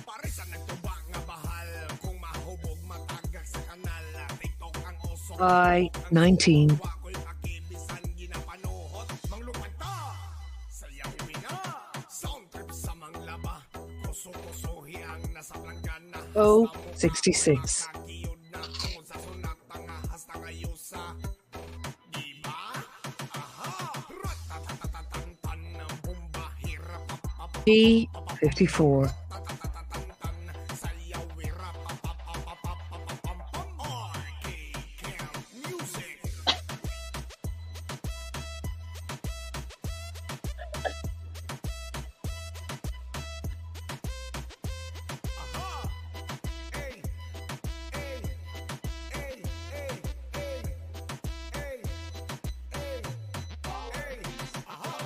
pare sa nagtuba nga bahal kung mahubog matagak sa kanal TikTok ang oso I 19. wa ko'y pakibisan ginapanuhot manglupad ta sayawi na sound trip sa manglaba kuso-kusohi ang nasa planggana O 66. kakiyod na tungod sa sunat nga hasta ngayon sa diba aha ratatatatatan ng bomba hirap B 54. tatatatantan sayaw wira papapapapapapam RK Camp Music aha ey ey ey ey ey ey ey ey aha aha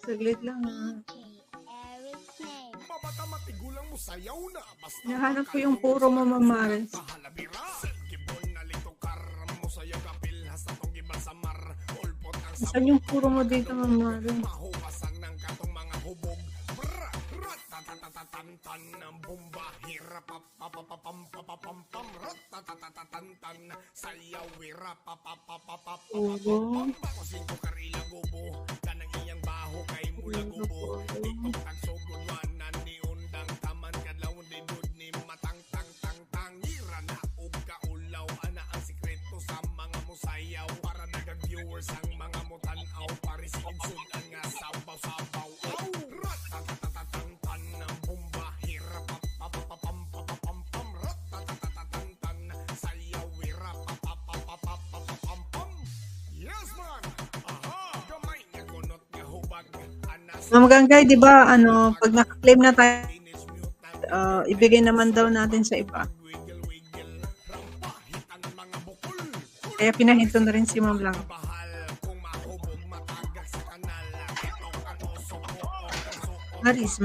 Saglit lang ha. Mabata matigulang mo sayaw na basta Hinahanap ko yung puro mamamares. pahalabira gibon na litokar mo sayaw kapil hasta tong gibal sa mar ulpot ang Saan yung puro mo dito mamamares? mahuwasan ng katong mga hubog bra ratatatatatan ng bomba hirap papapapam papapam ratatatatatan sayaw wira papapapapapapam bako singko karila gubo kanang iyang baho kay mula gubo tiktok tagsugod wanan ni undang taman kadlaw di dud ni matang tang tang tang ira na ug kaulaw ana ang sikreto sa mga musayaw para dagang viewers ang mga mutanaw pare si ugsod nga sabaw-sabaw aw ratatatatatan ng bomba hirap papapapam papapam ratatatatatan sayaw wira papapapapapam yes man aha gamay nga kunot nga hubag ana Ma'am Ganggay, di ba, pag naka-claim na tayo, ibigay naman daw natin sa iba. wiggle wiggle rampa hitan mga bukol Kaya pinahinto na rin si Ma'am Lang. bahal kung mahubog matagak sa kanal tiktok ang oso pook Maris.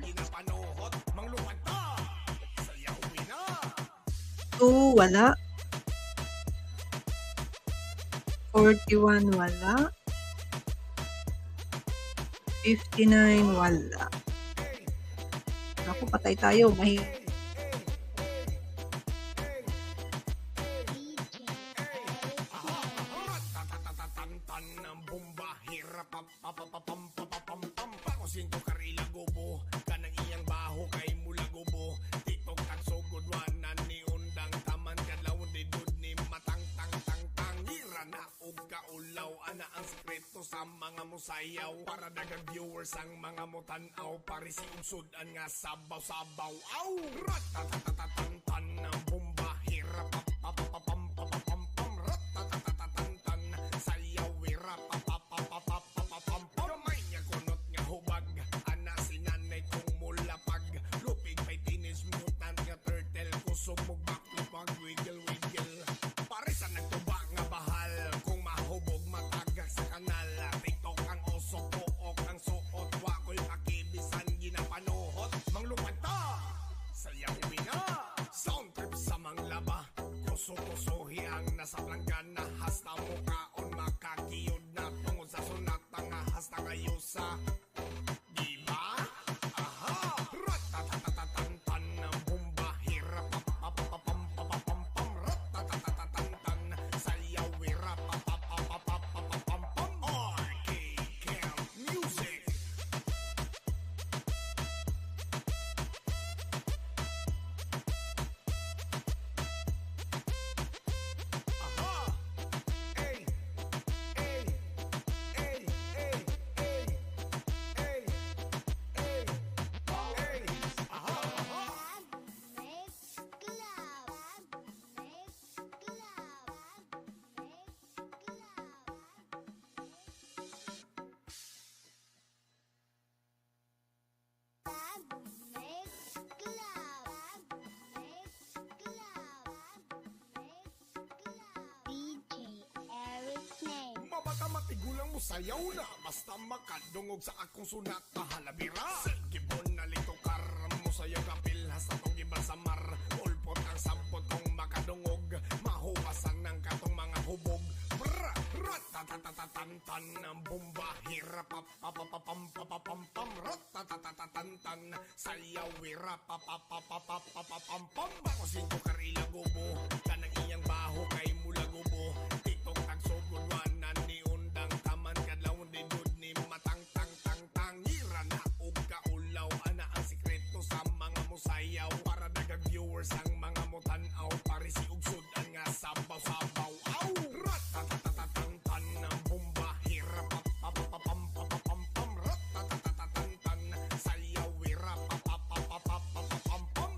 ginapanuhot manglupad ta sayawi na 2, wala. 41, wala. 59, wala. Ako, patay tayo. ratatatatatan ng bomba hirap papapapam papapam pako singko karila gubo kanang iyang baho kay mula gubo tiktok at sugod wanan ni undang taman kadlaw di dud ni matang tang tang tang ira na ug kaulaw ana ang sikreto sa mga musayaw para dagang viewers ang mga mutanaw parisi unsudan nga sabaw-sabaw aw ratatatatatan ang bomba hirap papapapam papapam ratatatatatan sayaw wirap papapapapapam gamay nga kunot nga hubag ana sinanay kong mulapag lupig pay tinis mutant nga turtle kusog mo baklip pag wiggle pare sa nagtuba nga bahal kung mahubog matagak sa kanal TikTok ang oso pook ang suot wako'y akibisan ginapanuhot manglupad ta sayaw na sound trip sa manglaba kuso-kusohi ang nasa planggana hasta mukaon makakiyod na tungod sa sunat nga hasta ngayusa diba? Aha! Ratatatatatan ang bomba hirap papapapam papapam ratatatatatan sayaw wirap papapapapapam arcade camp music aha ey ey ey ey ey ey ey aha Mix Club. Mix Club. Mix Club. Mix Club. DJ Eric Name. Mabata matigulang mo sayaw na basta makadungog sa akong sunat pahalabira gibon na litokar mo sayaw kapil hasta tong iba sa mar ulpot ang sampot kong makadungog mahupasan ng katong mga hubog bra ratatatatatan ang bomba hirap papapapam papapam ratatatatatan sayaw wirap papapapapapam bako sinto karila gubo kanang iyang baho kay mula gubo TikTok tagsugudwanan ni undang taman kadlawon di dud ni matang tang tang tang ngira na og kaulaw ana ang sikreto sa mga musayaw para dagang viewers ang mga mutanaw parisi og sudan nga sabaw-sabaw aw ratatatatatan ang bomba hirap papapapam papapam ratatatatatan sayaw wirap papapapapapam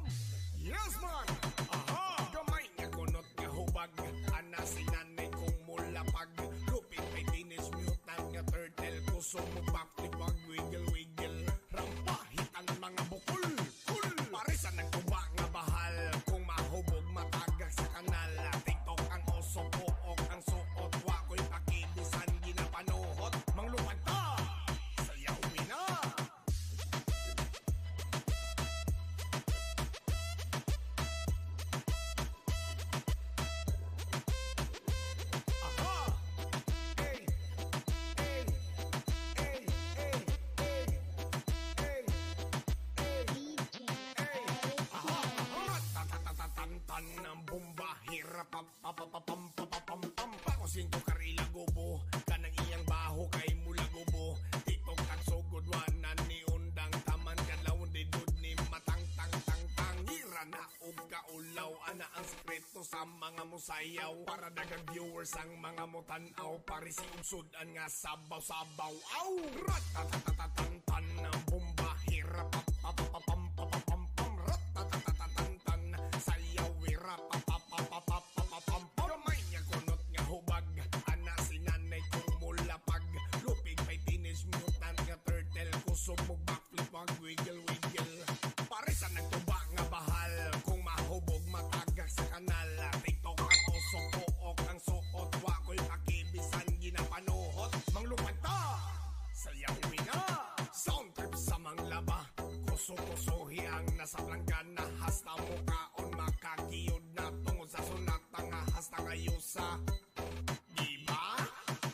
yes man aha gamay nga kunot nga hubag ana sinanay kong mulapag lupit may tinis mutant nga turtle kusog mo backflip pag wiggle rampahit ang mga bukol kul pare sa nagtuba nga bahal kung mahubog matagak sa kanal TikTok ang oso pook ang suot wako'y pakibisan ginapanuhot manglupad ta sayaw na aha ey ey ey ey ey ey DJ Eric aha ratatatatatan ang bomba hirap papapapam papapam bako sinto karila gubo kanang iyang baho kay mula gubo TikTok tagsugudwanan ni undang taman kadlawon di dud ni matang tang tang tang ngira na og kaulaw ana ang sikreto sa mga musayaw para dagang viewers ang mga mutanaw parisi unsudan nga sabaw-sabaw aw ratatatatatan ang bomba hirap papapapam papapam ratatatatatan sayaw wirap papapapapapam gamay nga kunot nga hubag ana sinanay kong mulapag lupig pay tinis mutant nga turtle kusog mo backflip pag wiggle pare sa nagtuba nga bahal kung mahubog matagak sa kanal TikTok ang oso pook ang suot wako'y pakibisan ginapanuhot manglupad ta sayaw na sound trip sa manglaba kuso-kusohi ang nasa planggana hasta mukaon makakiyod na tungod sa sunat nga hasta ngayusa diba?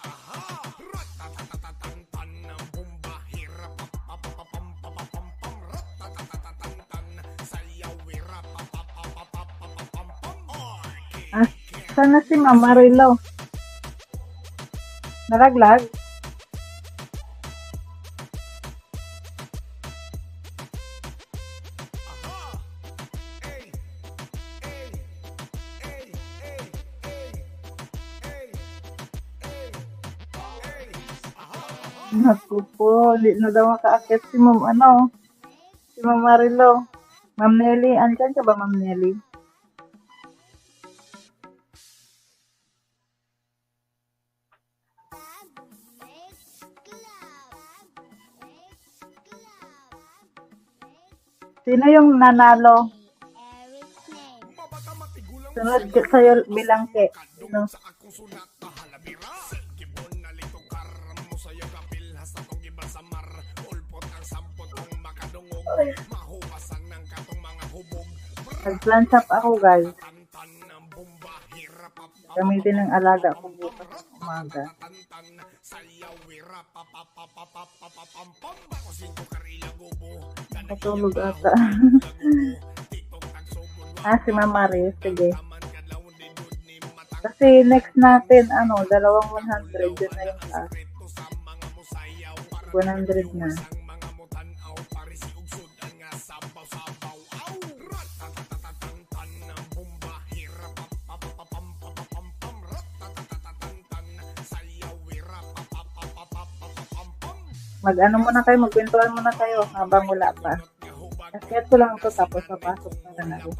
Aha! Ratatatatatan ang bomba hirap papapapam papapam ratatatatatan sayaw wirap papapapapapam Ah, sana si Mama Rilo. Naraglag? Naku po, hindi na daw makaakit si Ma'am si Ma'am Marilo. Ma'am Nelly, andyan ka ba Ma'am Nelly? Sino yung nanalo? Sunod sa'yo bilang ke. Sino? Sa akong sunat pahalabira Gibon na lito karam mo sa'yo kapil hasta tong gibal sa mar ulpot ang sampot kong makadungog mahuwasan ng katong mga hubog Nag-plans up ako guys. tantan ng bomba hirap Gamitin ng alaga ko bukas ng umaga. tantan sayaw wira papapapapapapam bako sinto karila gubo Matulog ata. Si Ma'am Maris, sige. Kasi next natin, 200, yun na yung task. 100 na. Muna kayo, magkwentuhan muna kayo habang wala pa. Kasi ko lang ito tapos papasok na na ako.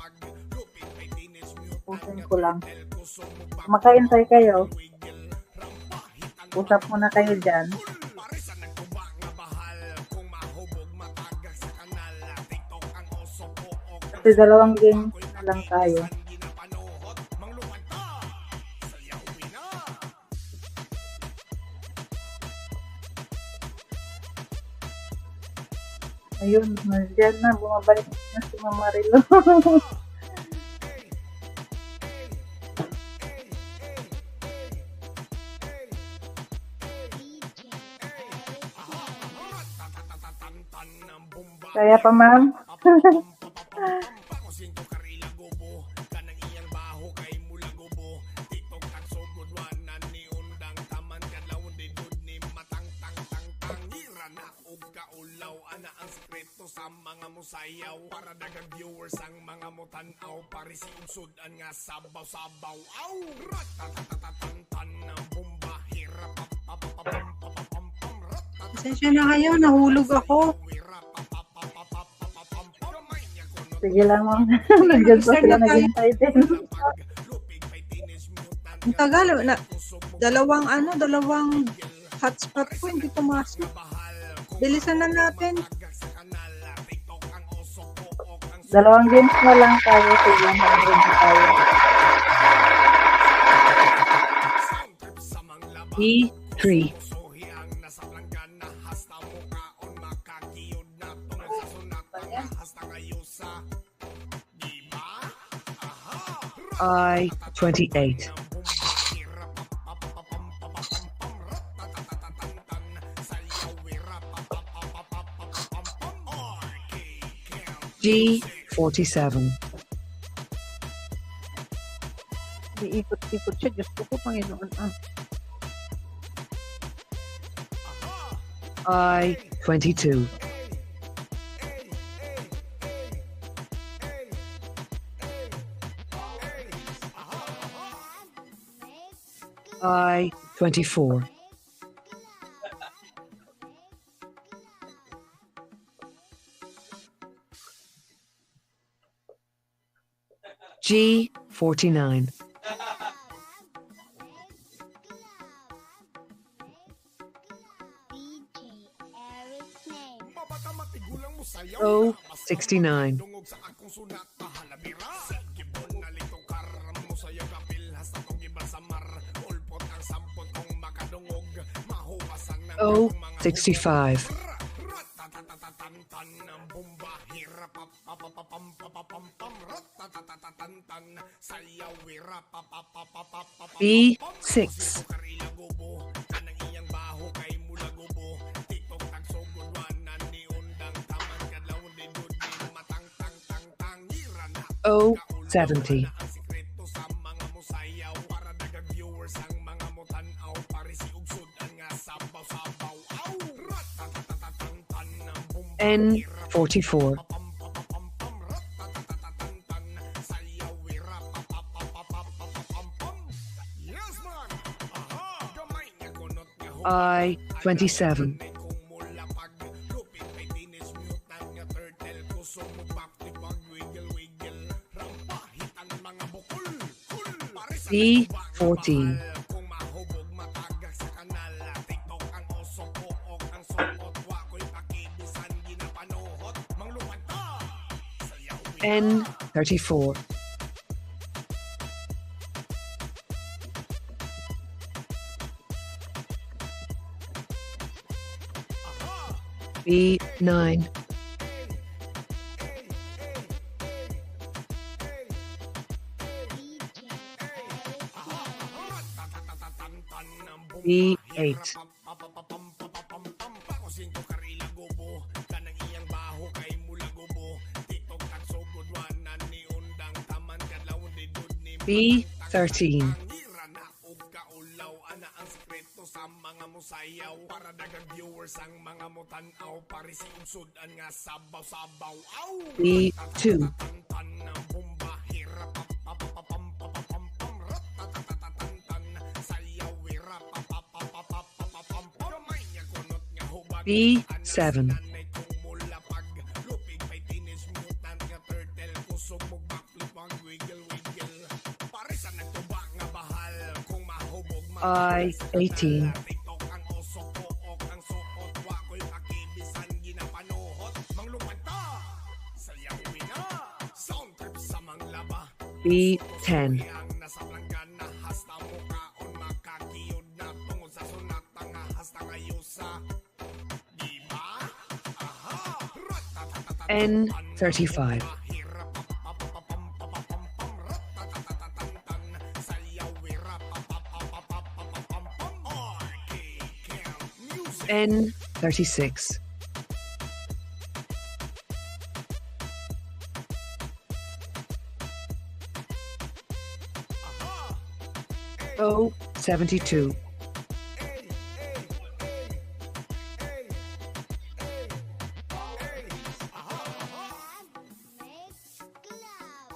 Pusin ko lang. Makaintay kayo. Usap muna kayo dyan. Kasi 2 games na lang tayo. Ayun, nandiyan na. Bumabalik na si Ma'am Marilo. Kaya pa, ma'am? sa mga musayaw para dagang viewers ang mga mutanaw pare si ugsud-an nga sabaw-sabaw aw ratatatatantan ng bomba hirap papapapapapapam Pasensya na kayo, nahulog ako. Sige lang, ma'am. Nandiyan pa sila naghintay din. Ang tagal, dalawang hotspot ko, hindi pumasok. Bilisan na natin. 2 games na lang tayo. Sige, 100 na tayo. E3. I-28. G47. Iikot-ikot siya. Diyos ko po, Panginoon. I-22. I-24. G49. O69. O65. B6. O70. N44. I-27. B-14. N-34. B-9. B-8. B-13. B-2. B-7. I-18. B-10. N-35. N-36. O-72.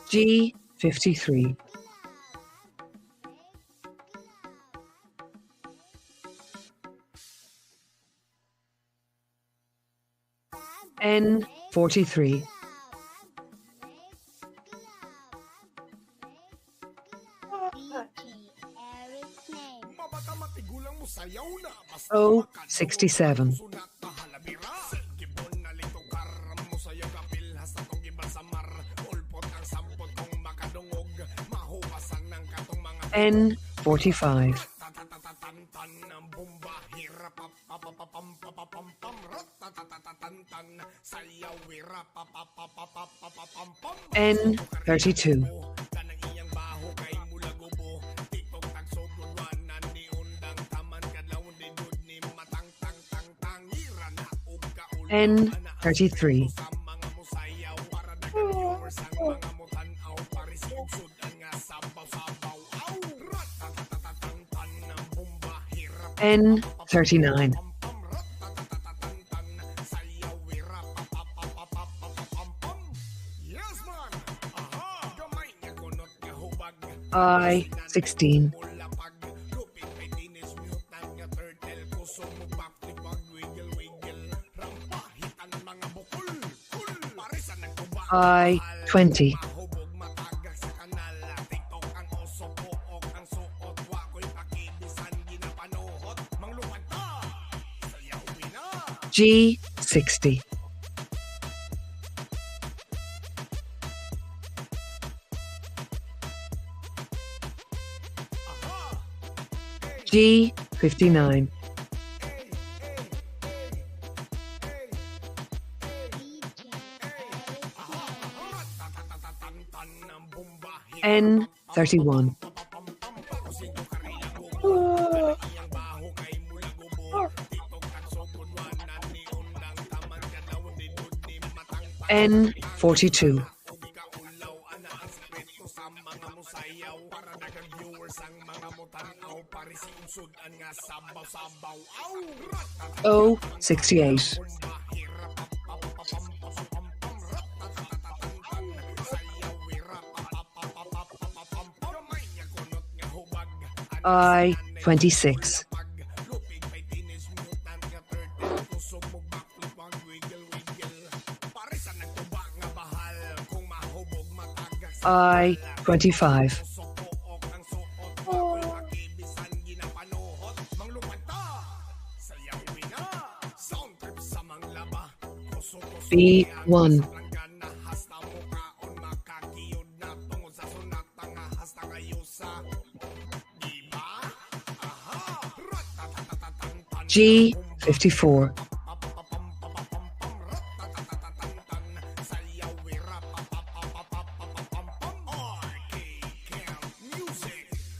G-53. N-43. O-67. N-45. N-32. N-33. N-39. I-16. I-20. G-60. G-59. N-31. N-42. O-68. I-26. I-25. B1. G54.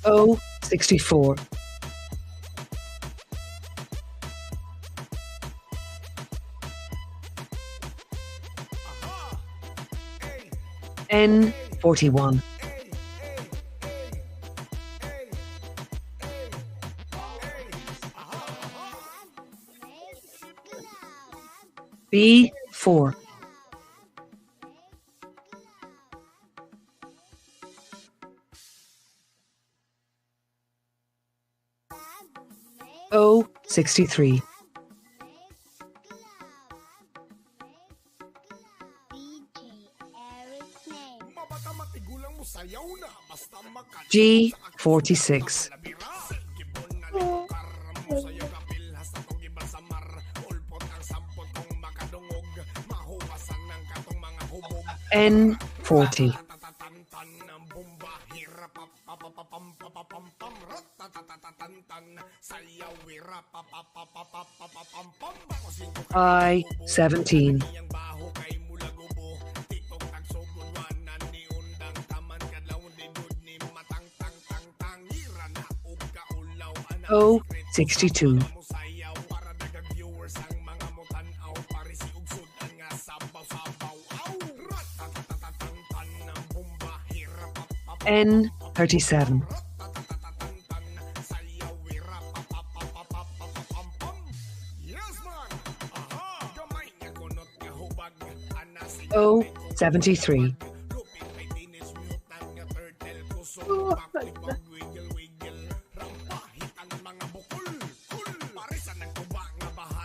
O64. N41. B4. O63. G46. N40. I-17. O62. N37. O73.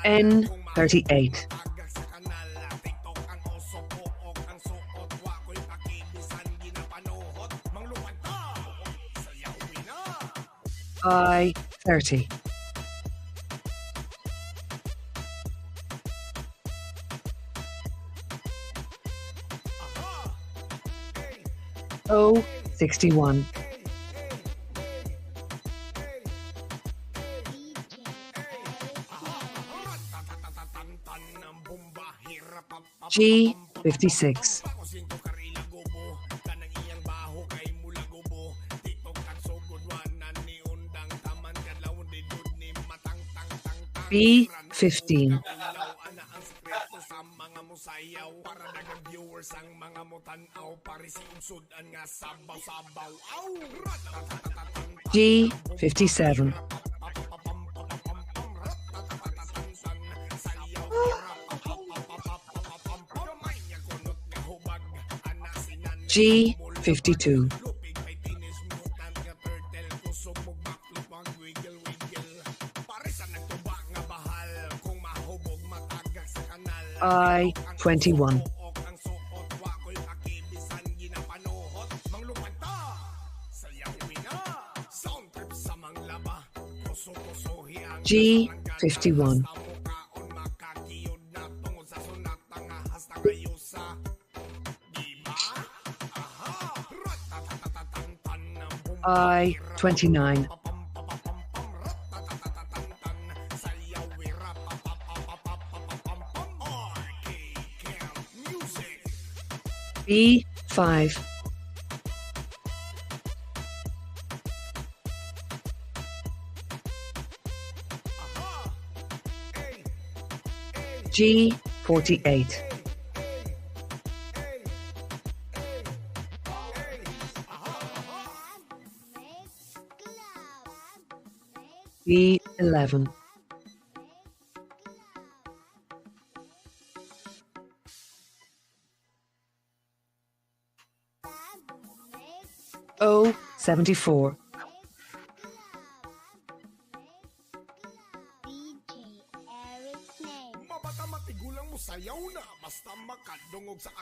N38. I-30. O61. G56. B15. G57. G52. I-21. G51. I-29. B5. G48. B11. O74.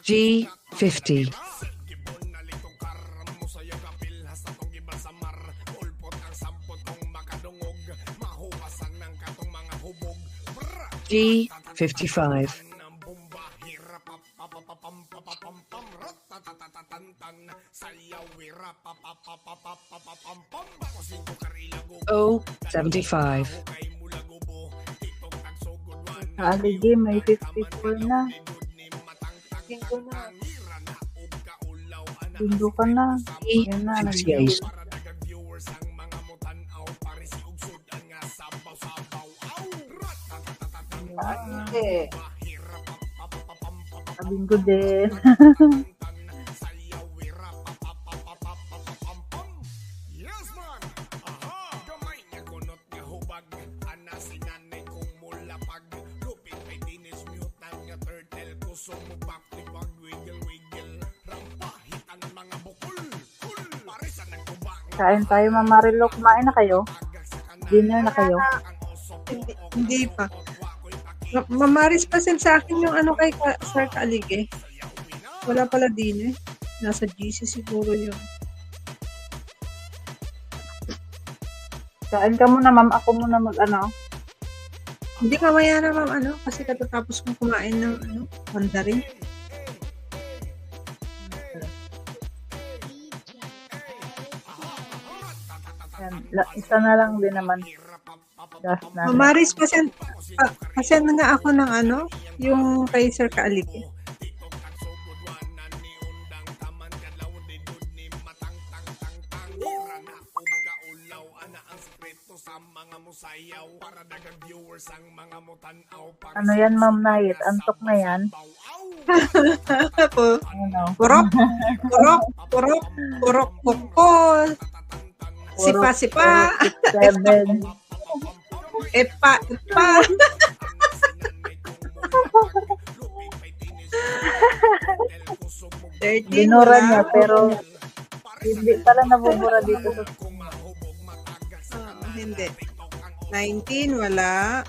G50. G55. O75. Sa Alige, may 54 na. Bingo ka na. Yan na, E68. Bingo din. Yes, man! Aha! Gamay nga kunot nga hubag. Ana sinanay kong mulapag. Lupit may dinismutan nga turtle. Kuso mo bakti-bag. Wiggle-wiggle. Rampahitan mga bukol. Kul! Parisan ng kubang. Kain tayo, Mama Rilo. Kumain na kayo? Dinner na kayo? Hindi pa. Mamaris pa sa akin yung ano kay Sir Kaalige. Wala pala din eh. Nasa GC siguro yun. Kain ka muna, ma'am. Ako muna mag-ano. Hindi mamaya na ma'am ano kasi katatapos kong kumain ng ano, mandarin. Yan. Isa na lang din naman. Last na. Mamaris kasi nga ako ng ano, yung kay Sir Kaalige. Ano yan, Ma'am Nayit? Antok na yan? Po. Ano? Purok, pukol. Sipa. 7. Epa. Binura niya, pero hindi pala nabubura dito sa hindi. 19, wala.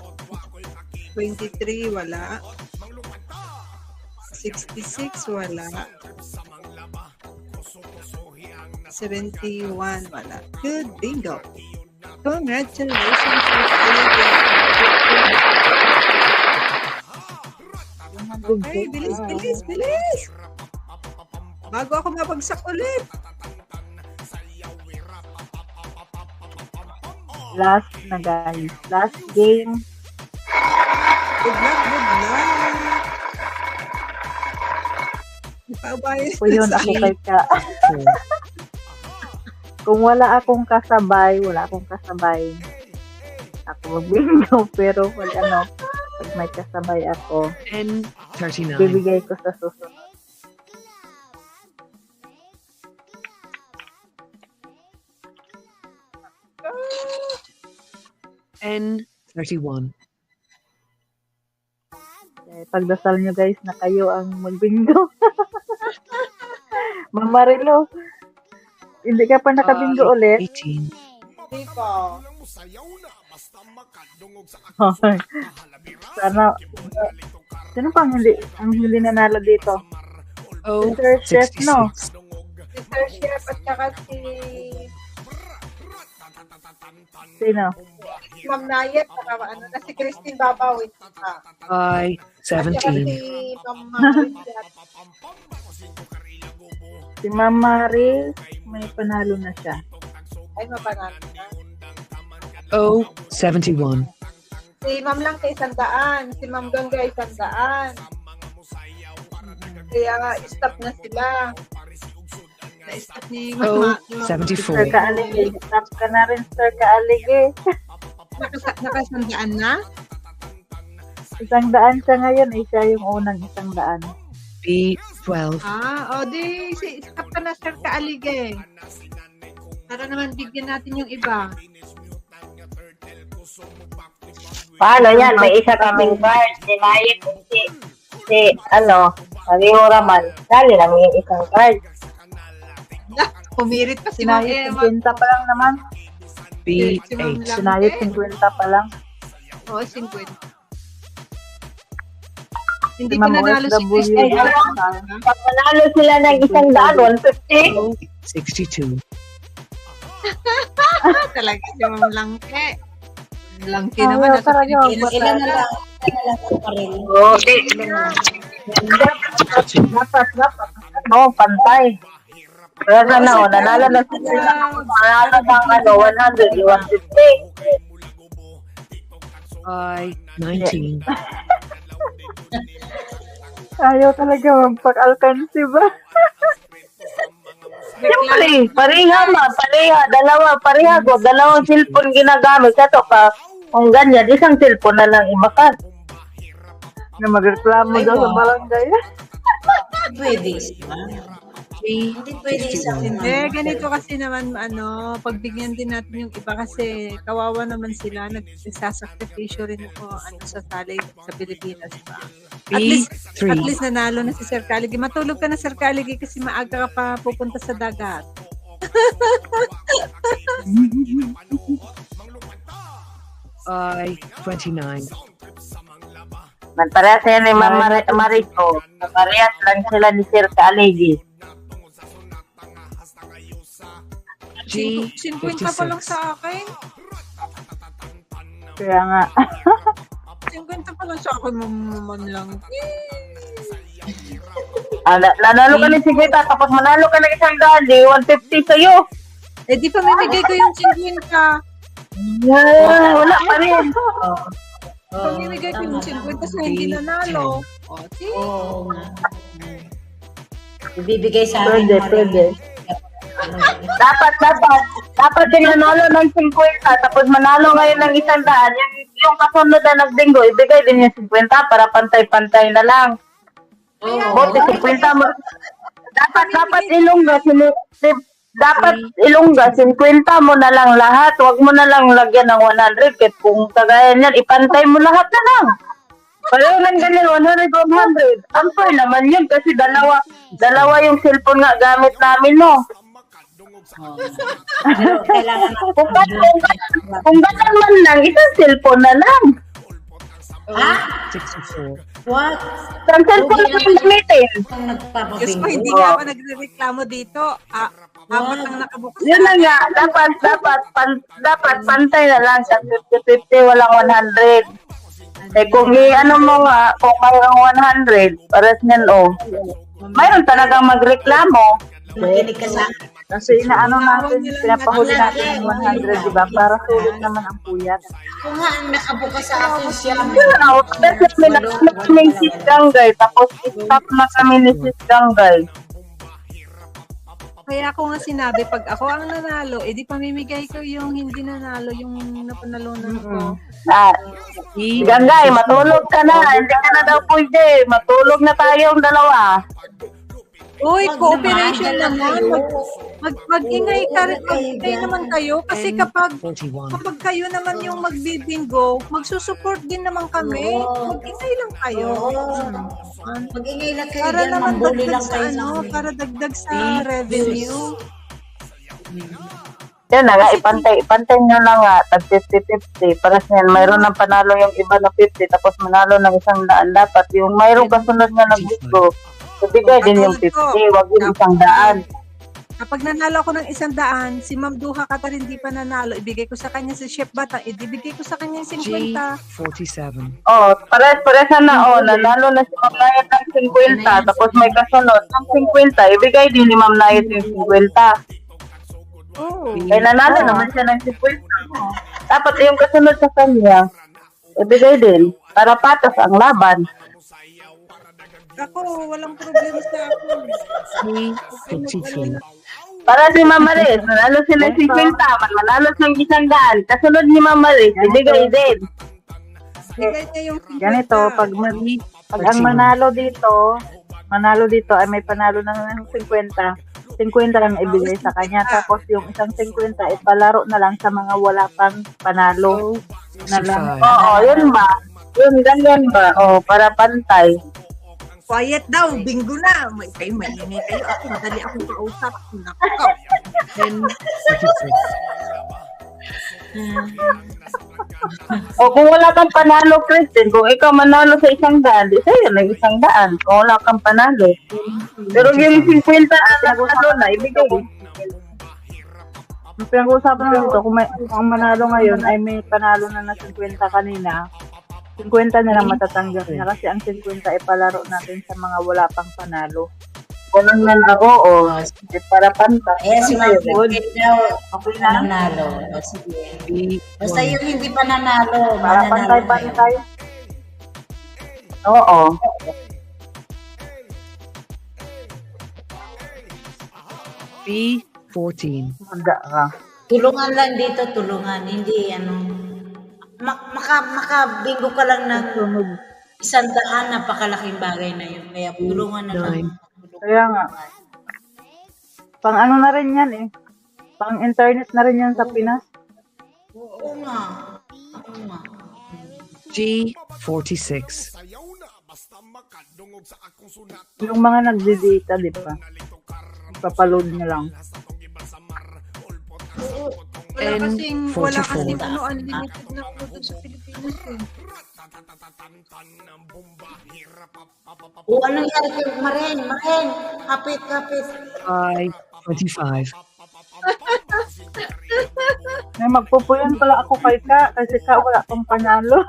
23, wala. 66, wala. 71, wala. Good bingo. Congratulations. Okay, bilis. Bago ako mapagsak ulit. last na, guys. Last game. Good luck. Ipaubayan Po yun, ako kay ka. Kung wala akong kasabay, ako mag-bingo. Pero pag may kasabay ako, N39. bibigay ko sa susunod. N31. Pagdasal nyo, guys, na kayo ang magbingo. Mama Rilo, hindi ka pa nakabingo ulit? 18. Hindi pa. Sana, sino pang hindi nanalo dito? O Sir Chef, no? 66. Si Sir Chef at saka si Sino? Ma'am Nayet, saka ano na si Christine Babawit. I At saka 17. si Ma'am Marisat. Si Mama Ri, may panalo na siya. Ay, mapanalo na. O 71. Si Ma'am lang kay 100. Si Ma'am Ganga ay 100. Kaya stop na sila. Na-stop ni O Sir 74. Kaalige, stop ka na rin, Sir Kaalige. Nakasandaan na? 100 siya ngayon, siya yung unang 100. B12. O di, stop ka na Sir Kaalige. Para naman bigyan natin yung iba. Paano yan? May isa kaming card. Sinayit Pariho Raman. Dali lang yung isang card. Pumirit pa si Ma'am Sinayot Emma. 50 pa lang naman. B8. Sinayot 50 pa lang. Oo, 50. Hindi Si ko Ma'am nanalo si OFW. Christine. Pag manalo sila ng 100, 150. O 62. Talaga si Ma'am Langke. Langke naman. Ayaw talaga. Ilan na lang? Okay. Dapat. No, pantay. Kaya sana, nanalo na sila. Nanalo ng 100, 150. By 19. Ayaw talaga magpag-alkansi ba? Siyempre, dalawang cellphone ginagamit. Ito pa, kung ganyan, isang cellphone na lang ibakas. Na magreklamo daw sa barangay. Pwede siya. Hindi pwede isang Hindi, ganito kasi naman, pagbigyan din natin yung iba kasi kawawa naman sila, nagsasakripisyo rin sa talay sa Pilipinas pa. At least nanalo na si Sir Kaligi. Matulog ka na, Sir Kaligi, kasi maaga ka pa pupunta sa dagat. By 29. Parehas yan ni Ma'am Marito. Parehas lang sila ni Sir Kaligi. G 50 pa lang 56. sa akin. Kaya nga. 50 pa lang sa akin, man lang. Nanalo ka ng 50, tapos manalo ka ng 100, di 150 sa'yo. Eh, di pa mamigay ko yung 50. Wala pa rin. Pamimigay ko yung 50 sa hindi nanalo. See? Oo nga. Ibibigay sa akin. Pwede. Dapat din nanalo ng 50, tapos manalo ngayon ng 100, yung kasunod na nagdinggo, ibigay din yung 50 para pantay-pantay na lang. Buti 50 mo. Dapat ilongga, 50 mo na lang lahat. Huwag mo na lang lagyan ng 100. Kahit kung kagaya niyan, ipantay mo lahat na lang. Pareho lang ganyan, 100. Ampay naman yun kasi dalawa yung cellphone nga gamit namin, no? Pero kailangan Kung ganun man lang, isang cellphone na lang. 64. what? Isang cellphone na lang gamitin. Kung Diyos ko, nagpapabingo. hindi nga ako nagrereklamo dito. Apat lang nakabukas. Yun na nga, dapat pantay na lang sa 50-50, walang 100. Eh kung ano mo nga, kung mayroong 100, pares niyan mayroon talagang magreklamo. Makinig ka sa Kasi inaano natin, pinapahuli natin yung 100, di ba? Para sulit naman ang puyat. kung nga ang nakabukas sa akin siya. Tapos kami ni Sis Ganggay, tapos stop na kami ni Sis Ganggay. Kaya ako nga sinabi, pag ako ang nanalo, edi pamimigay ko yung hindi nanalo, yung napanalunan ko. Ganggay, matulog ka na. Hindi ka na daw pwede. Matulog na tayong dalawa. Uy, cooperation naman. Mag-ingay naman kayo kasi kapag 41. kayo naman yung magbibingo, magsusupport din naman kami. Mag-ingay lang kayo. Mag-ingay lang kayo Para dyan, naman mambuli dagdag lang sa kayo. para dagdag sa revenue. Yan na nga, ipantay nyo na nga, tag 50-50. Paras yan, mayroon ng panalo yung iba na 50, tapos manalo ng 100. Dapat yung mayroong kasunod nga nag-gusto, ibigay din yung 50, wag yung 100. Kapag nanalo ako ng 100, si Ma'am Duha Katar hindi pa nanalo, ibigay ko sa kanya si Chef Bata, ibigay ko sa kanya yung 50. G47. Pares na, nanalo na si Ma'am Nayat ng 50, tapos may kasunod ng 50, ibigay din ni Ma'am Nayat yung 50. Oh. Kaya nanalo naman siya ng 50. Dapat yung kasunod sa kanya, ibigay din, para patas ang laban. Ako, walang problema sa akin. G53. Para si Mama Riz, manalo sila ng 50, manalo ng 100. Kasunod ni Mama Riz, ibigay din. Bigay niya yung 50. Ganito, pag ang manalo dito ay may panalo ng 50. 50 lang ibigay sa kanya. Tapos yung isang 50, ipalaro na lang sa mga wala pang panalo. Na lang. 65. Oo, yun ba? Yun, ganyan ba? Para pantay. Quiet daw, bingo na. Kayo, mainit kayo. Ako, madali akong kausap. Nako. Then 36. Kung wala kang panalo, Kristen, kung ikaw manalo sa 100, sa'yo na 100. Kung wala kang panalo. Pero yung 50 na na, ibigay. Ang pinag-uusapan natin ito, kung ang manalo ngayon ay may panalo na 50 kanina, 50 na lang matatanggap niya kasi ang 50 ay palaro natin sa mga wala pang panalo. Walang nan ako, sige, para panta. Si Ma'am Cricket daw, Okay na? nanalo. O, sige. B1. Basta yung hindi pa nanalo, Para mananalo na yun. pantay-pantay. Oo. B14. Manda ka. Tulungan lang dito, tulungan. Hindi, makabingo ka lang ng Sunod. 100, napakalaking bagay na yun. Kaya tulungan na lang. Kaya nga. Pang ano na rin yan eh. Pang internet na rin yan sa Pinas. Oo nga. Oo nga. G46. Sayaw na basta makadungog sa akong sunat. Yung mga nagdi-data, di ba? Papaload nyo lang. Wala kasing N44. unlimited na photo sa Pilipinas eh. O, anong nangyari kay Maren? Maren, kapit. I25. May magpupuyan pala ako kay Ka kasi Ka wala pang panalo.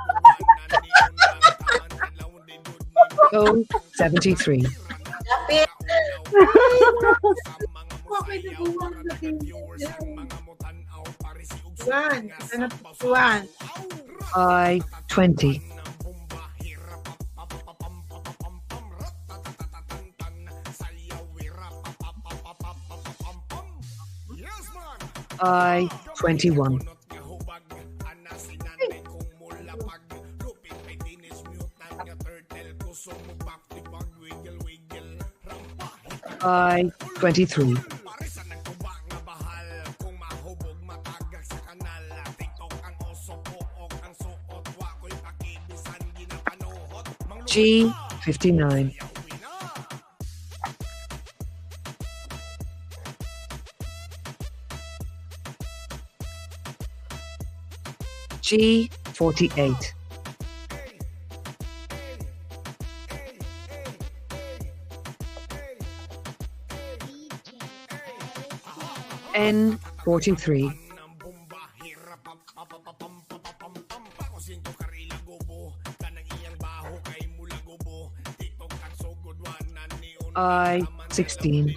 O73. Kapit. Okay, nabuwang na din. Juan, ano Juan? I20. I21. I23. G59. G48. N43. I16.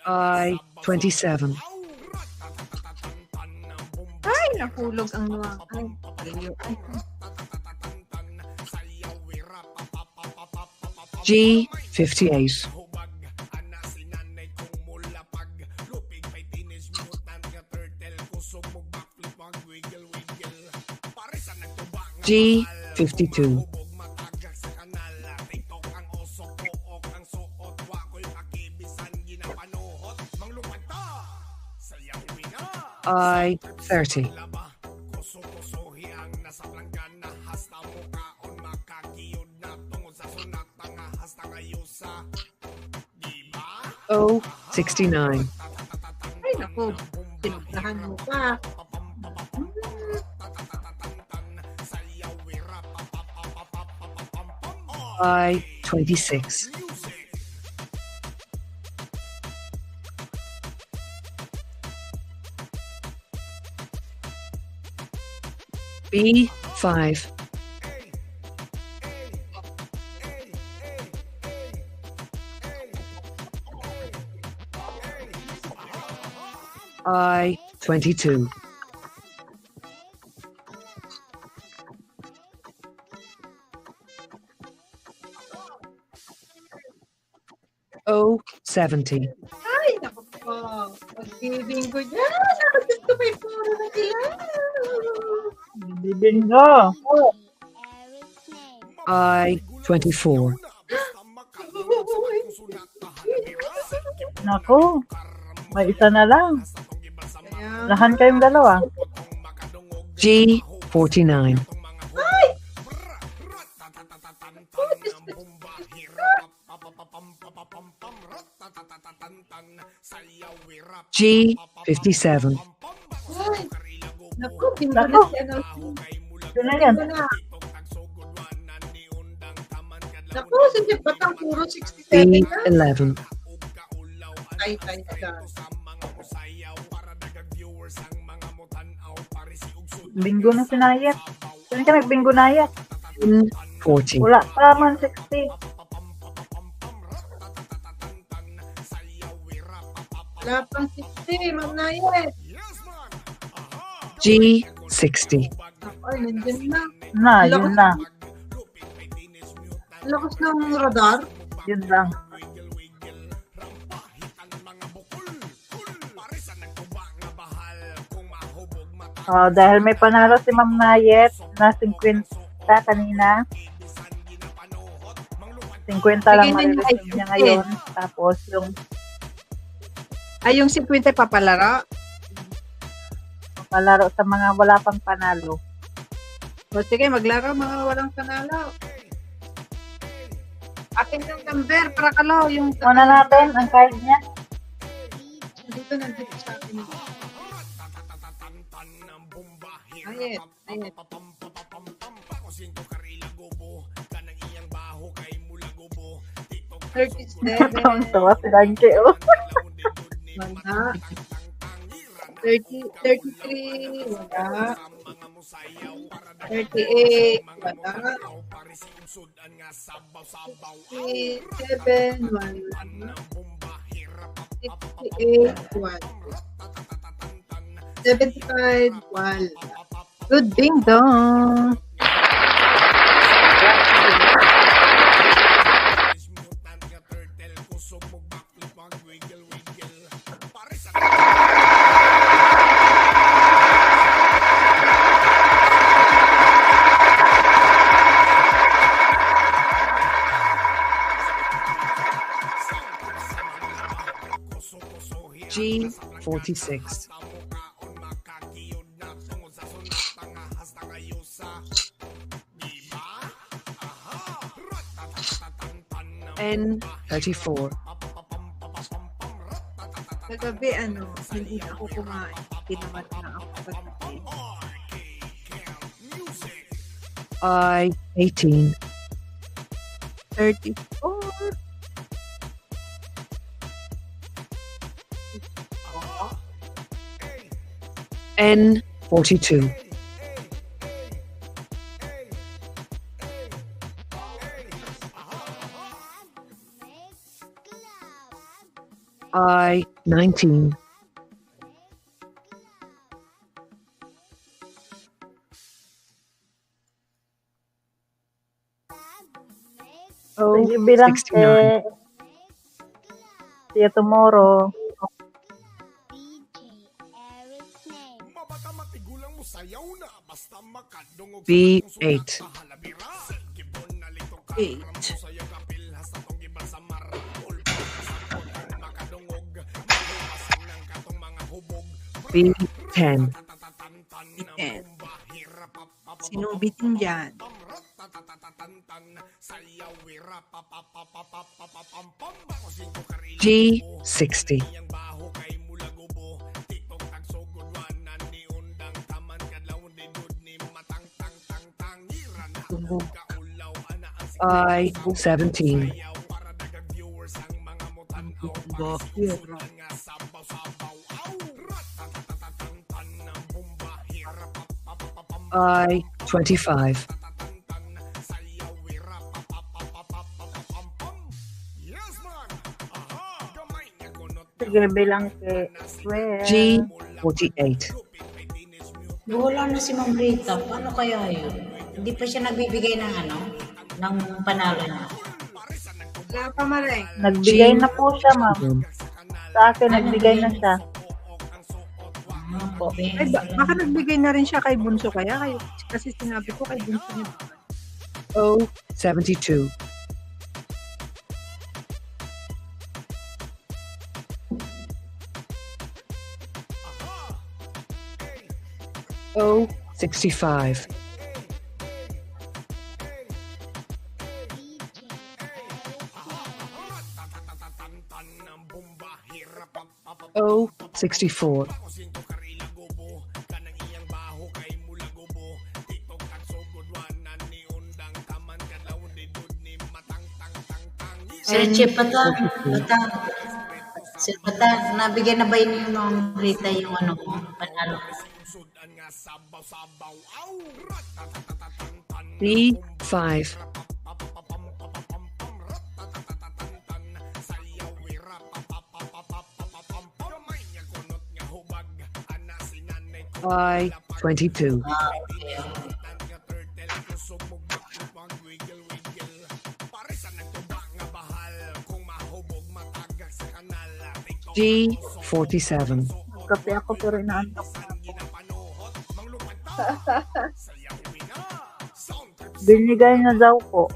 I27. Ay, nahulog ang luwang. Ay, G58. G52. I30. O69. ay naku. Tinuglahan mo pa. I26. B5. I22. O70. Ay, naku po. Pag-ibig ko dyan. Ako gusto may puro na sila. Bibingo. I24. Nako. May isa na lang. Kaya, Lahan kayong dalawa. G49. G57. naku, bingo na si ano. Yun na yan. Bingo na. Naku, si Jeff Batang puro 67 na. B11. Tay-tay ka. Bingo na sinayat. Saan ka nagbingo nayat? 40. Wala pa man 60. Wala pang 60, Ma'am Nayet. G60. Ay, nandiyan na. Na, yun na. Ang lakas ng radar. Yun lang. Dahil may panalo si Ma'am Nayet na 50 kanina. 50 lang Sige, marireceive niya ngayon. Tapos yung Ay, yung 50 papalaro. palaro sa mga wala pang panalo. O sige, maglaro mga walang panalo. Akin yung number para kalaw yung... Muna natin ang card niya. Dito nandito sa akin. Ayet, ayet. Tawa si Danke, oh. Wala. 33, wala. 38, wala. 67, wala. 68, wala. 75, wala. Good ding dong. G46. N34. Kagabi, hindi ako kumain. Tinamad na ako kagabi. I18. 34. N42. I19. Oh, sige, bilang 69. See you tomorrow. B8. 8. B10. 10. Sinubitin dyan. G60. I17. I25. Sige, bilang kay 12. G48. Wala na si Ma'am Rita. Paano kaya yun? Hindi pa siya nagbibigay ng ng panalo niya. Wala pa maring. Nagbigay na po siya, ma'am. Sa akin, nagbigay na siya. Po. Ay, baka nagbigay na rin siya kay Bunso kaya. Kasi sinabi ko kay Bunso niya. O72. O65. O64. Sir Chip, Sir Bata, nabigyan na ba yun yung mga Rita yung ano mo? Panalo. Sudan nga sabaw-sabaw. Aw! Ratatatatatan. B5, Sayaw wira papapapapapapam. Gamay nga kunot nga hubag. Ana si nanay ko. I22, Ah, okay. Tan nga turtle kusog mo pag wiggle-wiggle. Parisan nagtuba nga bahal. Kung mahubog matagak sa kanal. G47, Kape ako pero inaantok. Binigay na daw po.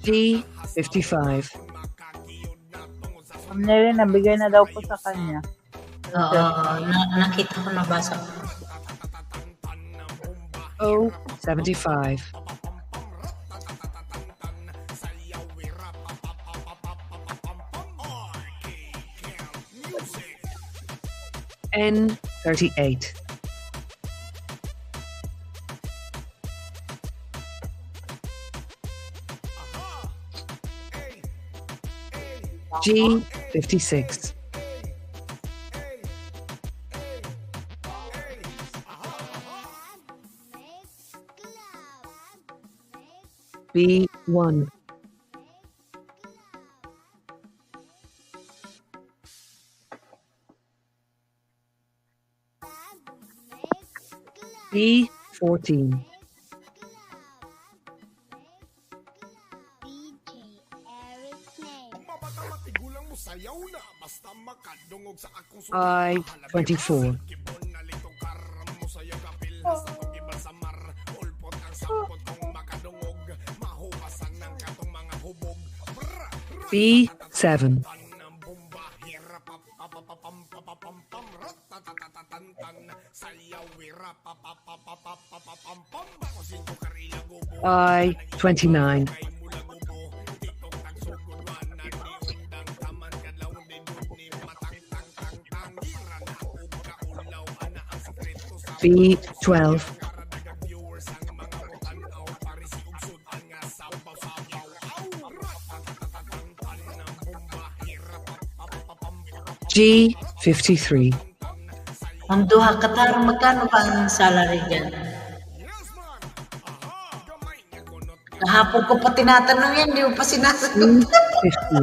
G55, Ma'am Neri, nabigay na daw po sa kanya. Oo, nakita ko, nabasa ko. O75, N38, G56, B1, B14, Matigulang mo sayaw na basta makadungog sa akong I24, Kibon na litong karam mo sa kapil sa tugiban sa mar ulpot ang sampot kung makadungog mahupasan ng katong mga hubog B7, ng bomba hirap papapapam ratatatatatan sayaw wira papapapapapam bako singko karila gubo I29, kay mula gubo tiktok tagsugod wanan ni undang taman kadlaw ni dud ni matang tang tang tang gira na ug kaulaw ana ang sekreto sa B12, karadagang viewers ang mga mutanaw paris ug sudan nga sabaw-sabaw aw ratatatatatan ng bomba hirap papapapam G53, Ang duha ka tarong, magkano ba ang salary dyan? yes man aha gamay nga kunot nga Kahapon ko pa tinatanong yan, di mo pa sinasagot. B15,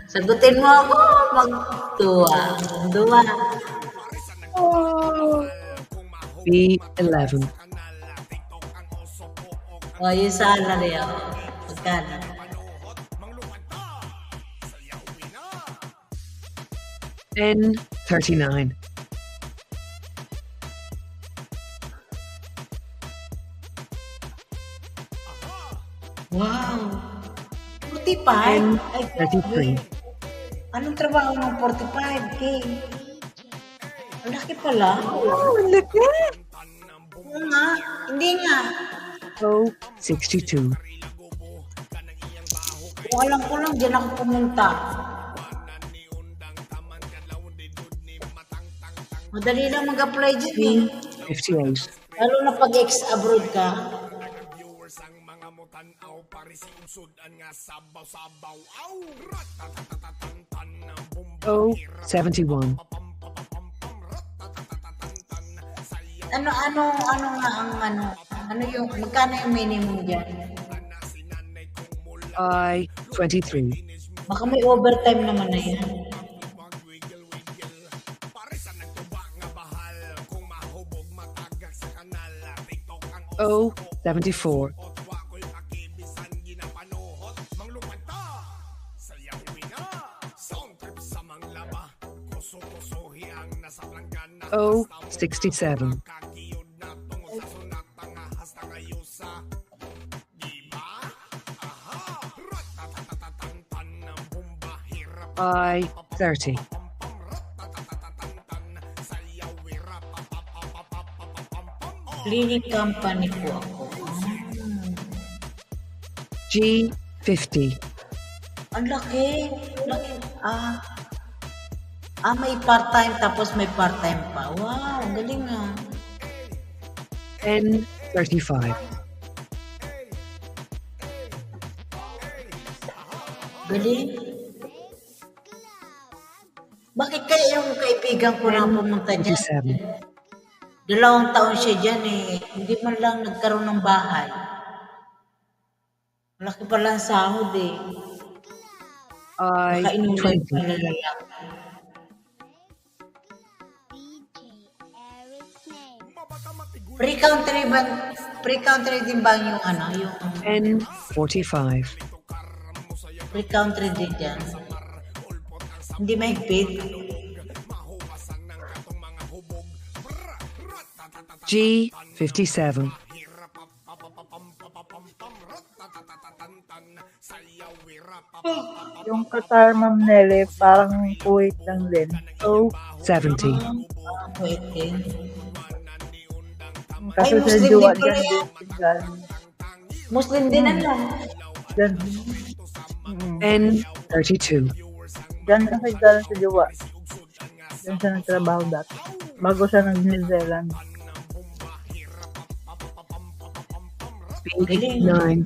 Sagutin mo ako, magduwa. Duwa. B11, O, yung salary, o. Magkano? N39, Wow. 45? Ay, N33, anong trabaho ng 45K? Ang laki pala. Oh, laki. Oo nga. Hindi nga. O62, Kung alam ko lang, dyan ako pumunta. Madali lang mag-apply dyan eh. 58, Lalo na pag ex-abroad ka. viewers ang mga mutanaw paris ug sudan nga sabaw-sabaw aw ratatatatatan ng bomba O71, Ano nga ang ano? Ano yung, magkano yung minimum dyan? I23, Baka may overtime naman na yan. parisan nagtuba nga bahal kung mahubog matagak sa kanal tiktok ang O74, otwa ko'y pakibisan ginapanuhot manglupad ta sayawin na sound trip sa manglaba kuso-kusohi ang nasa planggana O67, kakiyod na tungod sa sunat nga hasta ngayon sa diba aha ratatatatatan ng bomba hirap I30, Clinic company po ako. G50, Ang laki. Laki. May part-time tapos may part-time pa. Wow, ang galing ah. N35, Galing. Bakit kaya yung kaibigan ko na pumunta dyan? 27. 2 taon siya dyan eh. Hindi man lang nagkaroon ng bahay. Malaki pala ang sahod eh. I Nakainom kayo 20. pala lalaki. Pre-country din ba yung ano? Yung N 45. pre-country din dyan? Hindi mahigpit? G 57. Yung Qatar, Ma'am Nelly, parang Kuwait lang din. So, 70. Wait eh. kasi Ay, sa Muslim Jowa din pala dyan yan. din. Dyan. Muslim din ano? Dyan. N 32. Dyan kasi galing sa Jowa. Dyan siya nagtrabaho dati. Bago siya nag-New Zealand. B 9.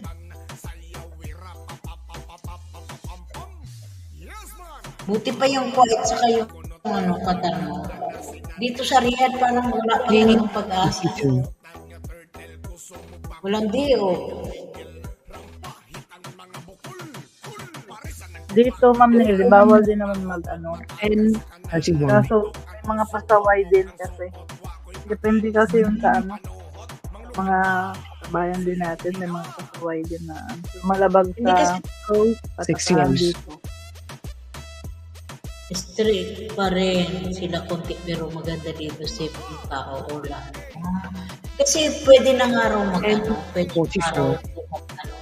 Buti pa yung Kuwait saka yung ano, Qatar mo. Dito sa Riyadh parang wala pa G talagang pag-asa. 52. Walang diyo. Dito, Ma'am Nelly, bawal din naman mag-ano. N 31. Kaso, may mga pasaway din kasi. Depende kasi yung sa ano. Mga kabayan din natin, may mga pasaway din na malabag Hindi sa kasi patakaran 60 years. dito. strict pa rin sila konti pero maganda dito safe yung tao o lahat. Kasi pwede na nga raw mag-ano, pwede na raw ano,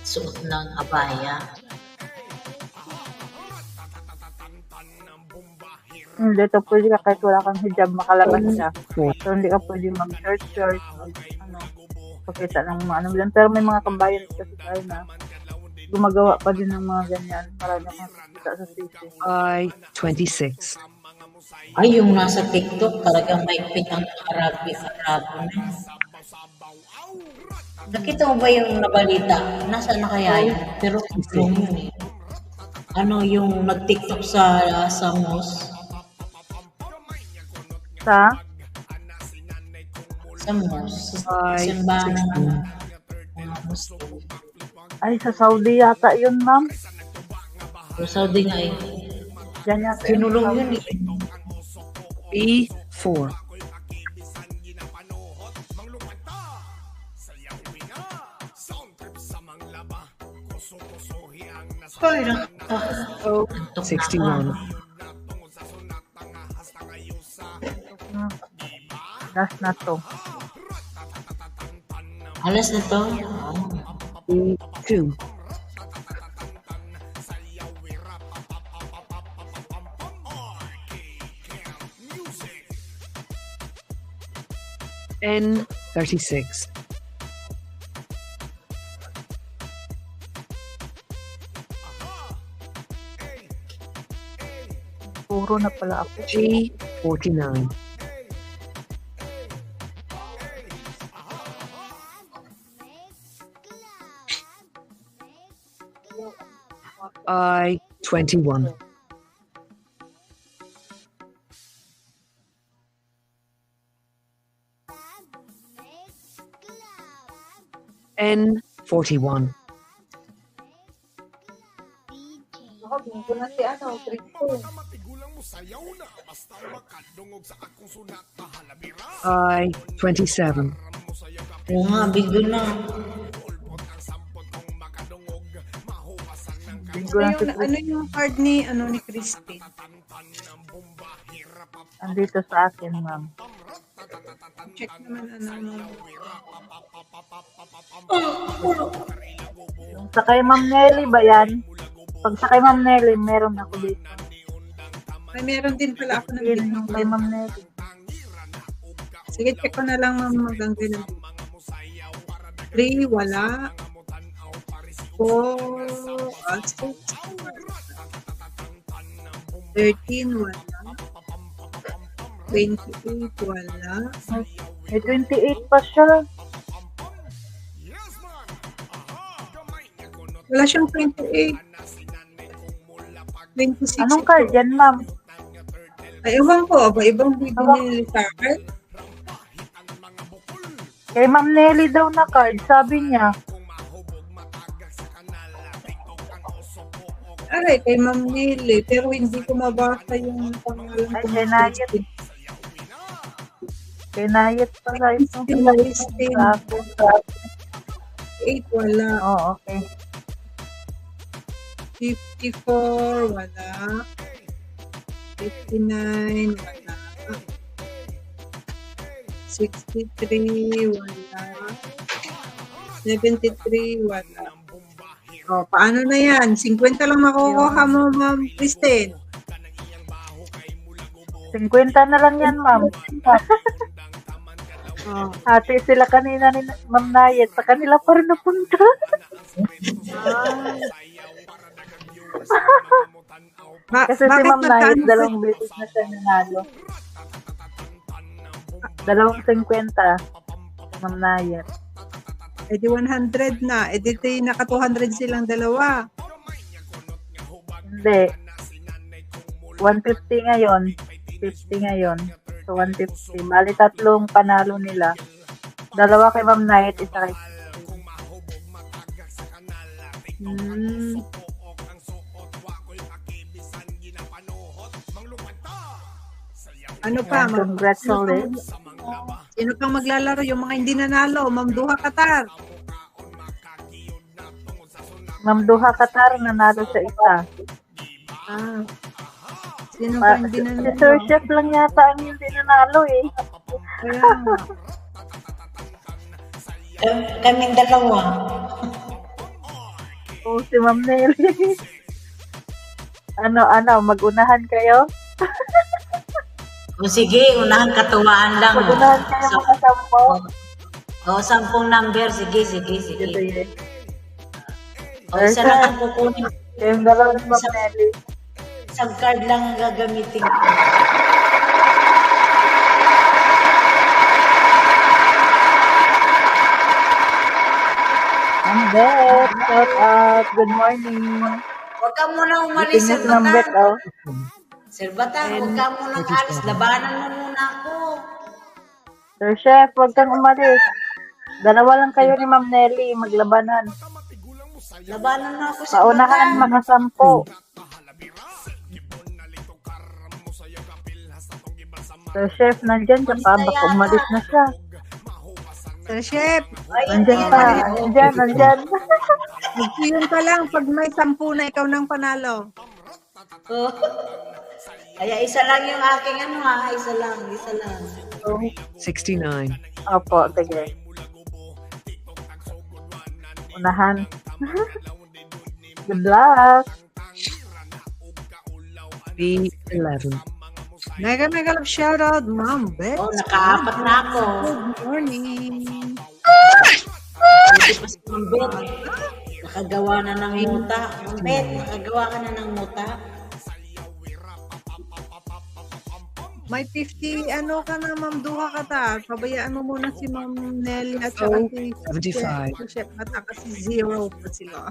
suot ng abaya. Hindi, ito pwede ka kahit wala kang hijab, makalabas siya. So, hindi ka pwede mag-shirt, ano, pakita ng mga ano lang. Pero may mga kabayan kasi tayo na gumagawa pa din ng mga ganyan para na makikita sa city. I 26. Ay, yung nasa TikTok talagang maigpit ang Arabo na. Nakita mo ba yung nabalita? Nasaan na kaya yun? Pero kung yun eh. Ano yung nag-TikTok sa mosque? Sa? Sa mosque. Ay, Simbahan ng 16. mga Muslim. Ay, sa Saudi yata yun, ma'am. Sa Saudi nga eh. Diyan yata. Kinulong yun eh. B 4. Ay, O 61. Last na to. Alas na to. B 2. N 36. Puro na pala ako. G 49. I 21. N 41. I 27. Oo nga, bigo na. Bingo lang si Ano yung card ni Christy? andito sa akin, ma'am. Check naman Yung sa kay Ma'am Nelly ba yan? Pag sa kay Ma'am Nelly, meron ako dito. Ay, meron din pala ako ng Yun yung kay Ma'am Nelly. Sige, check ko na lang hanggang ganun. 3, wala. 4, 6, 13, wala. 28, wala. May 28 pa siya. Wala siyang 28. 26 Anong ito. card yan, ma'am? Ay, ewan ko. Aba, ibang bibili sa card. Kay Ma'am Nelly daw na card, sabi niya. Aray, kay Ma'am Nelly. Pero hindi ko mabasa yung pangalan Ay, ko. kay Nayet. Kay Nayet pala ito. Christine. Sa akin. 8, wala. Oh, okay. 54, wala. 59, wala. 63, wala. 73, wala. O, paano na yan? 50 lang makukuha mo, Ma'am Christine. 50 na lang yan, ma'am. O, Hati sila kanina ni Ma'am Nayet. Sa kanila pa rin napunta. Kasi si Ma'am Nayet, dalawang beses na siya nanalo. 250. Ma'am Nayet. Eh di 100 na. Eh di naka 200 silang dalawa. Hindi. 150 ngayon. 50 ngayon. So, 150. Bali, tatlong panalo nila. Dalawa kay Ma'am Nayet, isa kay Ano pa? congratulations. Sino pang maglalaro? Yung mga hindi nanalo. Ma'am Duha Qatar. Ma'am Duha Qatar, nanalo sa isa. Ah. Sino pa hindi Si nanalo? Sir Chef lang yata ang hindi nanalo eh. Kaya nga. Kaming dalawa. O, si Ma'am Nelly. ano, magunahan kayo? O sige, unahan katuwaan lang. Magunahan kayo makasampo? O, 10 number. Sige. Sige. O, isa lang ang kukunin. Kayong dalawa ni Ma'am Nelly. Isang card lang ang gagamitin ko. Ma'am Bet, shout out. Good morning. Huwag ka muna umalis, Sir Tingnan si Ma'am Bet, Batang. oh. Sir Batang, huwag ka muna alis. Labanan mo muna ako. Sir Chef, huwag kang umalis. Dalawa lang kayo ni Ma'am Nelly, maglabanan. Labanan mo ako, Sir Paunahan, Batang. makasampo. Sir Chef, nandyan ka pa. Baka umalis na siya. Sir Chef. Nandyan pa. Nandyan. Magsiyon ka lang. Pag may 10 na, ikaw nang panalo. Oh. Kaya isa lang yung aking Isa lang. 69. Opo, sige. Unahan. Good luck. B11. Mega love shoutout, Ma'am Bet. Oh, nakaapat na ako. Good morning. Buti pa si Mambet. Nakagawa na ng muta. Mambet, nakagawa ka na ng muta. May 50, ano ka na, Ma'am Duha Qatar. Pabayaan mo muna si Ma'am Nelly at saka si 75. Chef Mata kasi 0 pa sila.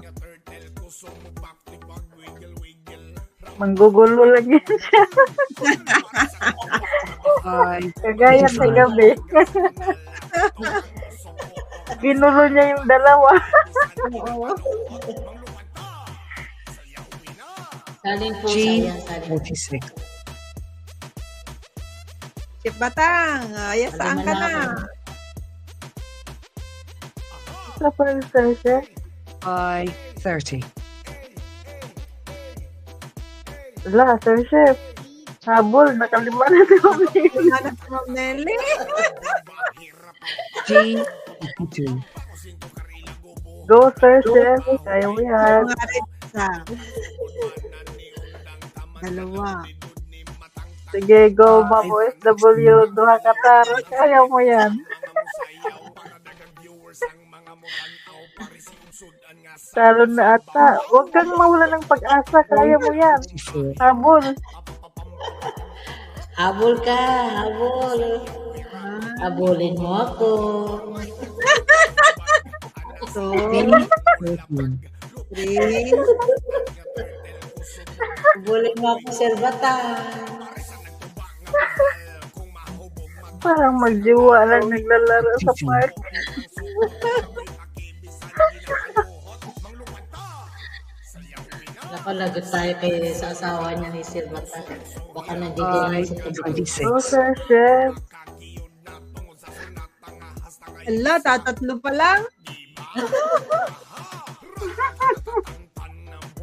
Manggugulo lang yan siya. Kagaya sa gabi. Ginulo niya yung dalawa. Salin po, G salin. 46. Chef Batang, saan ka na? Sa pala, sir. I 30. Wala, Sir Chef. Habol, nakalima na si Ma'am Nelly. Hanap si Ma'am Nelly. G 52. Go, Sir Chef. Kaya mo yan. Mga isa. Dalawa. Sige, go, Ma'am OFW. Duha Qatar. Kaya mo yan. Talon na ata. Huwag kang mawala ng pag-asa. Kaya mo yan. 64. Habol. Habol ka, habol. Habulin mo ako. So, 13. 3. Habulin mo ako, Sir Batang. Parang magjiwa lang naglalaro sa park. Napalagot tayo kay sa asawa niya ni Sir Batang. Baka nandiyan sa tabi. 26. Okay, chef. Ala, tatatlo pa lang.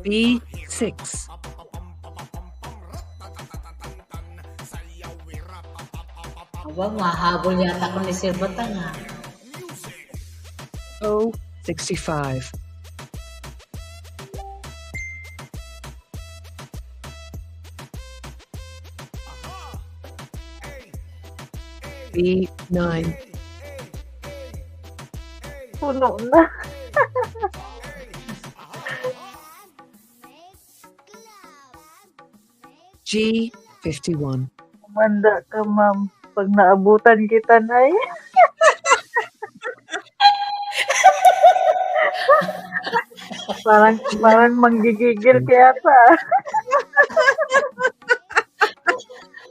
B6. Aba, mahabol yata ko ni Sir Batang ha. O 65. B9. Puno na. G51. Manda ka, ma'am. Pag naabutan kita, Nay. parang manggigigil kaya pa.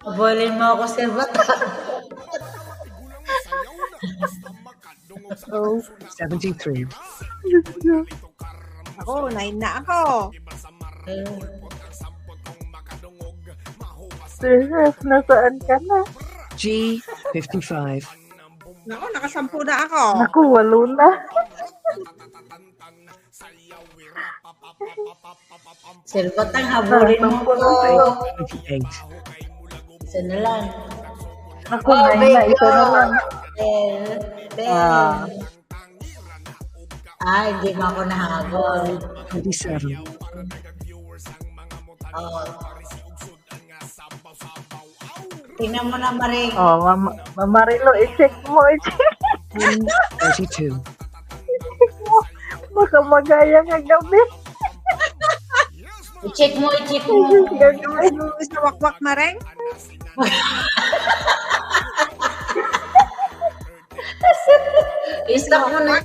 Habulin mo ako, Sir Batang. O 73. Ako, 9 na ako. Chef, nasaan ka na? G55. Nako, nakasampu na ako. Naku, 8 na. Sir Batang, habulin mo ko. 28. Isa na lang. Naku, 9 na. Isa na lang. Bell. Hindi mo ako nahabol. 27. Tingnan mo na, Maring. Oh, Mamarilo, i-check mo. 32. Baka magaya nga gabi. I-check mo. Gagawin. Ano sa wakwak mareng? I-stop mo na.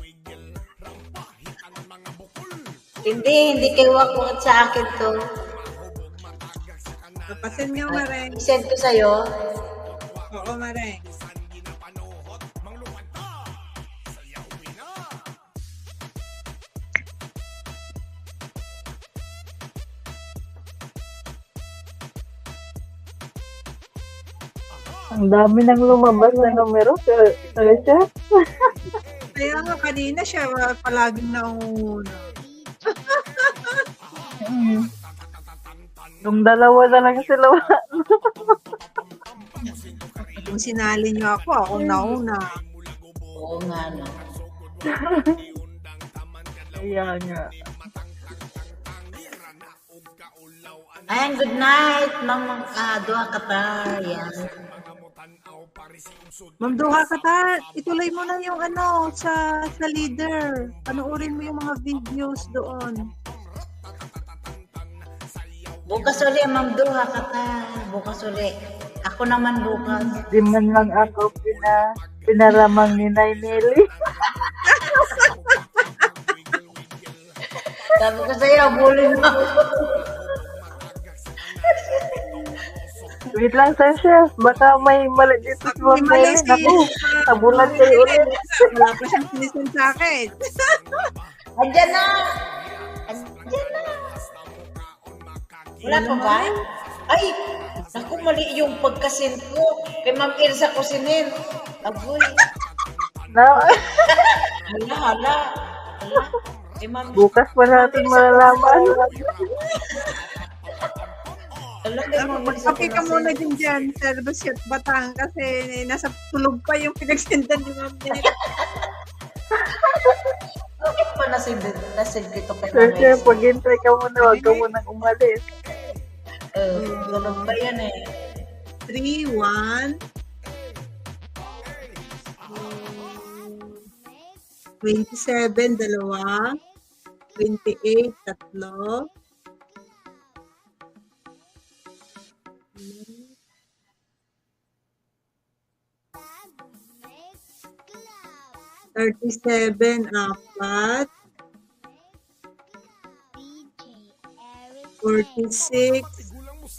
Hindi kayo wakwak sa akin to. Papasin nga mareng. I-send ko sa'yo. Oo, mareng. Ang dami nang lumabas na numero sa chef. Kaya nga kanina siya palaging naunguna. Yung dalawa na lang sila. Kung sinali niyo ako nauna. Oo nga, no. Kaya nga. Ayan, good night, Ma'am Duha Katar. Yan. Ma'am Duha Katar, ituloy mo na yung sa leader. Panoorin mo yung mga videos doon. Bukas uli, Ma'am Duha Katar. Bukas uli. Ako naman bukas. Di man lang ako pinaramang ni Nay Nelly. Sabi ko sa'yo, abulin mo. Wait lang sa chef. Baka may mali dito si Ma'am Nelly. Naku, tabulan kayo ulit. Wala pa siyang sinisin sa akin. Andyan na. Wala pa ba? Ay, naku, mali yung pagkasin ko. Kay Ma'am Elsa ko sinin. Aboy. Hala. Kay Ma'am Bukas pa natin malalaman. Magkape ka muna din dyan, Service at Batang, kasi nasa tulog pa yung pinagsendan ni Ma'am Nelly. Bakit pa nasid ko kay Sir Ma'am chef, Elsa? paghintay ka muna. Huwag ka munang umalis. Ganun ba yan eh? 3, 1, 27, 2, 28, 3, 37, 4, 46,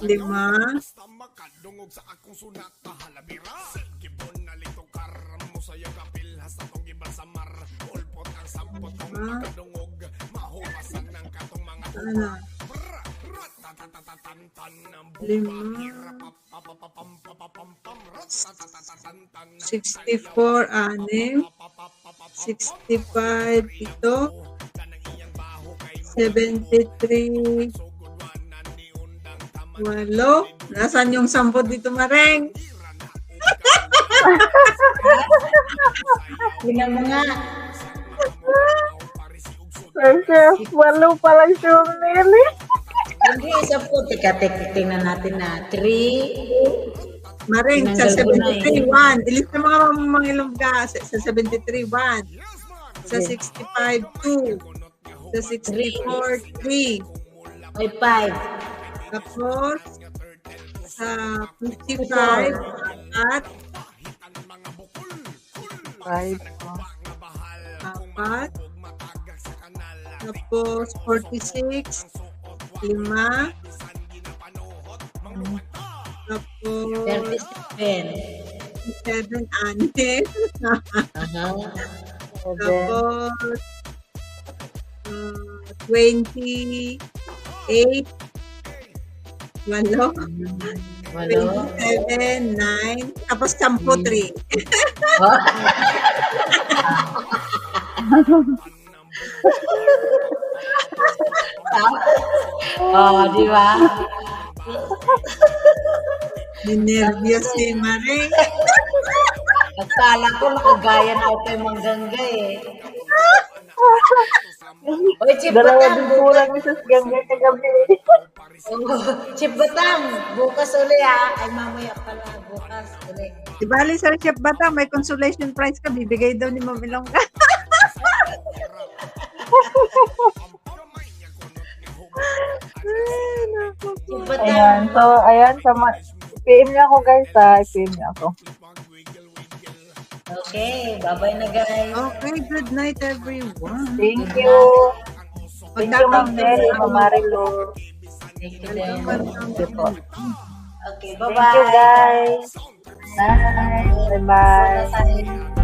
5, Basta makadungog sa akong sunat halabira. Gibon na lito karam mo sa kapil hasta tong gibasamar. Ulpot ang sampot kong makadungog. Mahupasan ng katong mga ano, bra. Ratatatatantan ng 64, 6, 65, 7, 73, 8. Nasaan yung 10 dito, Mareng? Tingnan mo nga. Chef, walo pa lang siya nili. Hindi, isa po. Tingnan natin na. 3. Mareng, sa Tinanggal ko na 73, 1. Ilis na mga ilongga. Sa 73, 1. Sa 65, 2. Sa 64, 3. May 5. Tapos, sa 55, 4. 4. Tapos, 46, 5. Tapos, 37. 7, 6. Tapos, 28, 8, 27, 9, tapos 10, 3. Oh, di ba? Ninervyos si Marie. Akala ko nakagaya na ako kay Manggangga eh. Oy, Chip Dalawa Batang, din bukas. kulang Mrs. Gangga kagabi. Chip Batang, bukas uli ha. Ay, mamaya pala, bukas uli. Di bali, Sir Chef Bata, may consolation prize ka. Bibigay daw ni Ma'am Ilongga. Chip Batang. Ayan. So, ayan. PM niya ako guys ha. PM niya ako. Okay, bye-bye na guys. Okay, good night everyone. Thank you. Thank you, Ma'am Nelly, Ma'am Marilo. Thank you din. Thank you po. Okay, Thank you bye-bye. guys. Bye. Bye-bye. Bye-bye.